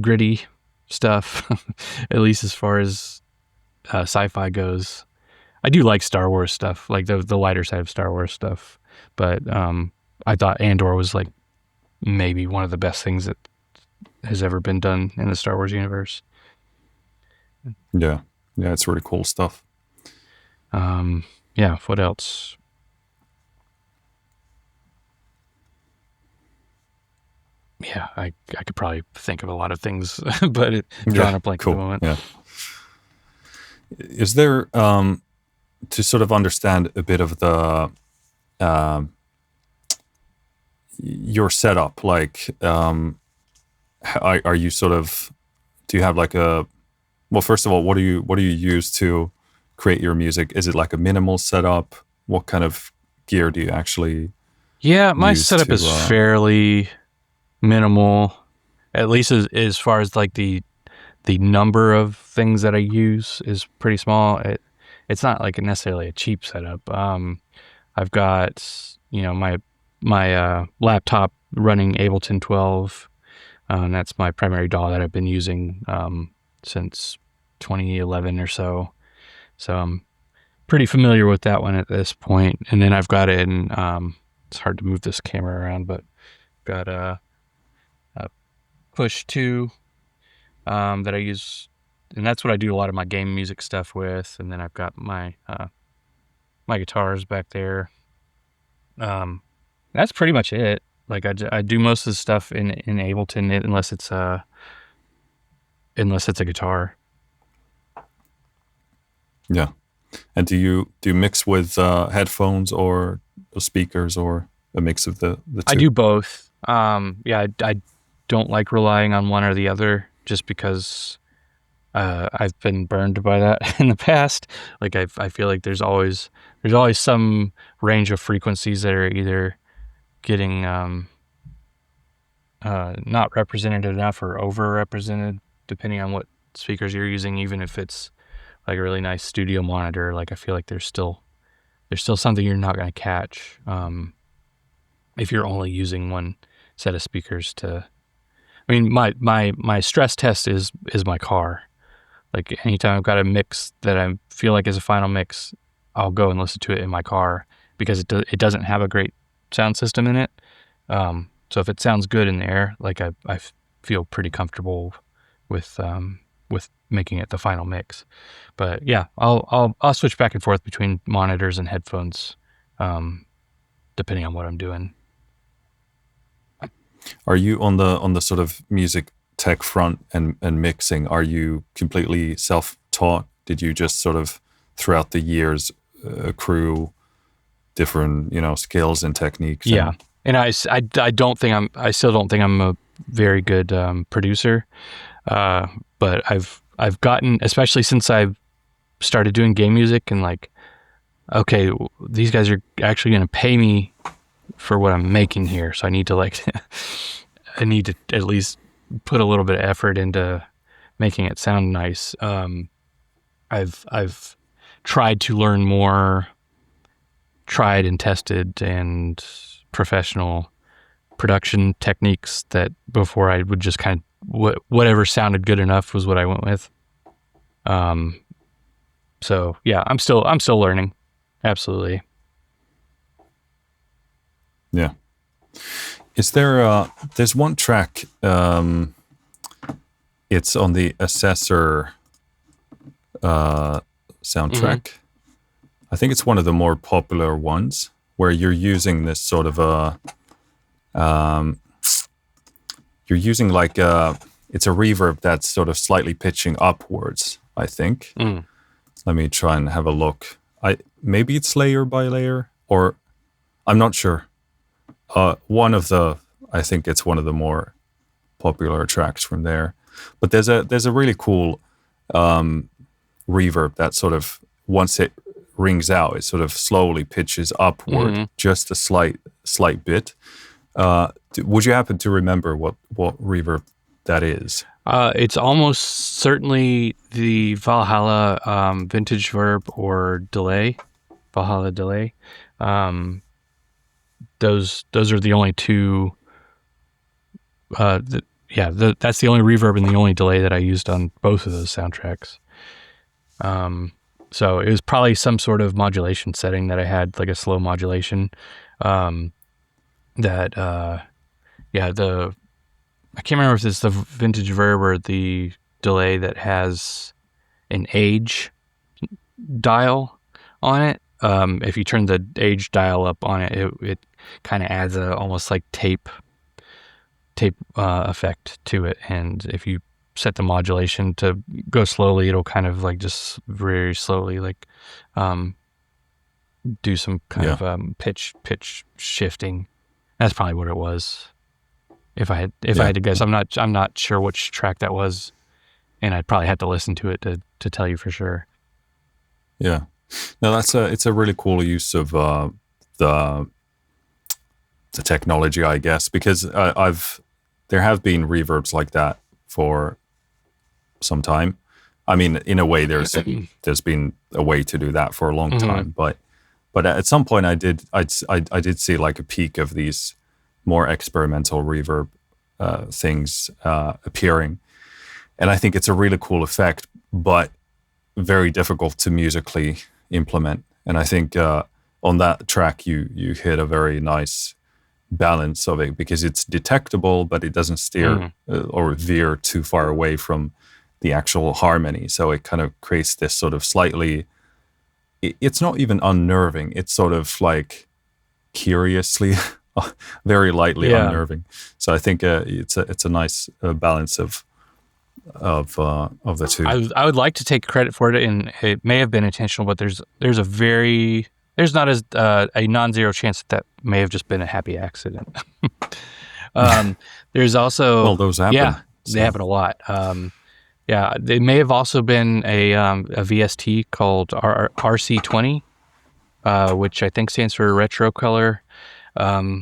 gritty stuff, at least as far as sci-fi goes. I do like Star Wars stuff, like the lighter side of Star Wars stuff, but I thought Andor was like maybe one of the best things that has ever been done in the Star Wars universe. Yeah, it's really cool stuff. What else? yeah, I could probably think of a lot of things, but drawing Yeah, a blank at the cool. moment. Yeah. Is there to sort of understand a bit of the um, your setup? Like, are you sort of, do you have like a, well, first of all, what do you use to create your music? Is it like a minimal setup? What kind of gear do you actually Yeah, my use setup is to? fairly minimal, at least as far as like the number of things that I use is pretty small. It's not like necessarily a cheap setup. I've got, my laptop running Ableton 12. And that's my primary DAW that I've been using since 2011 or so. So I'm pretty familiar with that one at this point. And then I've got it in, it's hard to move this camera around, but got a Push 2 that I use, and that's what I do a lot of my game music stuff with. And then I've got my my guitars back there. That's pretty much it. Like I do most of the stuff in Ableton unless it's a guitar. Yeah. And do you mix with headphones or speakers or a mix of the two? I do both. Yeah, I don't like relying on one or the other just because I've been burned by that in the past. Like I feel like there's always some range of frequencies that are either getting not represented enough or overrepresented, depending on what speakers you're using. Even if it's like a really nice studio monitor, like I feel like there's still something you're not going to catch if you're only using one set of speakers to. I mean, my stress test is my car. Like anytime I've got a mix that I feel like is a final mix, I'll go and listen to it in my car because it doesn't have a great sound system in it. So if it sounds good in there, like I feel pretty comfortable with making it the final mix. But yeah, I'll switch back and forth between monitors and headphones, depending on what I'm doing. Are you on the sort of music tech front and mixing? Are you completely self-taught? Did you just sort of throughout the years accrue different skills and techniques? Yeah, and I still don't think I'm a very good producer, but I've gotten, especially since I've started doing game music and like, okay, these guys are actually going to pay me for what I'm making here, so I need to like I need to at least put a little bit of effort into making it sound nice. I've tried to learn more tried and tested and professional production techniques that before I would just kind of whatever sounded good enough was what I went with. So yeah, I'm still learning. Absolutely. Yeah. Is there there's one track it's on the Assessor soundtrack. Mm-hmm. I think it's one of the more popular ones where you're using this sort of you're using like it's a reverb that's sort of slightly pitching upwards, I think. Let me try and have a look. Maybe it's layer by layer, or I'm not sure. I think it's one of the more popular tracks from there. But there's a really cool reverb that sort of, once it rings out, it sort of slowly pitches upward, just a slight bit. Would you happen to remember what reverb that is? It's almost certainly the Valhalla vintage verb or delay, Valhalla delay. Those are the only two. That's the only reverb and the only delay that I used on both of those soundtracks. So it was probably some sort of modulation setting that I had, like a slow modulation. I can't remember if it's the vintage verb or the delay that has an age dial on it. If you turn the age dial up on it, it kind of adds a almost like tape tape effect to it, and if you set the modulation to go slowly, it'll kind of like just very slowly like do some kind of pitch shifting. That's probably what it was. If I had to guess, I'm not sure which track that was, and I'd probably have to listen to it to tell you for sure. Yeah, no, it's a really cool use of the technology, I guess, because there have been reverbs like that for some time. I mean, in a way, there's been a way to do that for a long time, but at some point, I did see like a peak of these more experimental reverb things appearing, and I think it's a really cool effect, but very difficult to musically implement. And I think on that track, you hit a very nice balance of it, because it's detectable, but it doesn't steer or veer too far away from the actual harmony. So it kind of creates this sort of slightly, it's not even unnerving. It's sort of like curiously, very lightly unnerving. So I think it's a nice balance of the two. I would like to take credit for it, and it may have been intentional, but there's not as a non-zero chance that may have just been a happy accident. There's also, well, those happen. Yeah, they happen a lot. Yeah, they may have also been a VST called RC20, which I think stands for retro color. Yeah,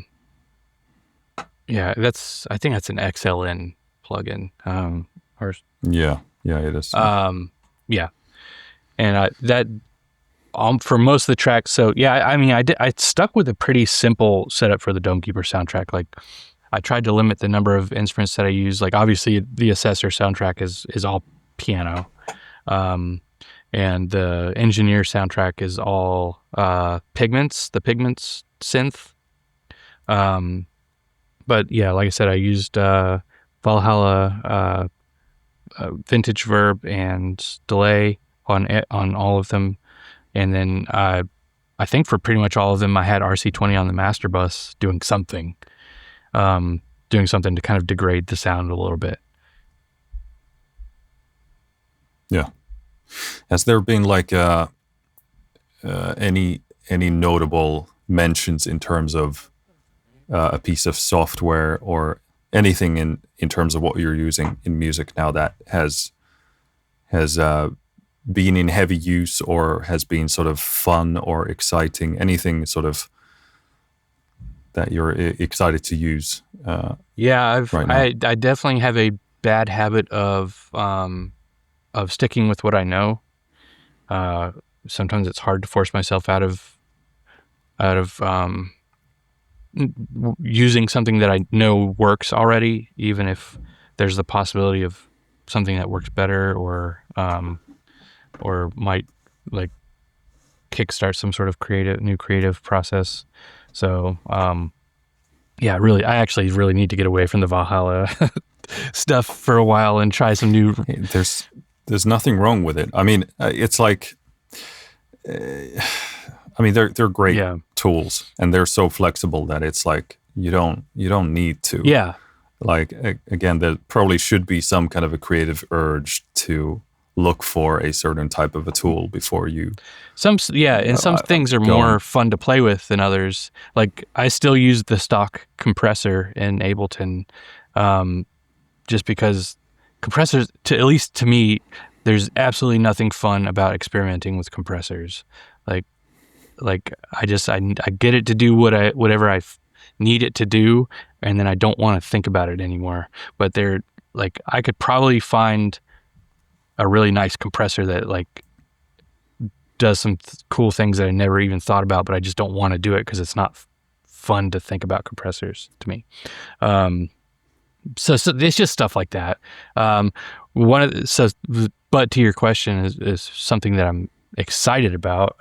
I think that's an XLN plugin. Yeah, it is. Yeah, and that for most of the tracks. So yeah, I mean, I stuck with a pretty simple setup for the Domekeeper soundtrack. Like, I tried to limit the number of instruments that I use. Like, obviously, the Assessor soundtrack is all piano, and the Engineer soundtrack is all Pigments, the Pigments synth. But yeah, like I said, I used Valhalla, Vintage Verb, and Delay on all of them, and then I think for pretty much all of them, I had RC20 on the master bus doing something to kind of degrade the sound a little bit. Yeah. Has there been like any notable mentions in terms of a piece of software or anything in terms of what you're using in music now that has been in heavy use or has been sort of fun or exciting? Anything sort of that you're excited to use? Yeah, right now? I definitely have a bad habit of sticking with what I know. Sometimes it's hard to force myself out of using something that I know works already, even if there's the possibility of something that works better or might like kickstart some sort of new creative process. So yeah, I actually really need to get away from the Valhalla stuff for a while and try some new. There's nothing wrong with it. I mean, it's like, I mean, they're great tools, and they're so flexible that it's like you don't need to. Yeah. Like, again, there probably should be some kind of a creative urge to look for a certain type of a tool before you. Some things are more fun to play with than others. Like, I still use the stock compressor in Ableton, just because compressors, at least to me, there's absolutely nothing fun about experimenting with compressors. Like I get it to do whatever I need it to do, and then I don't want to think about it anymore. But they're like, I could probably find a really nice compressor that like does some cool things that I never even thought about, but I just don't want to do it because it's not fun to think about compressors to me. So there's just stuff like that. But to your question is something that I'm excited about.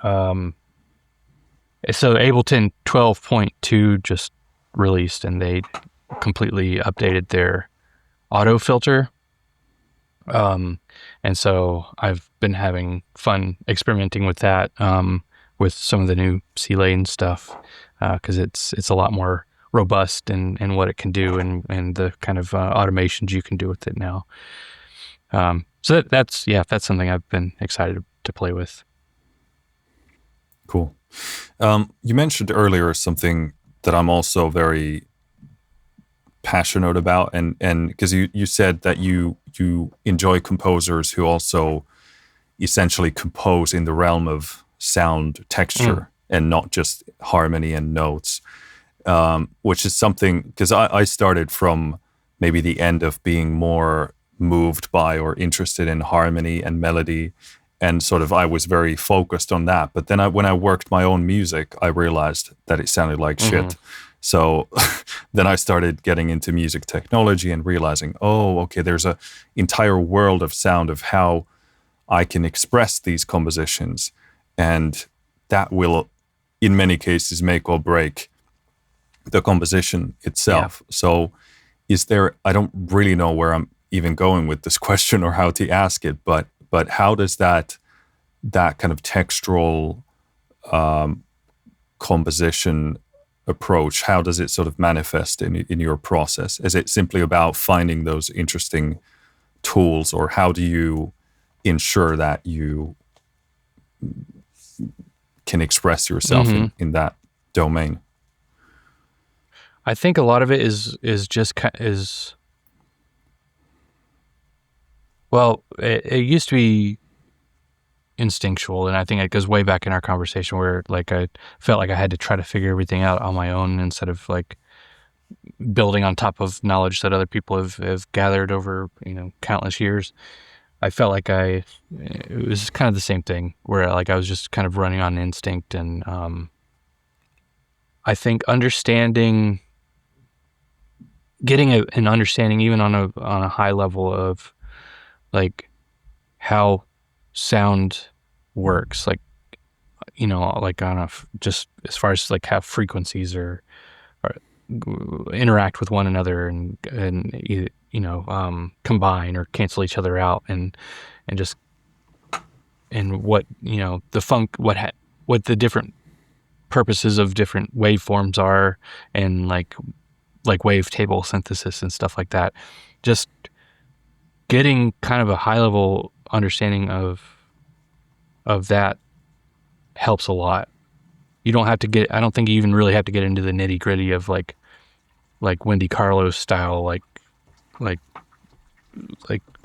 So Ableton 12.2 just released, and they completely updated their auto filter. And so I've been having fun experimenting with that, with some of the new c.layne stuff, because it's a lot more robust and what it can do, and the kind of automations you can do with it now. So that's something I've been excited to play with. Cool. You mentioned earlier something that I'm also very passionate about, and because you said that you enjoy composers who also essentially compose in the realm of sound texture and not just harmony and notes, which is something, because I started from maybe the end of being more moved by or interested in harmony and melody, and sort of I was very focused on that. But then when I worked my own music, I realized that it sounded like shit. So then I started getting into music technology and realizing, oh, okay, there's an entire world of sound of how I can express these compositions. And that will, in many cases, make or break the composition itself. Yeah. So I don't really know where I'm even going with this question or how to ask it, but how does that kind of textural composition approach, how does it sort of manifest in your process? Is it simply about finding those interesting tools, or how do you ensure that you can express yourself in that domain? I think a lot of it is well, it used to be instinctual, and I think it goes way back in our conversation where like I felt like I had to try to figure everything out on my own instead of like building on top of knowledge that other people have gathered over countless years. I felt like it was kind of the same thing where like I was just kind of running on instinct, and I think getting an understanding even on a high level of like how sound works, like like on just as far as like how frequencies or interact with one another and combine or cancel each other out, and what what the different purposes of different waveforms are, and like wavetable synthesis and stuff like that. Just getting kind of a high level understanding of that helps a lot. You don't have to I don't think you even really have to get into the nitty gritty of like Wendy Carlos style, like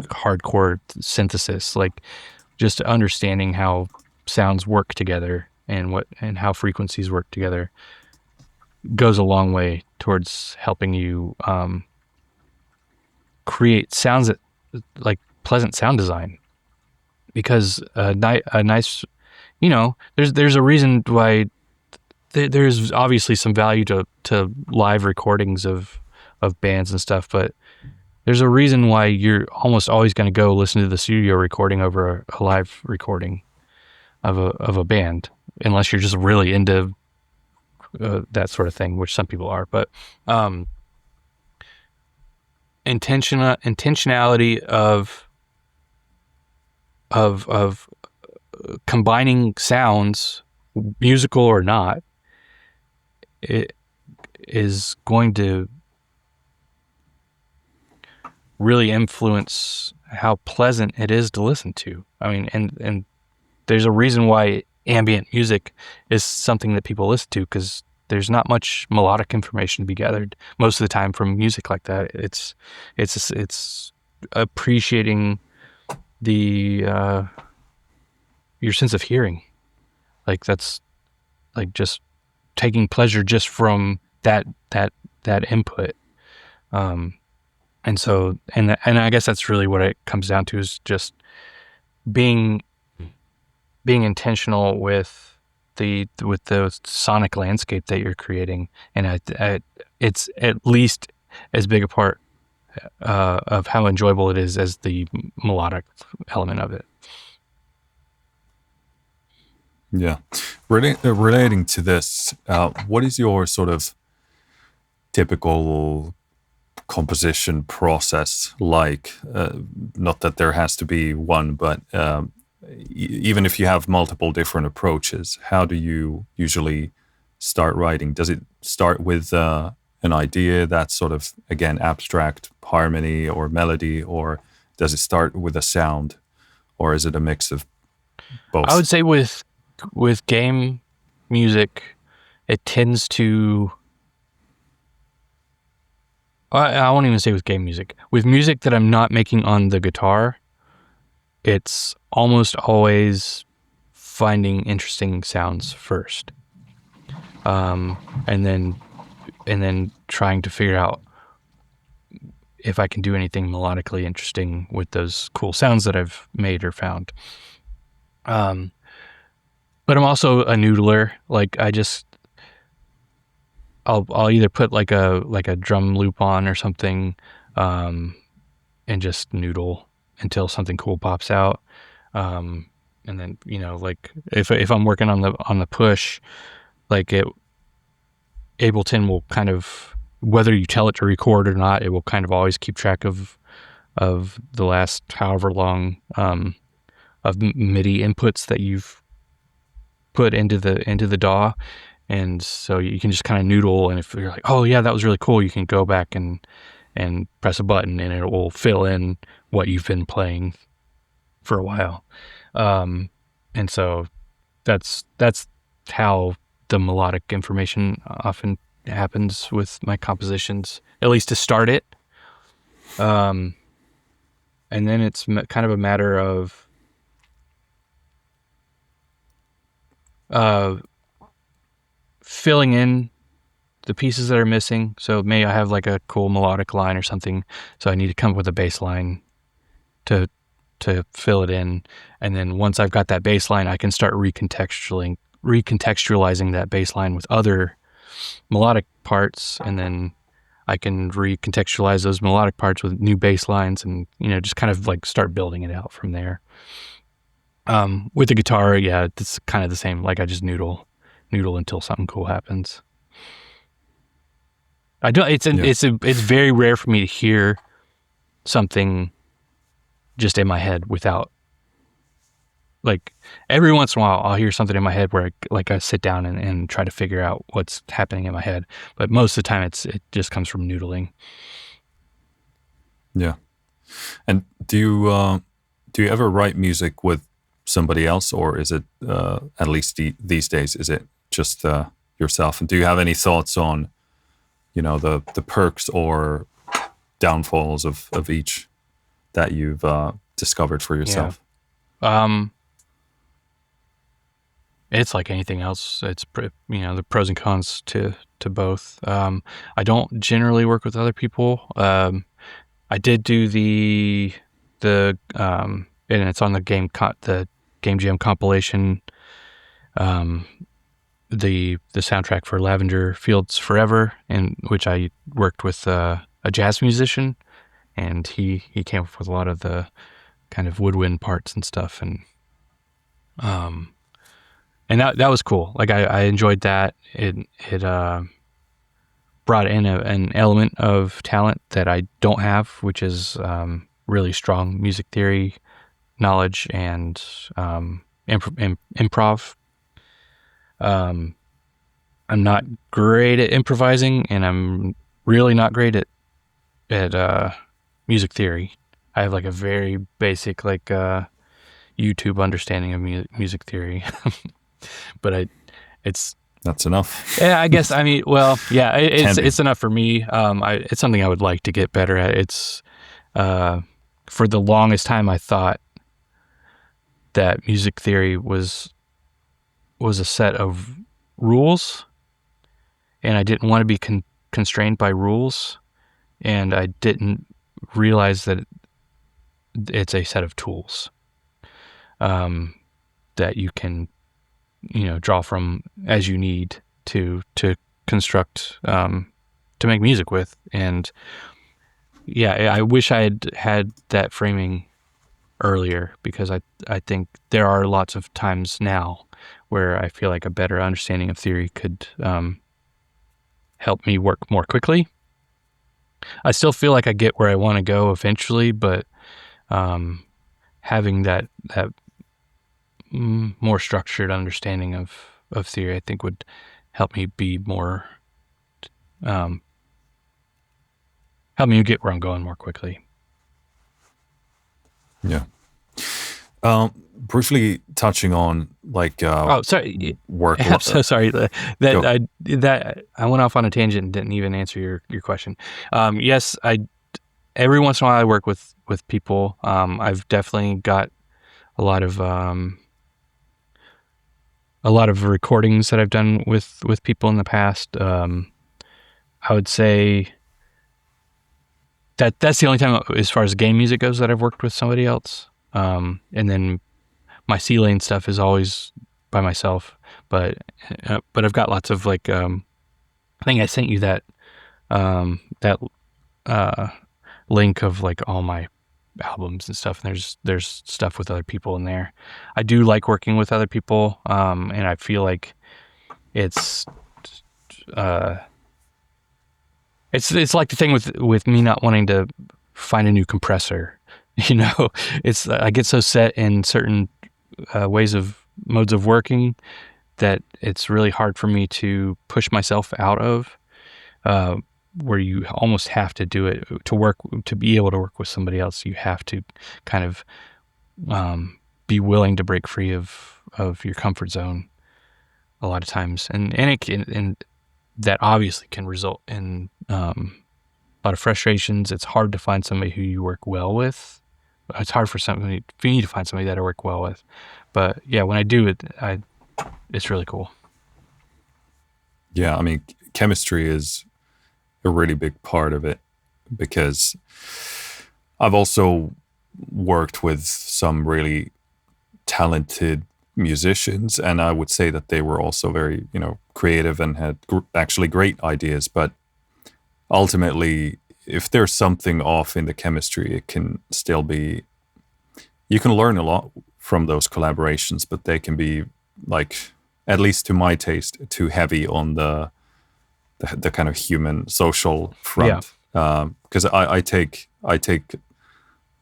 hardcore synthesis, like just understanding how sounds work together and how frequencies work together goes a long way towards helping you create sounds that like pleasant sound design. Because a nice, there's a reason why there's obviously some value to live recordings of bands and stuff, but there's a reason why you're almost always going to go listen to the studio recording over a live recording of a band, unless you're just really into that sort of thing, which some people are. But intentionality of combining sounds, musical or not, it is going to really influence how pleasant it is to listen to. I mean, and there's a reason why ambient music is something that people listen to, because there's not much melodic information to be gathered most of the time from music like that. It's appreciating your sense of hearing. Like that's like just taking pleasure just from that input. And so, and I guess that's really what it comes down to, is just being intentional with the sonic landscape that you're creating. And it's at least as big a part of how enjoyable it is as the melodic element of it. Yeah. Relating to this, what is your sort of typical composition process like? Not that there has to be one, but even if you have multiple different approaches, how do you usually start writing? Does it start with an an idea that's sort of, again, abstract harmony or melody, or does it start with a sound, or is it a mix of both? I would say with game music, it tends to. I won't even say with game music. With music that I'm not making on the guitar, it's almost always finding interesting sounds first, and then trying to figure out if I can do anything melodically interesting with those cool sounds that I've made or found. But I'm also a noodler. Like I'll either put like a drum loop on or something, and just noodle until something cool pops out. And then, like if I'm working on the push, like Ableton will kind of, whether you tell it to record or not, it will kind of always keep track of the last however long of MIDI inputs that you've put into the DAW. And so you can just kind of noodle, and if you're like, oh yeah, that was really cool, you can go back and press a button and it will fill in what you've been playing for a while. And so that's how the melodic information often happens with my compositions, at least to start it. And then it's kind of a matter of filling in the pieces that are missing. So maybe I have like a cool melodic line or something, so I need to come up with a bass line to fill it in. And then once I've got that bass line, I can start recontextualizing that bass line with other melodic parts, and then I can recontextualize those melodic parts with new bass lines, and just kind of like start building it out from there. With the guitar, yeah, it's kind of the same. Like I just noodle until something cool happens. It's very rare for me to hear something just in my head without, like, every once in a while I'll hear something in my head where I sit down and try to figure out what's happening in my head. But most of the time it just comes from noodling. Yeah. And do you ever write music with somebody else, or is it, at least these days, is it just yourself? And do you have any thoughts on, the perks or downfalls of each that you've discovered for yourself? Yeah. It's like anything else. It's the pros and cons to both. I don't generally work with other people. I did do the and it's on the Game Jam compilation. The soundtrack for Lavender Fields Forever, in which I worked with a jazz musician, and he came up with a lot of the kind of woodwind parts and stuff, and that was cool. Like I enjoyed that. It brought in an element of talent that I don't have, which is really strong music theory knowledge and improv. I'm not great at improvising, and I'm really not great at music theory. I have like a very basic YouTube understanding of music theory, but that's enough. Yeah, I guess. I mean, well, yeah, it's enough for me. It's something I would like to get better at. It's for the longest time I thought that music theory was a set of rules, and I didn't want to be constrained by rules, and I didn't realize that it's a set of tools that you can draw from as you need to construct, to make music with. And yeah, I wish I had that framing earlier, because I think there are lots of times now where I feel like a better understanding of theory could help me work more quickly. I still feel like I get where I want to go eventually, but having that more structured understanding of theory, I think, would help me be more Help me get where I'm going more quickly. Yeah. Briefly touching on like Sorry. work. I'm so sorry Go. that I went off on a tangent and didn't even answer your question. Yes, every once in a while I work with people. I've definitely got a lot of recordings that I've done with people in the past. I would say that's the only time, as far as game music goes, that I've worked with somebody else. And then my c.layne stuff is always by myself. But I've got lots of like, I think I sent you that link of like all my albums and stuff, and there's stuff with other people in there. I do like working with other people, and I feel like it's like the thing with me not wanting to find a new compressor. It's I get so set in certain modes of working that it's really hard for me to push myself out of, where you almost have to do it to be able to work with somebody else. You have to kind of be willing to break free of your comfort zone a lot of times, and that obviously can result in a lot of frustrations. It's hard to find somebody who you work well with. It's hard for me to find somebody that I work well with. But yeah, when I do it, it's really cool. Yeah, I mean, chemistry is a really big part of it, because I've also worked with some really talented musicians, and I would say that they were also very, creative and had actually great ideas. But ultimately, if there's something off in the chemistry, it can still be, you can learn a lot from those collaborations, but they can be, like, at least to my taste, too heavy on the kind of human social front. Because I take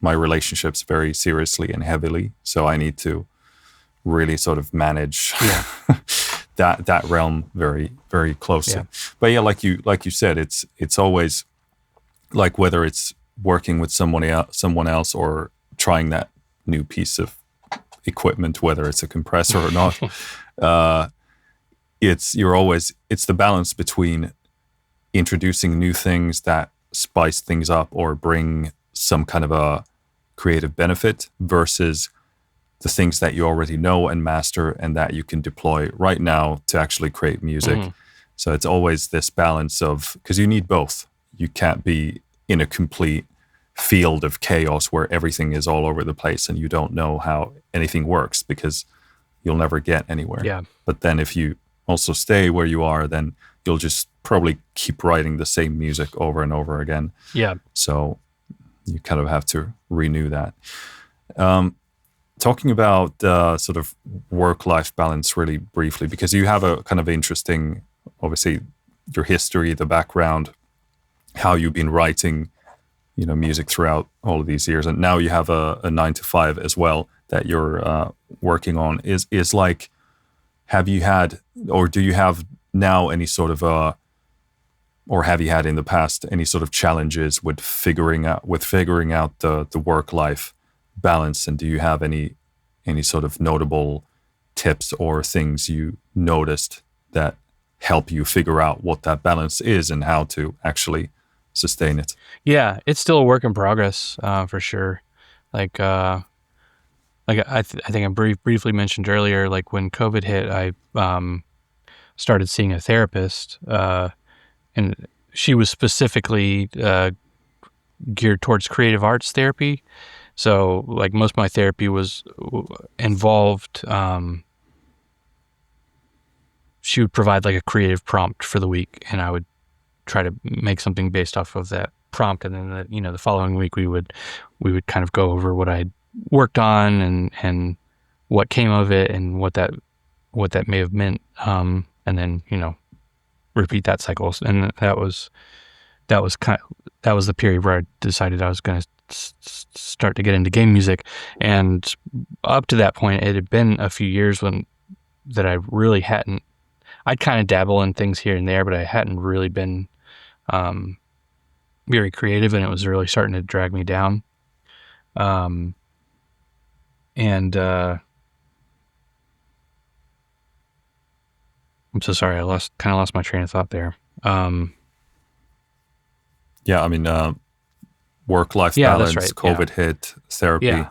my relationships very seriously and heavily, so I need to really sort of manage that realm very, very closely. Yeah. But yeah, like you said, it's always like, whether it's working with someone else or trying that new piece of equipment, whether it's a compressor or not. It's the balance between introducing new things that spice things up or bring some kind of a creative benefit, versus the things that you already know and master and that you can deploy right now to actually create music. Mm-hmm. So it's always this balance of, because you need both. You can't be in a complete field of chaos where everything is all over the place and you don't know how anything works, because you'll never get anywhere. Yeah. But then if you also stay where you are, then you'll just probably keep writing the same music over and over again. Yeah. So you kind of have to renew that. Talking about sort of work-life balance really briefly, because you have a kind of interesting, obviously, your history, the background, how you've been writing, music throughout all of these years, and now you have a 9-to-5 as well that you're working on. Is like, have you had, or do you have now any sort of or have you had in the past any sort of challenges with figuring out the work-life balance? And do you have any sort of notable tips or things you noticed that help you figure out what that balance is and how to actually sustain it? Yeah, it's still a work in progress, for sure. Like I think I briefly mentioned earlier, like when COVID hit, I started seeing a therapist, and she was specifically geared towards creative arts therapy. So like most of my therapy was involved, she would provide like a creative prompt for the week, and I would try to make something based off of that prompt. And then the following week we would kind of go over what I'd worked on and what came of it and what that may have meant. And then, repeat that cycle. And that was the period where I decided I was going to start to get into game music. And up to that point, it had been a few years that I really hadn't. I'd kind of dabble in things here and there, but I hadn't really been very creative, and it was really starting to drag me down. And I'm so sorry, I kind of lost my train of thought there. Yeah, I mean, work-life Yeah, that's balance, right. Yeah. COVID hit, therapy. Yeah.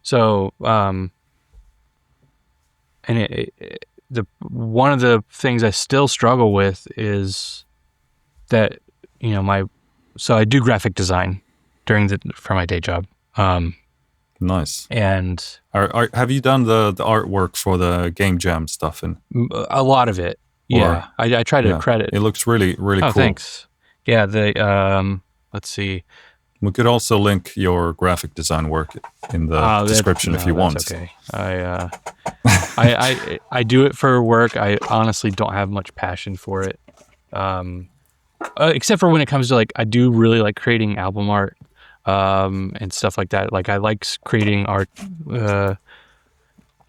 So, and one of the things I still struggle with is that, so I do graphic design for my day job. Nice. And have you done the artwork for the game jam stuff? a lot of it. Yeah. I try to credit. It looks really, really cool. Thanks. Yeah. Let's see. We could also link your graphic design work in the description if you want. Okay. I do it for work. I honestly don't have much passion for it. Except for when it comes to I do really like creating album art, and stuff like that. Like I like creating art,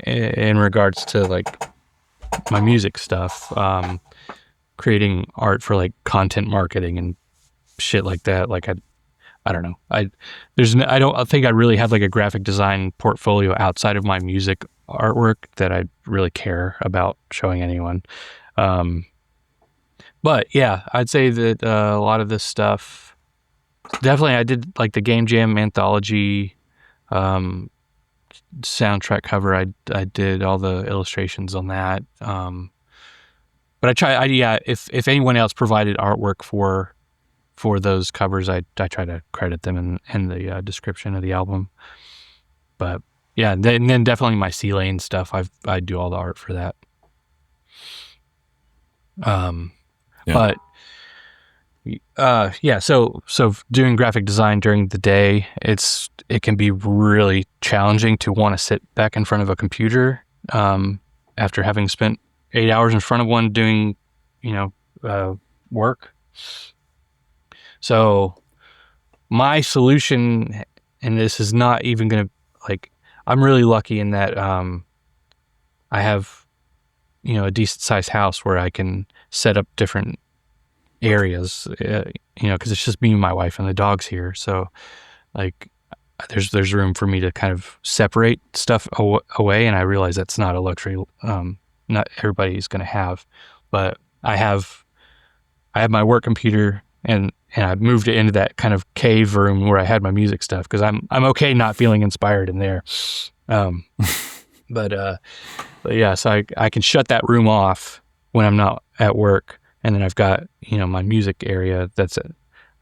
in regards to my music stuff, creating art for content marketing and shit like that. I don't know. I don't think I really have a graphic design portfolio outside of my music artwork that I really care about showing anyone. But yeah, I'd say that a lot of this stuff, definitely I did the Game Jam anthology soundtrack cover. I did all the illustrations on that. But if anyone else provided artwork for those covers, I try to credit them in the description of the album. But yeah, and then definitely my c.layne stuff, I do all the art for that. But so doing graphic design during the day, it can be really challenging to want to sit back in front of a computer after having spent 8 hours in front of one doing work. So my solution, and this is not even going to I'm really lucky in that I have a decent sized house where I can set up different areas, because it's just me and my wife and the dogs here. So there's room for me to kind of separate stuff away. And I realize that's not a luxury, not everybody's going to have, but I have my work computer and I moved it into that kind of cave room where I had my music stuff. Cause I'm okay not feeling inspired in there. But yeah, so I can shut that room off when I'm not at work. And then I've got, my music area that's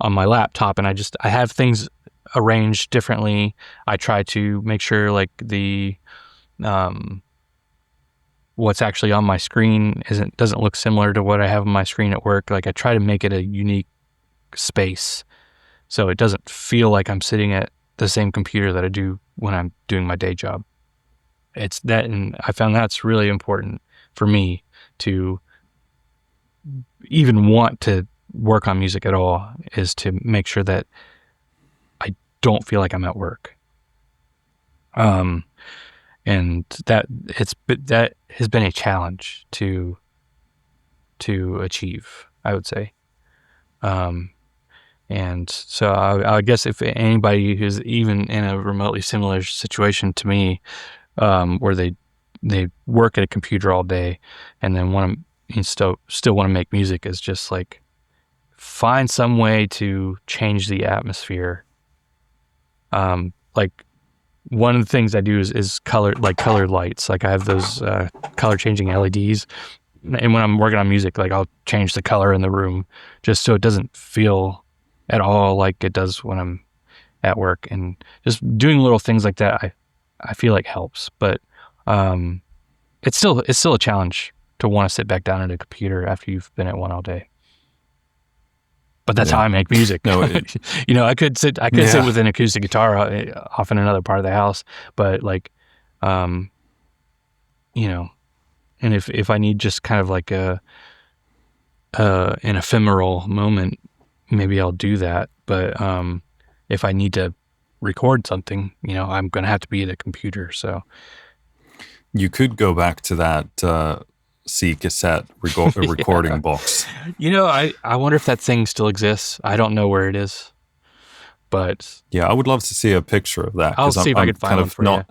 on my laptop, and I have things arranged differently. I try to make sure the what's actually on my screen doesn't look similar to what I have on my screen at work. I try to make it a unique space so it doesn't feel like I'm sitting at the same computer that I do when I'm doing my day job. It's that, and I found that's really important for me to even want to work on music at all, is to make sure that I don't feel like I'm at work. And that has been a challenge to achieve, I would say. And so I guess if anybody who's even in a remotely similar situation to me, where they work at a computer all day and then still want to make music, is just find some way to change the atmosphere. One of the things I do is colored lights. I have those color changing LEDs, and when I'm working on music, I'll change the color in the room just so it doesn't feel at all like it does when I'm at work. And just doing little things like that, I feel helps. But it's still a challenge to want to sit back down at a computer after you've been at one all day. But that's how I make music. No, I could sit with an acoustic guitar off in another part of the house, but and if I need just kind of an ephemeral moment, maybe I'll do that. But if I need to record something, I'm going to have to be at a computer. So you could go back to that cassette recording box. I wonder if that thing still exists. I don't know where it is. But Yeah, I would love to see a picture of that, I'll because see if I I'm can find kind one of for not.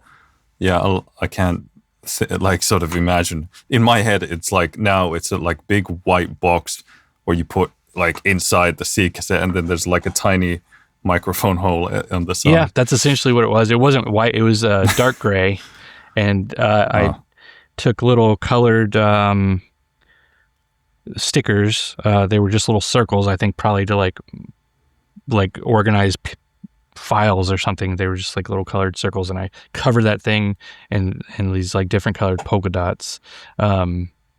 you. Yeah, I can't like sort of imagine. In my head, it's like now it's a like big white box where you put like inside the C cassette, and then there's like a tiny microphone hole on the Yeah, side. that's essentially what it was. It wasn't white; it was dark gray, and I Oh, took little colored stickers. They were just little circles, I think, probably to like organize files or something. They were just like little colored circles, and I covered that thing in these like different colored polka dots.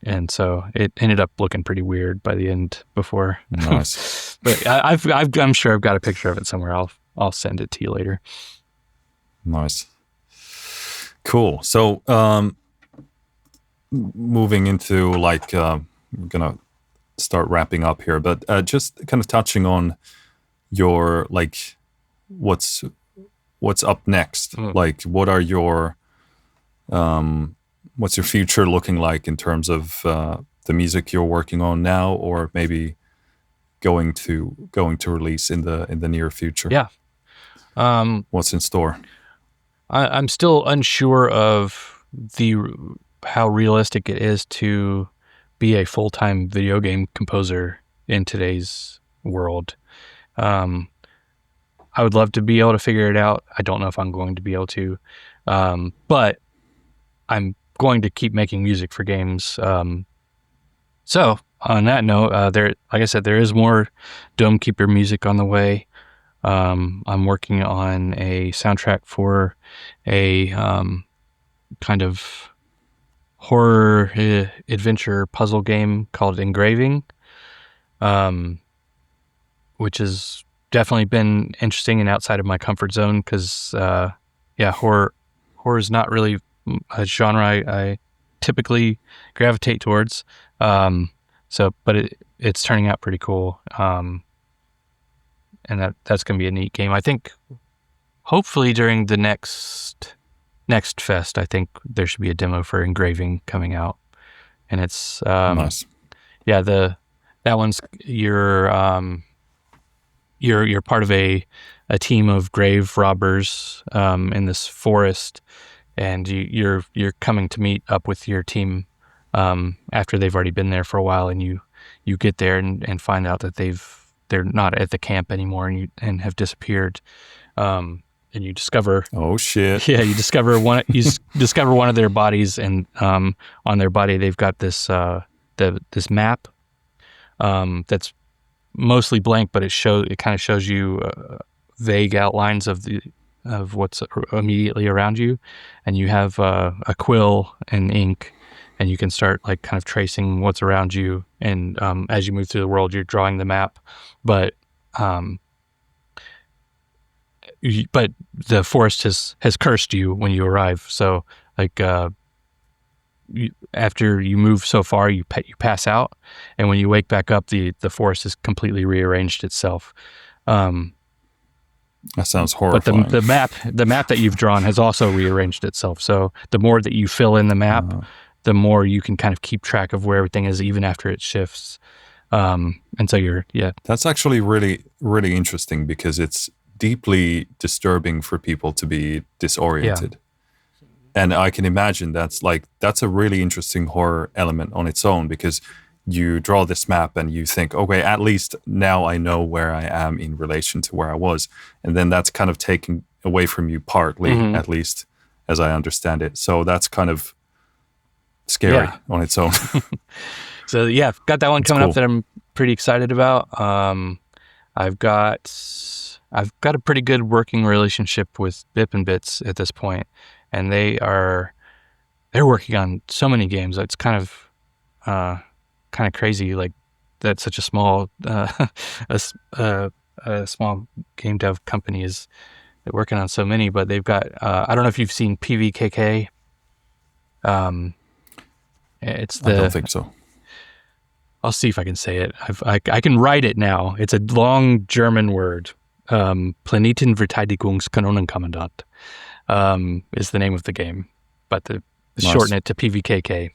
And so it ended up looking pretty weird by the end before. nice. But I'm sure I've got a picture of it somewhere. I'll send it to you later. Nice. Cool. So, moving into like, we're gonna start wrapping up here, but just kind of touching on your like, what's up next? Like, what are your, what's your future looking like in terms of the music you're working on now, or maybe going to release in the near future? Yeah. What's in store? I'm still unsure of how realistic it is to be a full-time video game composer in today's world. I would love to be able to figure it out. I don't know if I'm going to be able to, but I'm going to keep making music for games. So on that note, like I said, there is more Dome Keeper music on the way. I'm working on a soundtrack for a kind of horror adventure puzzle game called Engraving, which has definitely been interesting and outside of my comfort zone because, horror is not really a genre I typically gravitate towards. But it's turning out pretty cool. And that's going to be a neat game. I think hopefully during the next fest, I think there should be a demo for Engraving coming out. And it's, Nice. yeah, that one's, you're part of a team of grave robbers, in this forest, and you're coming to meet up with your team, after they've already been there for a while, and you get there and find out that they're not at the camp anymore and have disappeared. And you discover, Oh shit. yeah, you discover one of their bodies, and on their body they've got this this map that's mostly blank, but it kind of shows you vague outlines of what's immediately around you, and you have a quill and ink, and you can start like kind of tracing what's around you, and as you move through the world, you're drawing the map, but the forest has cursed you when you arrive. So like after you move so far, you pass out, and when you wake back up, the forest has completely rearranged itself. That sounds But horrifying. the map that you've drawn has also rearranged itself. So the more that you fill in the map, the more you can kind of keep track of where everything is, even after it shifts. And so That's actually really, really interesting, because it's deeply disturbing for people to be disoriented. And I can imagine that's a really interesting horror element on its own, because you draw this map and you think, okay, at least now I know where I am in relation to where I was. And then that's kind of taken away from you partly, at least as I understand it. So that's kind of scary on its own. So yeah, I've got that one coming cool. up that I'm pretty excited about. I've got a pretty good working relationship with Bip and Bits at this point, and they're working on so many games. It's kind of crazy. Like that's such a small a small game dev company is working on so many, but they've got I don't know if you've seen PVKK. It's I don't think so. I'll see if I can say it. I can write it now. It's a long German word. Planetenverteidigungskanonenkommandant is the name of the game, but Nice. shorten it to PVKK.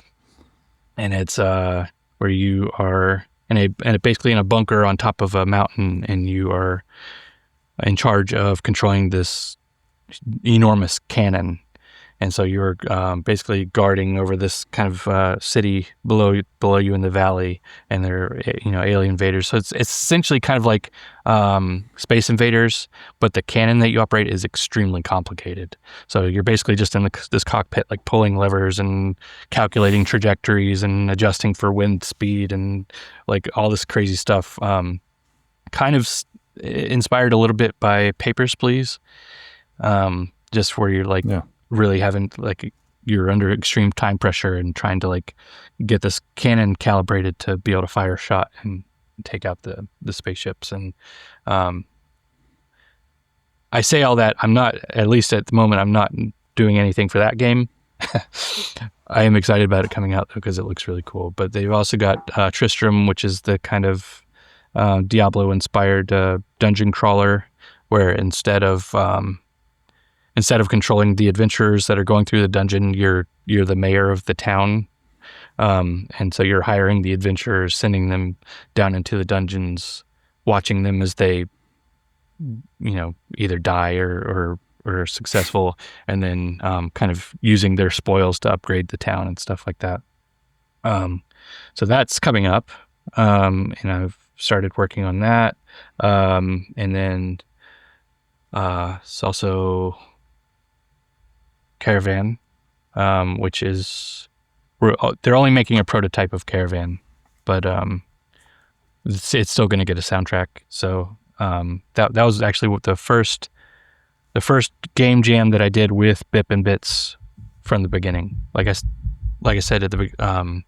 And it's where you are basically in a bunker on top of a mountain, and you are in charge of controlling this enormous cannon. And so you're basically guarding over this kind of city below you in the valley, and they're alien invaders. So it's essentially kind of like Space Invaders, but the cannon that you operate is extremely complicated. So you're basically just in this cockpit, like pulling levers and calculating trajectories and adjusting for wind speed and like all this crazy stuff. Kind of inspired a little bit by Papers, Please. Just where you're like. Yeah. Really having like you're under extreme time pressure and trying to like get this cannon calibrated to be able to fire a shot and take out the spaceships. And I say all that, I'm not, at least at the moment, I'm not doing anything for that game. I am excited about it coming out though, because it looks really cool. But they've also got Tristram, which is the kind of Diablo inspired dungeon crawler, where instead of controlling the adventurers that are going through the dungeon, you're the mayor of the town. And so you're hiring the adventurers, sending them down into the dungeons, watching them as they, either die or are successful, and then kind of using their spoils to upgrade the town and stuff like that. So that's coming up, and I've started working on that. And then it's also Caravan, which is they're only making a prototype of Caravan, but it's still going to get a soundtrack. So that was actually what the first game jam that I did with Bip and Bits from the beginning. Like I said at the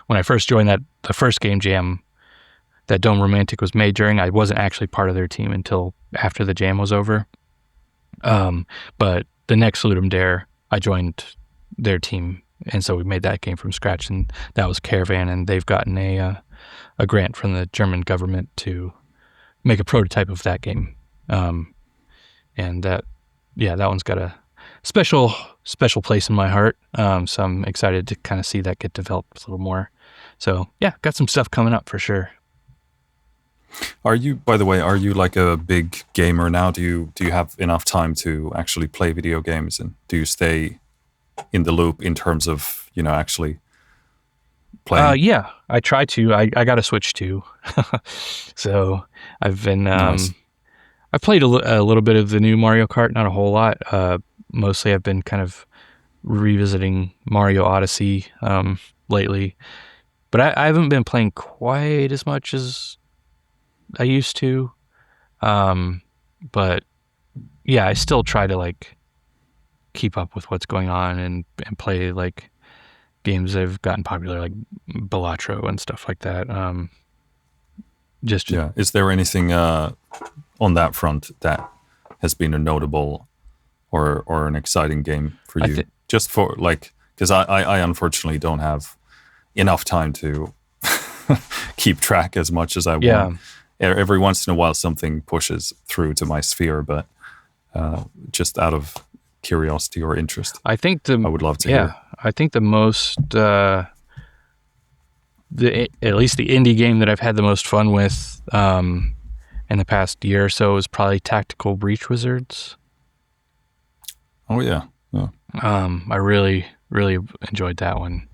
when I first joined the first game jam that Dome Romantik was made during, I wasn't actually part of their team until after the jam was over. But the next Ludum Dare, I joined their team, and so we made that game from scratch, and that was Caravan, and they've gotten a grant from the German government to make a prototype of that game. And that one's got a special place in my heart. So I'm excited to kind of see that get developed a little more. So yeah, got some stuff coming up for sure. By the way, are you like a big gamer now? Do you have enough time to actually play video games, and do you stay in the loop in terms of, actually playing? Yeah, I try to. I got a Switch too. So I've been, Nice. I played a little bit of the new Mario Kart, not a whole lot. Mostly I've been kind of revisiting Mario Odyssey lately, but I haven't been playing quite as much as I used to. But yeah, I still try to like keep up with what's going on and play like games that have gotten popular, like Balatro and stuff like that. Yeah. Is there anything on that front that has been a notable or an exciting game for you? Just for like, because I unfortunately don't have enough time to keep track as much as I want. Every once in a while something pushes through to my sphere, but just out of curiosity or interest, I would love to hear. I think the most at least the indie game that I've had the most fun with in the past year or so is probably Tactical Breach Wizards. Oh yeah. I really enjoyed that one.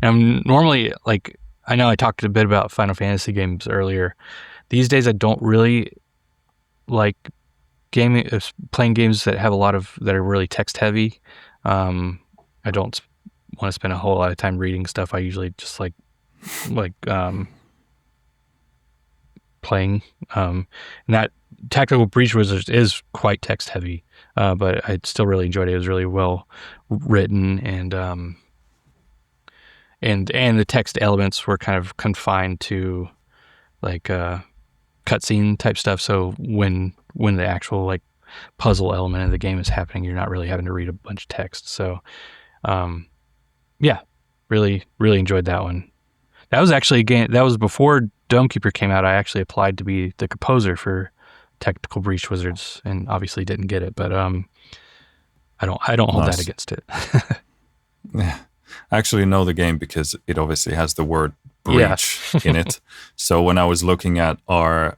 And I'm normally like, I know I talked a bit about Final Fantasy games earlier. These days I don't really like playing games that have that are really text heavy. I don't want to spend a whole lot of time reading stuff. I usually just like playing. And that Tactical Breach Wizards is quite text heavy, but I still really enjoyed it. It was really well written, and the text elements were kind of confined to like cutscene type stuff. So when the actual like puzzle element of the game is happening, you're not really having to read a bunch of text. So yeah, really enjoyed that one. That was actually a game that was before Domekeeper came out. I actually applied to be the composer for Tactical Breach Wizards, and obviously didn't get it. But I don't hold that against it. Yeah, I actually know the game because it obviously has the word breach in it. So when I was looking at our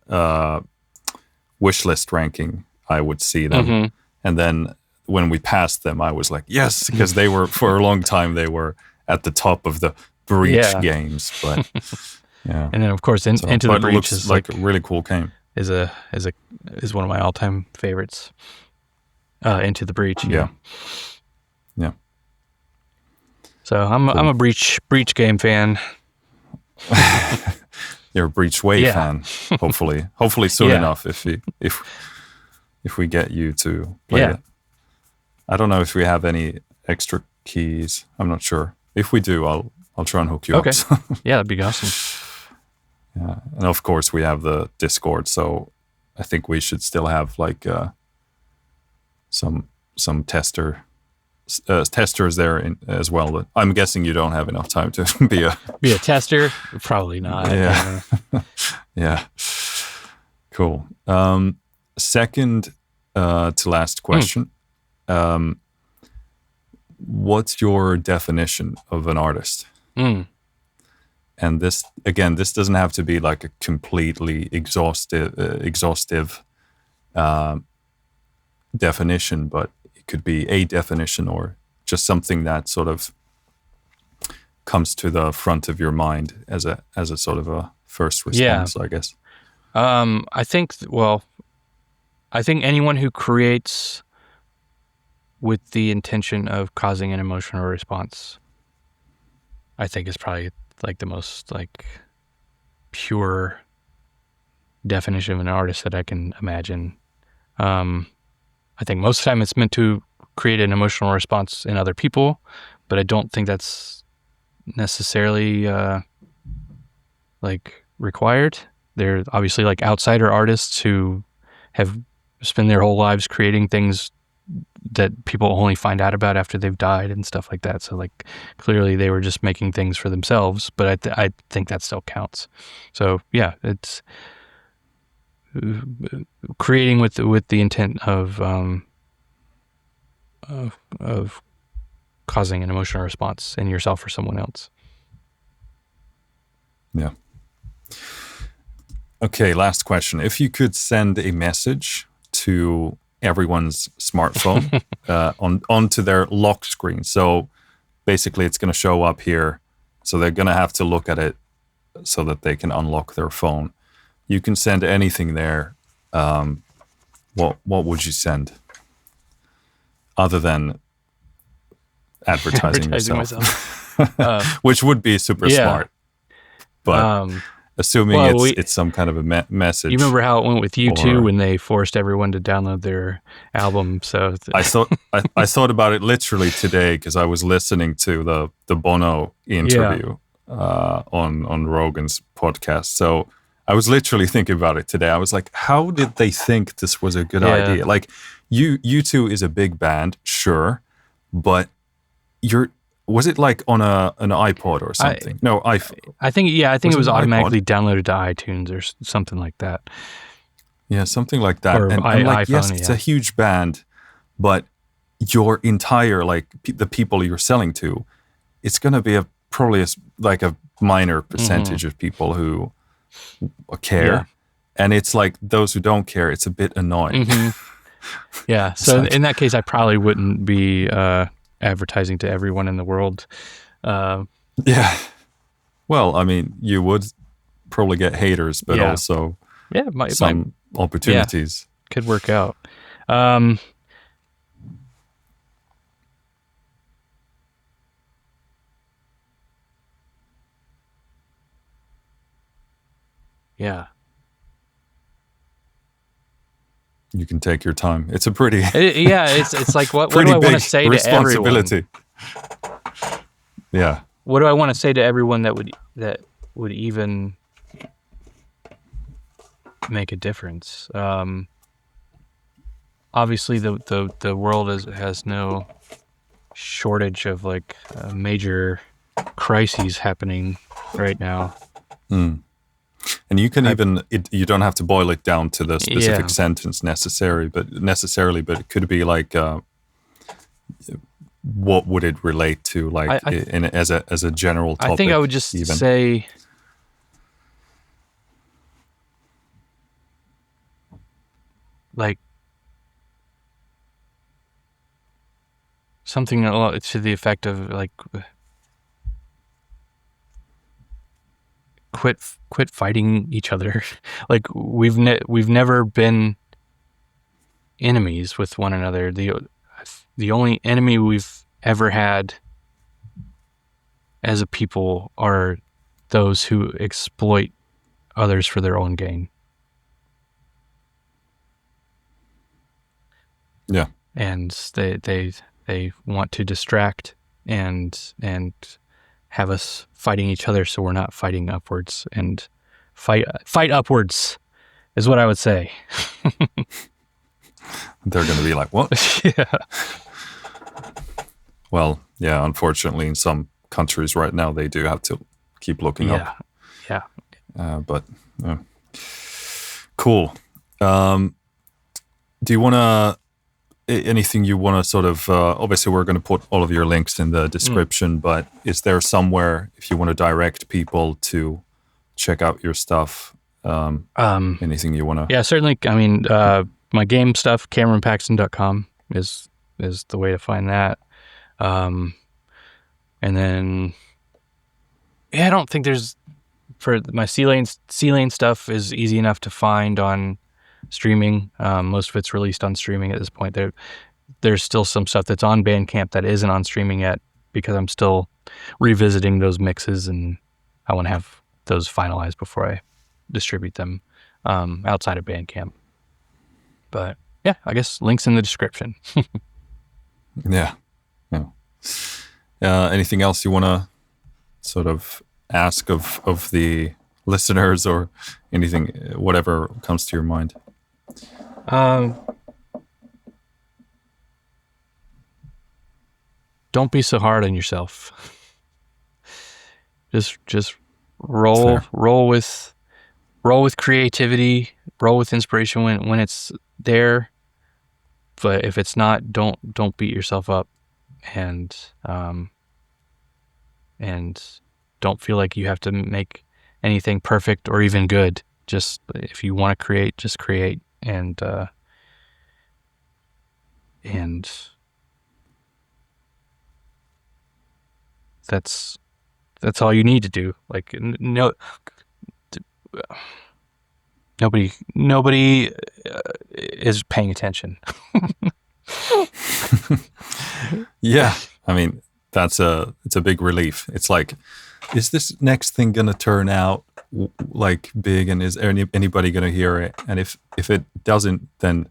wish list ranking, I would see them. And then when we passed them, I was like, yes, because they were, for a long time, they were at the top of the Breach games. But yeah. And then of course Into the Breach is like a really cool game. Is one of my all-time favorites. Into the Breach. Yeah. So I'm a Breach game fan. You're a Breach Way fan. Hopefully soon enough. If we get you to play it. I don't know if we have any extra keys. I'm not sure. If we do, I'll try and hook you up. Yeah, that'd be awesome. Yeah, and of course we have the Discord, so I think we should still have like some testers there as well. But I'm guessing you don't have enough time to be a tester. Probably not. Yeah, yeah. Cool. Second to last question. What's your definition of an artist? And this doesn't have to be like a completely exhaustive definition, but it could be a definition or just something that sort of comes to the front of your mind as a sort of a first response, I guess. I think anyone who creates with the intention of causing an emotional response, I think is probably like the most like pure definition of an artist that I can imagine. I think most of the time it's meant to create an emotional response in other people, but I don't think that's necessarily like required. They're obviously like outsider artists who have spent their whole lives creating things that people only find out about after they've died and stuff like that. So like clearly they were just making things for themselves, but I think that still counts. So yeah, it's creating with the intent of causing an emotional response in yourself or someone else. Yeah. Okay, last question. If you could send a message to everyone's smartphone onto their lock screen, so basically it's going to show up here, so they're going to have to look at it so that they can unlock their phone. You can send anything there. What would you send other than advertising yourself? Which would be super smart, but assuming it's some kind of a message. You remember how it went with U2 when they forced everyone to download their album? So I thought about it literally today because I was listening to the Bono interview on Rogan's podcast. So I was literally thinking about it today. I was like, how did they think this was a good idea? Like, U2 is a big band, sure, but was it like on an iPod or something? No, iPhone. I think it was automatically downloaded to iTunes or something like that. Yeah, something like that. Or and like, iPhone, yes, it's a huge band, but your entire, like, the people you're selling to, it's going to be probably a minor percentage of people who care. Yeah. And it's like those who don't care, it's a bit annoying. Yeah. So in that case, I probably wouldn't be advertising to everyone in the world. Yeah. Well, I mean, you would probably get haters, but also some opportunities. Could work out. Yeah. You can take your time. It's a pretty it's like what do I want to say to everyone? Yeah. What do I want to say to everyone that would even make a difference? Obviously the world has no shortage of like major crises happening right now. And you can you don't have to boil it down to the specific sentence necessarily, but it could be like, what would it relate to, like as a general topic? I think I would just say, like something to the effect of like quit fighting each other. Like we've never been enemies with one another. The only enemy we've ever had as a people are those who exploit others for their own gain. Yeah. And they want to distract and have us fighting each other, so we're not fighting upwards. And fight upwards is what I would say. They're going to be like, what? Yeah. Well, yeah, unfortunately, in some countries right now, they do have to keep looking up. Yeah. But cool. Do you want to, anything you want to sort of, obviously we're going to put all of your links in the description, but is there somewhere, if you want to direct people to check out your stuff, anything you want to? Yeah, certainly. I mean, my game stuff, CameronPaxton.com is the way to find that. And then, yeah, I don't think there's, for my c.layne stuff is easy enough to find on streaming. Most of it's released on streaming at this point. There's still some stuff that's on Bandcamp that isn't on streaming yet because I'm still revisiting those mixes, and I want to have those finalized before I distribute them outside of Bandcamp. But yeah, I guess links in the description. Yeah. Anything else you want to sort of ask of the listeners, or anything, whatever comes to your mind? Don't be so hard on yourself. Just roll with creativity, roll with inspiration when it's there. But if it's not, don't beat yourself up, and don't feel like you have to make anything perfect or even good. Just if you want to create, just create, and that's all you need to do. Like nobody is paying attention. Yeah, I mean, it's a big relief. It's like, is this next thing gonna turn out like big, and is anybody gonna hear it? And if it doesn't, then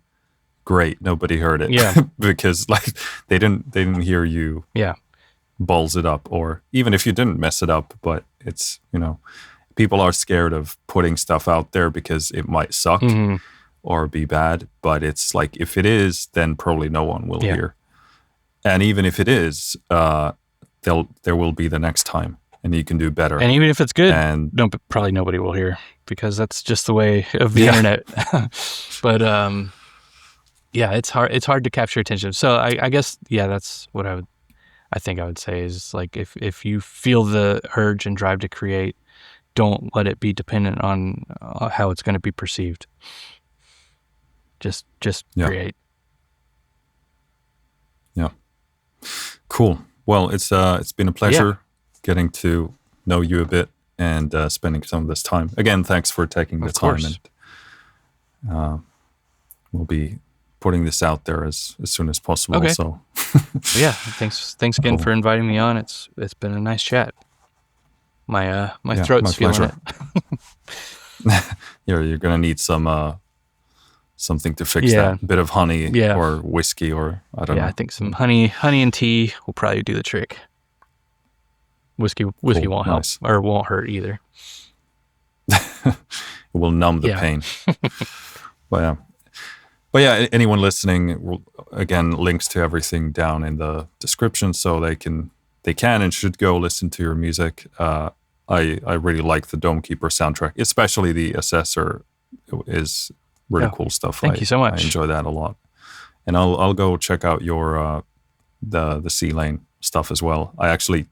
great, nobody heard it. Yeah. Because like they didn't hear you. Yeah. Balls it up, or even if you didn't mess it up, but it's, people are scared of putting stuff out there because it might suck or be bad. But it's like, if it is, then probably no one will hear. And even if it is, there will be the next time, and you can do better. And even if it's good, and probably nobody will hear, because that's just the way of the internet. But yeah, it's hard to capture attention. So I guess, yeah, that's what I think I would say is, like, if you feel the urge and drive to create, don't let it be dependent on how it's going to be perceived. Just create. Yeah. Cool. Well, it's been a pleasure getting to know you a bit and spending some of this time. Again, thanks for taking the time. And we'll be putting this out there as soon as possible. Okay. So yeah, thanks again for inviting me on. It's been a nice chat. My throat's feeling it. You're gonna need some something to fix that. A bit of honey or whiskey, or I don't know. Yeah, I think some honey and tea will probably do the trick. Whiskey won't help, or won't hurt either. It will numb the pain. But yeah, anyone listening, again, links to everything down in the description, so they can and should go listen to your music. I really like the Dome Keeper soundtrack, especially the Assessor is really cool stuff. Thank you so much. I enjoy that a lot, and I'll go check out your the c.layne stuff as well. I actually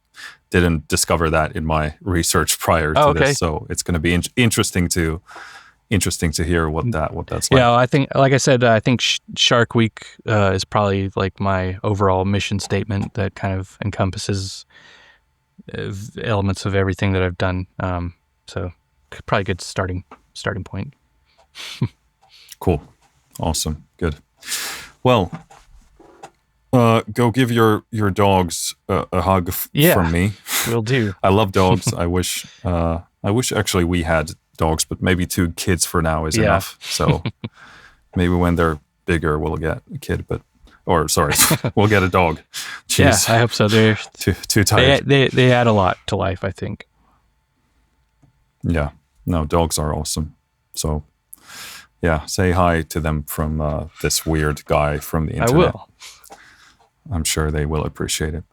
didn't discover that in my research prior to this, so it's going to be interesting to interesting to hear what that's like. Yeah, I think, like I said, I think Shark Week is probably like my overall mission statement that kind of encompasses elements of everything that I've done. So probably a good starting point. Cool. Awesome. Good. Well, go give your dogs a hug from me. Will do. I love dogs. I wish actually we had dogs, but maybe 2 kids for now is enough. So maybe when they're bigger, we'll get a kid, we'll get a dog. Jeez. Yeah, I hope so. They're too tired. They add a lot to life, I think. Yeah. No, dogs are awesome. So yeah, say hi to them from this weird guy from the internet. I will. I'm sure they will appreciate it.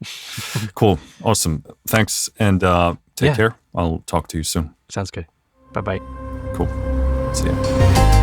Cool. Awesome. Thanks. And take care. I'll talk to you soon. Sounds good. Bye-bye. Cool. See ya.